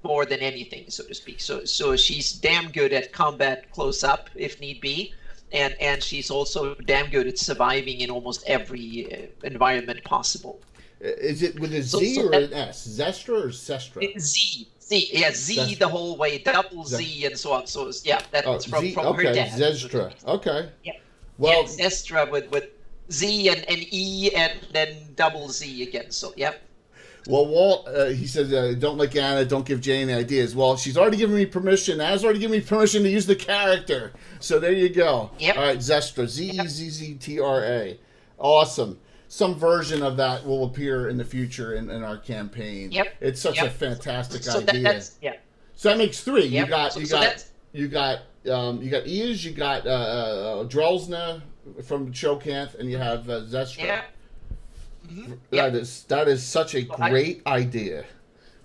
Speaker 3: more than anything, so to speak. So she's damn good at combat close up if need be, and she's also damn good at surviving in almost every environment possible.
Speaker 2: Is it with a
Speaker 3: So-
Speaker 2: Z
Speaker 3: so
Speaker 2: or an S? Zestra or Sestra?
Speaker 3: Z, yeah, Z
Speaker 2: Zestra.
Speaker 3: the whole way, double Z and so on. So yeah, that's
Speaker 2: Oh,
Speaker 3: from
Speaker 2: Z,
Speaker 3: her
Speaker 2: okay,
Speaker 3: dad.
Speaker 2: Zestra. Okay.
Speaker 3: Yeah.
Speaker 2: Well,
Speaker 3: Yeah, Zestra with Z and E and then double Z again. So yeah.
Speaker 2: well, Walt, he said, don't like Anna, don't give Jane ideas. Well, she's already given me permission. Anna's already given me permission to use the character. So there you go.
Speaker 3: Yep.
Speaker 2: All right, Zestra, Zezztra. Awesome. Some version of that will appear in the future in our campaign.
Speaker 3: Yep.
Speaker 2: It's such
Speaker 3: Yep.
Speaker 2: a fantastic
Speaker 3: So
Speaker 2: idea.
Speaker 3: that's yeah.
Speaker 2: So that makes 3.
Speaker 3: Yep.
Speaker 2: You got
Speaker 3: So
Speaker 2: you got
Speaker 3: that's-
Speaker 2: you got Iaz, you got Drelsna from Chokanth, and you have Zestra.
Speaker 3: Yeah. Mm-hmm.
Speaker 2: That is such a
Speaker 3: So
Speaker 2: great idea.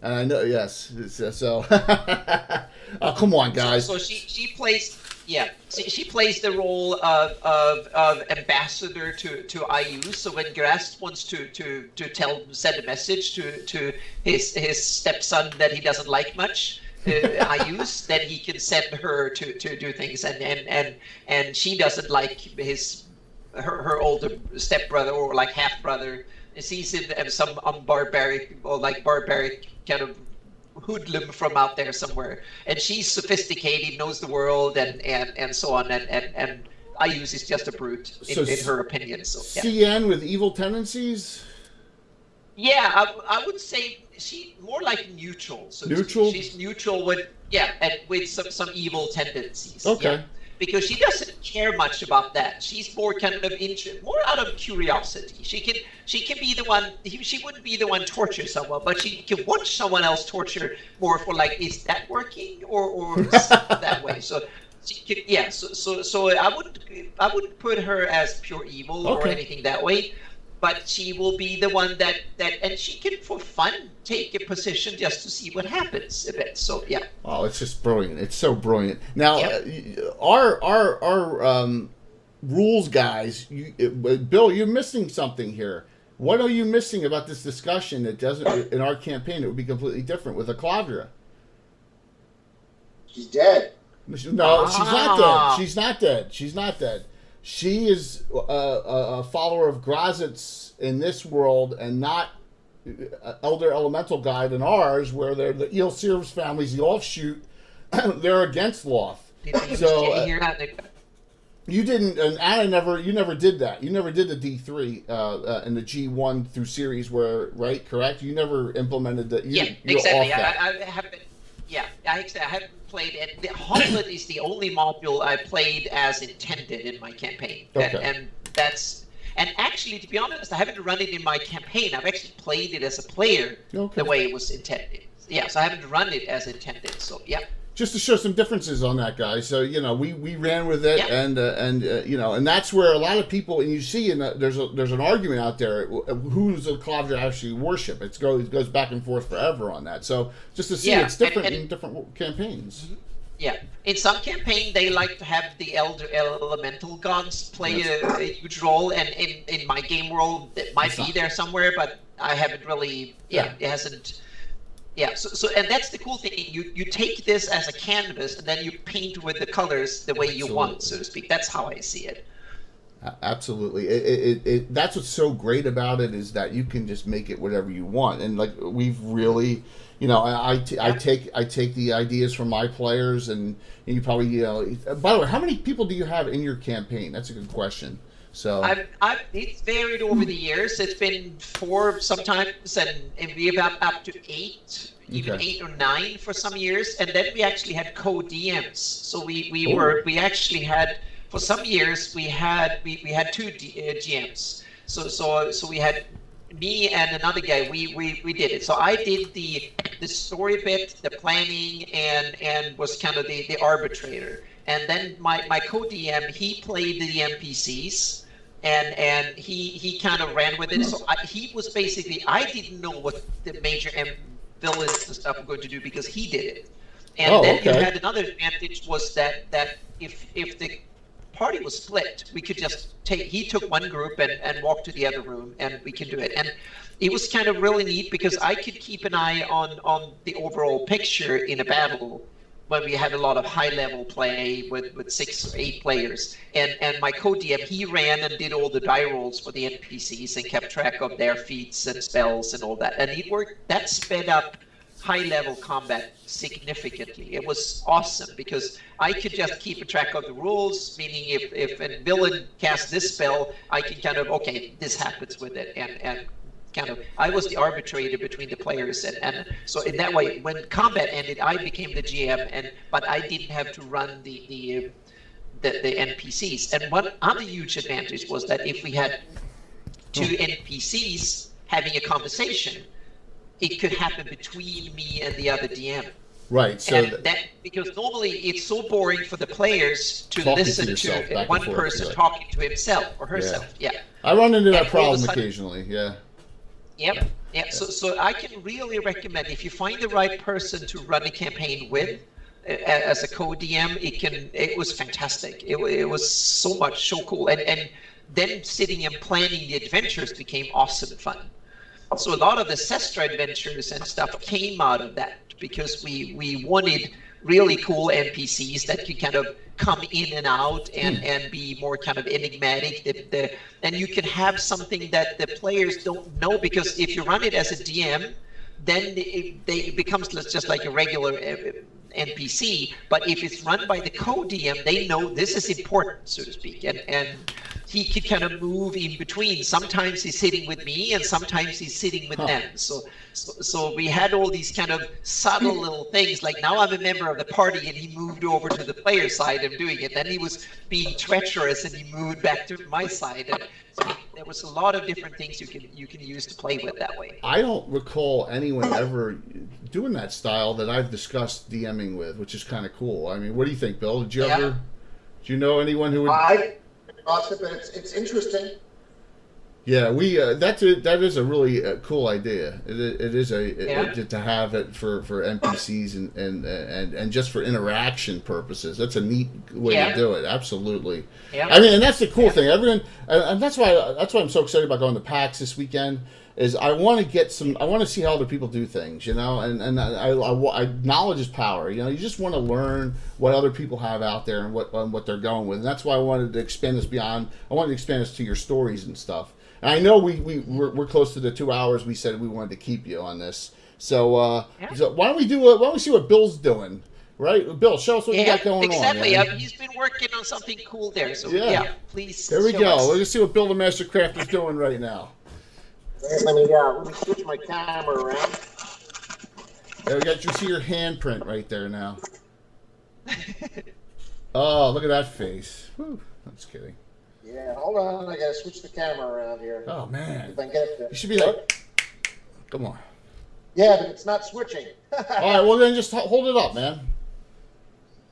Speaker 2: And I know, yes. So, oh, come on, guys.
Speaker 3: So she plays. Yeah, she plays the role of ambassador to IU. So when Grast wants to send a message to his stepson that he doesn't like much, IU's, then he can send her to do things, and she doesn't like her older stepbrother or like half brother. Sees him as some barbaric kind of hoodlum from out there somewhere, and she's sophisticated, knows the world, and so on, and IU's is just a brute in her opinion. So yeah.
Speaker 2: CN with evil tendencies.
Speaker 3: Yeah, I would say she more like neutral. So
Speaker 2: neutral.
Speaker 3: She's neutral with and with some evil tendencies.
Speaker 2: Okay.
Speaker 3: Yeah. Because she doesn't care much about that. She's more kind of more out of curiosity. She can be the one. She wouldn't be the one torture someone, but she can watch someone else torture more for like, is that working or that way? So she can, yeah. So I wouldn't put her as pure evil or anything that way. But she will be the one that and she can for fun take a position just to see what happens a bit. So yeah.
Speaker 2: Oh, it's just brilliant. It's so brilliant. Now, our rules guys, Bill, you're missing something here. What are you missing about this discussion that doesn't in our campaign? It would be completely different with a Clavdra.
Speaker 5: She's dead.
Speaker 2: No, she's not dead. She's not dead. She's not dead. She is a follower of Grazitz in this world, and not Elder Elemental Guide in ours, where they're the Eel Sears families, the offshoot. They're against Loth. So you didn't, and Anna you never did that. You never did the D3 in the G1 through series, right? Correct? You never implemented that.
Speaker 3: Yeah, exactly. I haven't. Yeah, I haven't played it. The Hoplite is the only module I played as intended in my campaign, and actually, to be honest, I haven't run it in my campaign. I've actually played it as a player the way it was intended. Yeah, so I haven't run it as intended. So yeah. Just
Speaker 2: to show some differences on that, guys. So we ran with it, and that's where a lot of people, and you see, there's an argument out there. Who's a Clavdra actually worship? It goes back and forth forever on that. So just to see, it's different in different campaigns.
Speaker 3: Yeah, in some campaign they like to have the Elder Elemental Gods play a huge role, and in my game world it might be there somewhere, but I haven't really. It hasn't. Yeah, so and that's the cool thing. You take this as a canvas, and then you paint with the colors the way you want, so to speak. That's how I see it.
Speaker 2: Absolutely. That's what's so great about it, is that you can just make it whatever you want. And like we've really, I take the ideas from my players, and you probably, by the way, how many people do you have in your campaign? That's a good question. So
Speaker 3: it's varied over the years. It's been 4 sometimes, and we've up to 8, even 8 or 9 for some years. And then we actually had co-DMs. So we actually had, for some years we had 2 GMs. So we had me and another guy. We did it. So I did the story bit, the planning, and was kind of the arbitrator. And then my co-DM, he played the NPCs, and he kind of ran with it. So he was basically, I didn't know what the major villains and stuff were going to do because he did it. And you had another advantage, was that if the party was split, we could just he took one group and walked to the other room, and we could do it. And it was kind of really neat because I could keep an eye on the overall picture in a battle when we had a lot of high-level play with 6 or 8 players. And my co-DM, he ran and did all the die rolls for the NPCs and kept track of their feats and spells and all that. And it worked. That sped up high-level combat significantly. It was awesome because I could just keep a track of the rules, meaning if a villain casts this spell, I can kind of, this happens with it, and kind of, I was the arbitrator between the players, and so in that way, when combat ended, I became the GM, but I didn't have to run the NPCs. And one other huge advantage was that if we had 2 NPCs having a conversation, it could happen between me and the other DM.
Speaker 2: Right. So
Speaker 3: And that because normally it's so boring for the players to
Speaker 2: Talking to
Speaker 3: listen
Speaker 2: yourself, back
Speaker 3: to
Speaker 2: and
Speaker 3: one
Speaker 2: forth,
Speaker 3: person
Speaker 2: yeah.
Speaker 3: talking to himself or herself. Yeah.
Speaker 2: I run into that
Speaker 3: And all of a
Speaker 2: problem
Speaker 3: sudden-
Speaker 2: occasionally. Yeah.
Speaker 3: Yep. Yeah. So I can really recommend if you find the right person to run a campaign with as a co-DM, it was fantastic. It was so cool. And then sitting and planning the adventures became awesome fun. So a lot of the Sestra adventures and stuff came out of that because we wanted really cool NPCs that could kind of come in and out and be more kind of enigmatic. And you can have something that the players don't know, because if you run it as a DM, then it becomes just like a regular NPC. But if it's run by the co-DM, they know this is important, so to speak. And he could kind of move in between. Sometimes he's sitting with me, and sometimes he's sitting with them. So we had all these kind of subtle little things. Like now I'm a member of the party, and he moved over to the player side of doing it. Then he was being treacherous, and he moved back to my side. And so there was a lot of different things you can use to play with that way.
Speaker 2: I don't recall anyone ever doing that style that I've discussed DMing with, which is kind of cool. I mean, what do you think, Bill? Did you know anyone who would?
Speaker 5: I but it's interesting.
Speaker 2: Yeah, that is a really cool idea. It is to have it for NPCs and just for interaction purposes. That's a neat way to do it. Absolutely.
Speaker 3: Yeah.
Speaker 2: I mean, and that's the cool thing. Everyone, and that's why I'm so excited about going to PAX this weekend. Is I want to see how other people do things, and I knowledge is power. You just want to learn what other people have out there and what they're going with, and that's why I wanted to expand this beyond. I wanted to expand this to your stories and stuff. And I know we're close to the 2 hours we said we wanted to keep you on this. So, so why don't we see what Bill's doing? Right, Bill, show us what you got going on.
Speaker 3: Exactly. He's been working on something cool there. So please.
Speaker 2: There we
Speaker 3: show
Speaker 2: go.
Speaker 3: us.
Speaker 2: Let's see what Bill the Master Craft is doing right now.
Speaker 5: Let me switch my camera around.
Speaker 2: There we got. You see your handprint right there now. Oh, look at that face. Whew, I'm just kidding.
Speaker 5: Yeah, hold on. I gotta switch the camera around here.
Speaker 2: Oh man,
Speaker 5: If I can get it
Speaker 2: you should be like, come on.
Speaker 5: Yeah, but it's not switching.
Speaker 2: All right, well then just hold it up, man.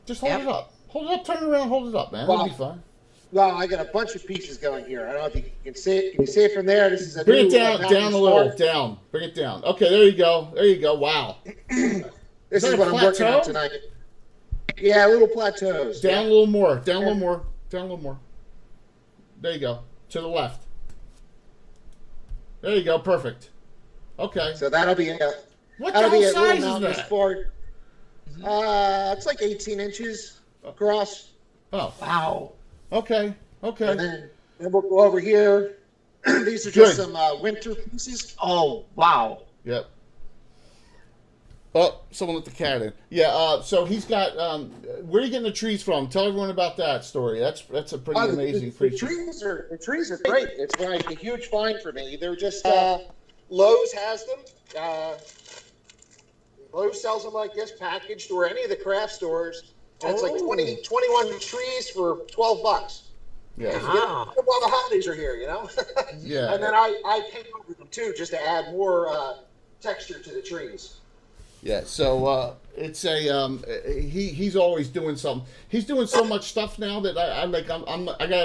Speaker 2: Just hold it up. Hold it up. Turn it around. Hold it up, man. It'll be fine.
Speaker 5: Well, I got a bunch of pieces going here. I don't know if you can see it. Can you see it from there? This is a
Speaker 2: Bring
Speaker 5: new,
Speaker 2: it down,
Speaker 5: mountain
Speaker 2: down a little,
Speaker 5: star.
Speaker 2: down. Bring it down. Okay, there you go. There you go. Wow.
Speaker 5: This
Speaker 2: that
Speaker 5: is
Speaker 2: a
Speaker 5: what I'm working on
Speaker 2: plateau?
Speaker 5: tonight. Yeah, little plateaus.
Speaker 2: Down a little more. Down a little more. Down a little more. There you go. To the left. There you go. Perfect. Okay.
Speaker 5: So that'll be
Speaker 2: What
Speaker 5: that'll
Speaker 2: the
Speaker 5: be
Speaker 2: hell
Speaker 5: a
Speaker 2: size
Speaker 5: little
Speaker 2: is
Speaker 5: mountain
Speaker 2: that?
Speaker 5: sport. It's like 18 inches across.
Speaker 2: Oh,
Speaker 3: Wow.
Speaker 2: okay. Okay.
Speaker 5: And then we'll go over here. These are
Speaker 2: Good.
Speaker 5: just some winter pieces.
Speaker 3: Oh, wow.
Speaker 2: Yep. Oh, someone let the cat in. Yeah, so he's got, where are you getting the trees from? Tell everyone about that story. That's a pretty amazing
Speaker 5: the
Speaker 2: creature.
Speaker 5: trees are great. It's like a huge find for me. They're just Lowe's has them. Lowe's sells them like this, packaged, or any of the craft stores. And it's like 21 trees for $12.
Speaker 2: Yeah.
Speaker 3: Wow.
Speaker 5: While the holidays are here,
Speaker 2: Yeah.
Speaker 5: And then I paint over them too, just to add more texture to the trees.
Speaker 2: Yeah, so it's a he's always doing something. He's doing so much stuff now that I got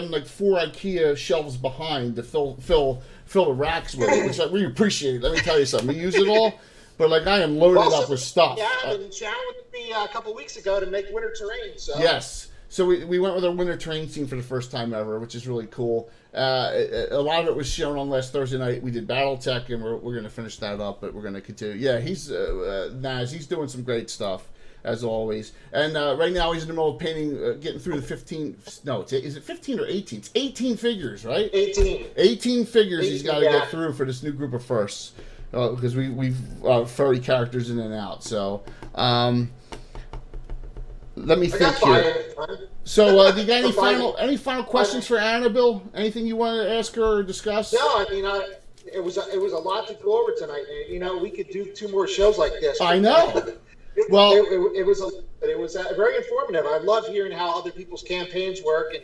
Speaker 2: him like 4 IKEA shelves behind to fill the racks with it, which I really appreciate. Let me tell you something. We use it all, but like I am loaded up with stuff.
Speaker 5: Yeah, and challenged me a couple weeks ago to make winter terrain. So
Speaker 2: Yes. So we went with our winter terrain scene for the first time ever, which is really cool. A lot of it was shown on last Thursday night. We did BattleTech, and we're going to finish that up, but we're going to continue. Yeah, he's Naz. He's doing some great stuff, as always. And right now he's in the middle of painting, getting through the 15. No, is it 15 or 18? It's 18 figures, right?
Speaker 5: 18.
Speaker 2: 18 figures he's got to
Speaker 5: yeah.
Speaker 2: get through for this new group of firsts, because we've furry characters in and out. So. Let me think here. So, do you got any final questions for Annabelle? Anything you want to ask her or discuss?
Speaker 5: No, I mean, it was a lot to go over tonight. We could do 2 more shows like this.
Speaker 2: I know.
Speaker 5: It was very informative. I love hearing how other people's campaigns work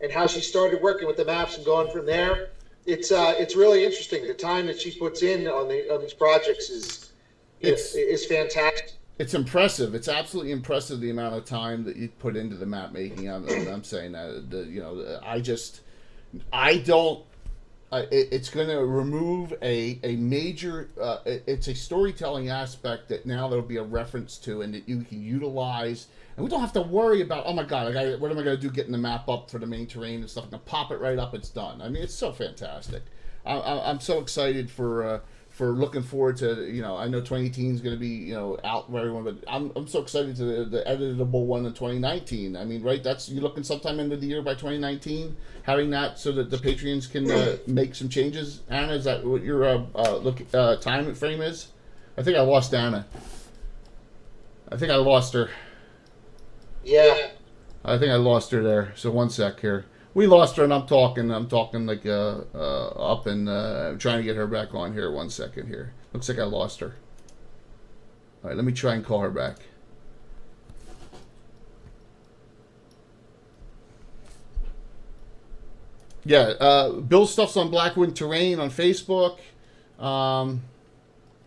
Speaker 5: and how she started working with the maps and going from there. It's really interesting. The time that she puts in on these projects is fantastic.
Speaker 2: It's impressive. It's absolutely impressive the amount of time that you put into the map making. I'm saying that I don't. It's going to remove a major. It's a storytelling aspect that now there'll be a reference to, and that you can utilize. And we don't have to worry about, oh my God, what am I going to do getting the map up for the main terrain and stuff? I'm going to pop it right up. It's done. I mean, it's so fantastic. I'm so excited for looking forward to, I know 2018 is going to be, out for everyone, but I'm so excited to the editable one in 2019. I mean, right? You're looking sometime into the year by 2019, having that so that the Patreons can make some changes. Anna, is that what your time frame is? I think I lost Anna. I think I lost her.
Speaker 5: Yeah.
Speaker 2: I think I lost her there. So one sec here. We lost her, and I'm talking like up and trying to get her back on here. 1 second here. Looks like I lost her. All right, let me try and call her back. Yeah, Bill stuff's on Blackwood Terrain on Facebook.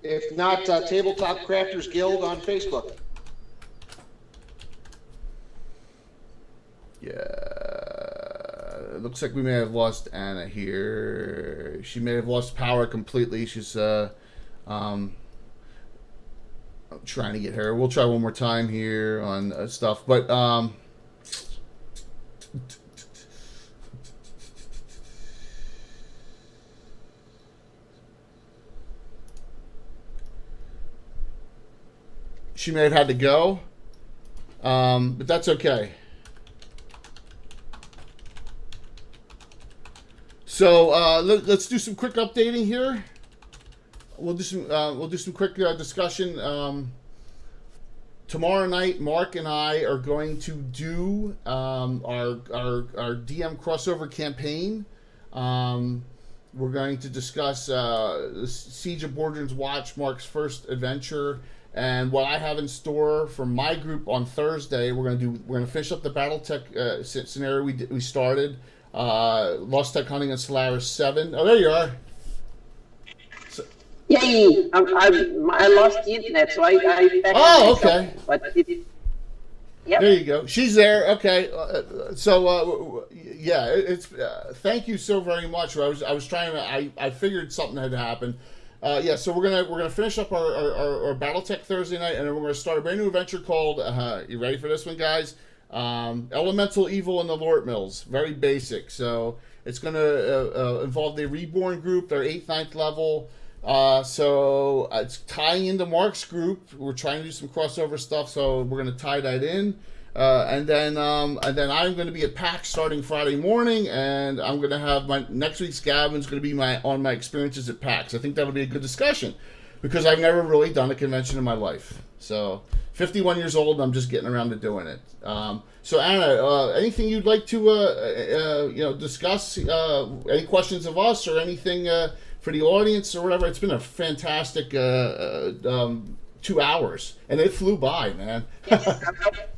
Speaker 5: If not, Tabletop Crafters Guild on Facebook.
Speaker 2: Yeah, it looks like we may have lost Anna here. She may have lost power completely. She's I'm trying to get her. We'll try one more time here on stuff, but she may have had to go, but that's okay. So let's do some quick updating here. We'll do some quick discussion. Tomorrow night, Mark and I are going to do our DM crossover campaign. We're going to discuss the Siege of Bordrin's Watch, Mark's first adventure, and what I have in store for my group on Thursday. We're gonna finish up the BattleTech scenario we started. Lost Tech Hunting on Solaris 7. Oh, there you are.
Speaker 3: Yay! I lost the internet, so I
Speaker 2: Oh, okay.
Speaker 3: But yep.
Speaker 2: There you go. She's there. Okay. Yeah. It's. Thank you so very much. I was trying to. I figured something had happened. Yeah. So we're gonna finish up our BattleTech Thursday night, and then we're gonna start a brand new adventure called. You ready for this one, guys? Elemental Evil in the Lort Mills. Very basic. So it's going to involve the Reborn group. They're 8th, 9th level. So it's tying into Mark's group. We're trying to do some crossover stuff, so we're going to tie that in. And then I'm going to be at PAX starting Friday morning, and I'm going to have my next week's Gabbin's going to be on my experiences at PAX. I think that'll be a good discussion because I've never really done a convention in my life. So 51 years old, and I'm just getting around to doing it. So Anna, anything you'd like to discuss? Any questions of us or anything for the audience or whatever? It's been a fantastic 2 hours, and it flew by, man.
Speaker 3: Yes,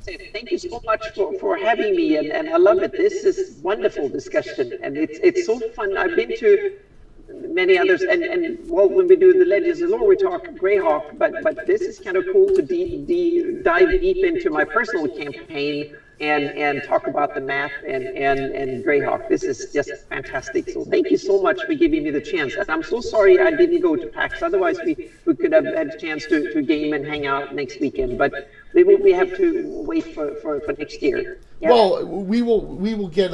Speaker 3: thank you so much for having me, and I love it. This is wonderful discussion, and it's so fun. I've been to many others, and well, when we do the Legends of Lore, we talk Grayhawk, but this is kind of cool to dive deep into my personal campaign and talk about the map and Grayhawk. This is just fantastic. So thank you so much for giving me the chance. And I'm so sorry I didn't go to PAX. Otherwise, we could have had a chance to game and hang out next weekend. But we have to wait for next year. Yeah.
Speaker 2: Well, we will get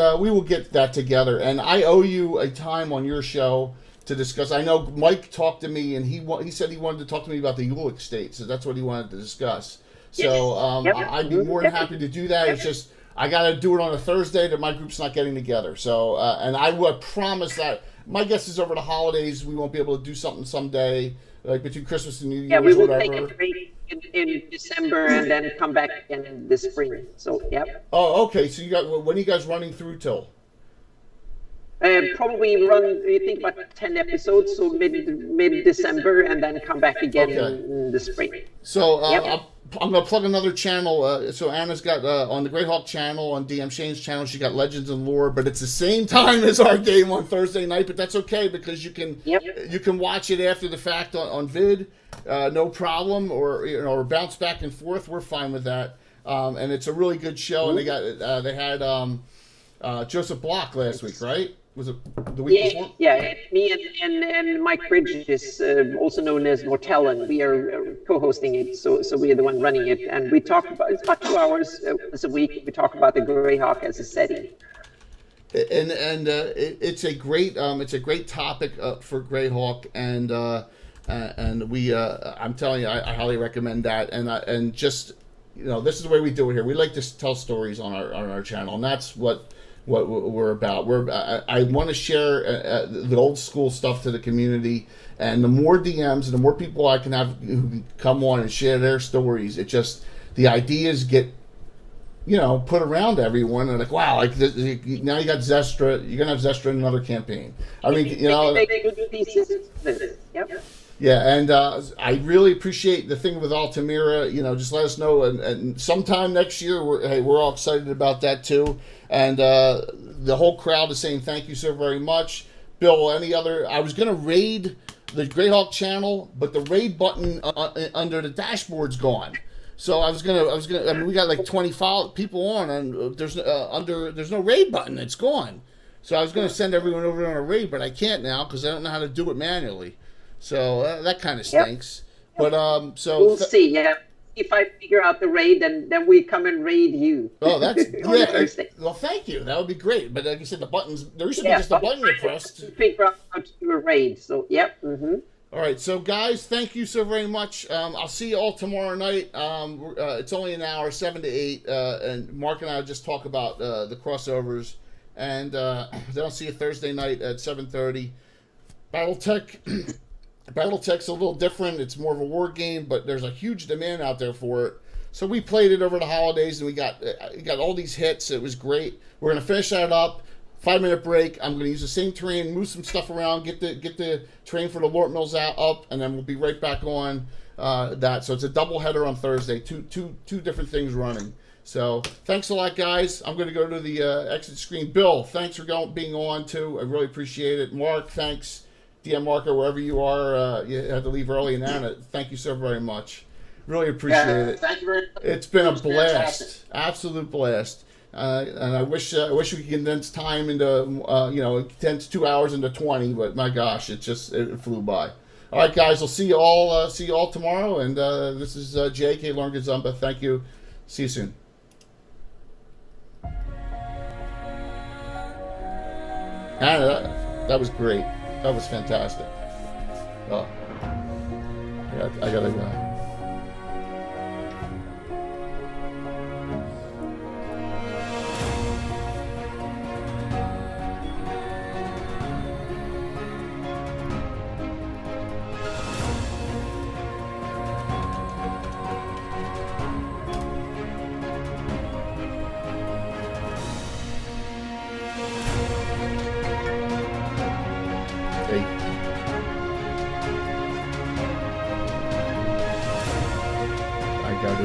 Speaker 2: that together, and I owe you a time on your show to discuss. I know Mike talked to me, and he said he wanted to talk to me about the Yule Estate, so that's what he wanted to discuss. So
Speaker 3: Yep.
Speaker 2: I'd be more than happy to do that. It's just I got to do it on a Thursday that my group's not getting together. So and I would promise that my guess is over the holidays we won't be able to do something someday like between Christmas and New Year's.
Speaker 3: Yeah, we will
Speaker 2: whatever.
Speaker 3: take a break in December and then come back in the spring. So yep.
Speaker 2: Oh, okay. So when are you guys running through till?
Speaker 3: Probably we think about 10 episodes, so mid-December, and then come back again in the spring.
Speaker 2: So
Speaker 3: Yep.
Speaker 2: I'm going to plug another channel. So Anna's got on the Grayhawk channel, on DM Shane's channel, she got Legends and Lore, but it's the same time as our game on Thursday night, but that's okay because you can watch it after the fact on vid. no problem, or bounce back and forth. We're fine with that. And it's a really good show. And they had Joseph Block last week, right? Was it the week before?
Speaker 6: Yeah, me and Mike Bridges, also known as Mortellen, we are co-hosting it, so we are the one running it, and we talk about, it's about 2 hours a week. We talk about the Grayhawk as a setting.
Speaker 2: And it's a great topic for Grayhawk, and we I'm telling you, I highly recommend that. And just, this is the way we do it here. We like to tell stories on our channel, and that's what we're about. I want to share the old school stuff to the community, and the more DMs and the more people I can have who can come on and share their stories, it just, the ideas get put around everyone, and like, wow, like now you got Zestra, you're gonna have Zestra in another campaign. I mean,
Speaker 6: Yep.
Speaker 2: Yeah, and I really appreciate the thing with Altamira. Just let us know, and sometime next year, we're all excited about that too. And the whole crowd is saying thank you so very much, Bill. I was gonna raid the Grayhawk channel, but the raid button under the dashboard's gone. So I was gonna. I mean, we got like 20 people on, and there's no raid button. It's gone. So I was gonna send everyone over on a raid, but I can't now because I don't know how to do it manually. So that kind of stinks. Yep. But
Speaker 6: we'll see. Yeah, if I figure out the raid, then we come and raid you.
Speaker 2: Oh, that's yeah. Well, thank you. That would be great. But like you said, the buttons. There used to be just a button you pressed.
Speaker 6: Figure out how to do a raid. So yep. Mm-hmm.
Speaker 2: All right, so guys, thank you so very much. I'll see you all tomorrow night. It's only an hour, 7 to 8, and Mark and I will just talk about the crossovers, and then I'll see you Thursday night at 7:30. BattleTech's a little different. It's more of a war game, but there's a huge demand out there for it. So we played it over the holidays, and we got all these hits. It was great. We're gonna finish that up. 5-minute break. I'm going to use the same terrain, move some stuff around, get the terrain for the Lort Mills up, and then we'll be right back on that. So it's a double header on Thursday. Two different things running. So thanks a lot, guys. I'm going to go to the exit screen. Bill, thanks for being on too. I really appreciate it. Mark, thanks. DM Marker, wherever you are, you had to leave early, and Anna, thank you so very much. Really appreciate it.
Speaker 5: Thank you very much.
Speaker 2: It's been a blast, fantastic. Absolute blast. And I wish we could condense time into, condense 2 hours into 20, but my gosh, it flew by. All right, guys, I'll see you all tomorrow. And this is J.K. Lauren Gazumba. Thank you. See you soon. Anna, that was great. That was fantastic. Oh, I gotta go.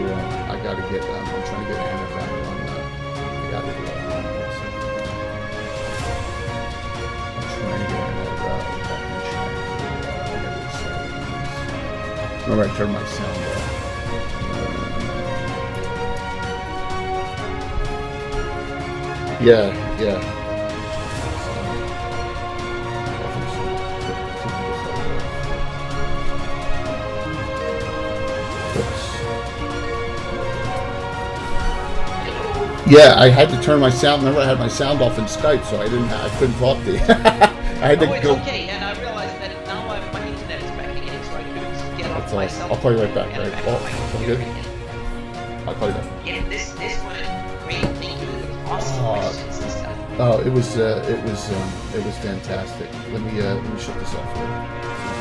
Speaker 2: I gotta get. I'm trying to get Anna back on. I gotta do it. I'm trying to get Anna back in chat. Remember, I turned my sound off. Yeah. Yeah, I had to turn my sound. Remember, I had my sound off in Skype, so I couldn't talk to you. I had to go.
Speaker 3: It's okay, and I realized that now my internet is back again, so I couldn't get off my cell phone.
Speaker 2: I'll call you right back. Right? Oh, good. I'll call you back.
Speaker 3: Yeah, this went great. Thank you. Awesome questions and stuff.
Speaker 2: Oh, it was fantastic. Let me shut this off.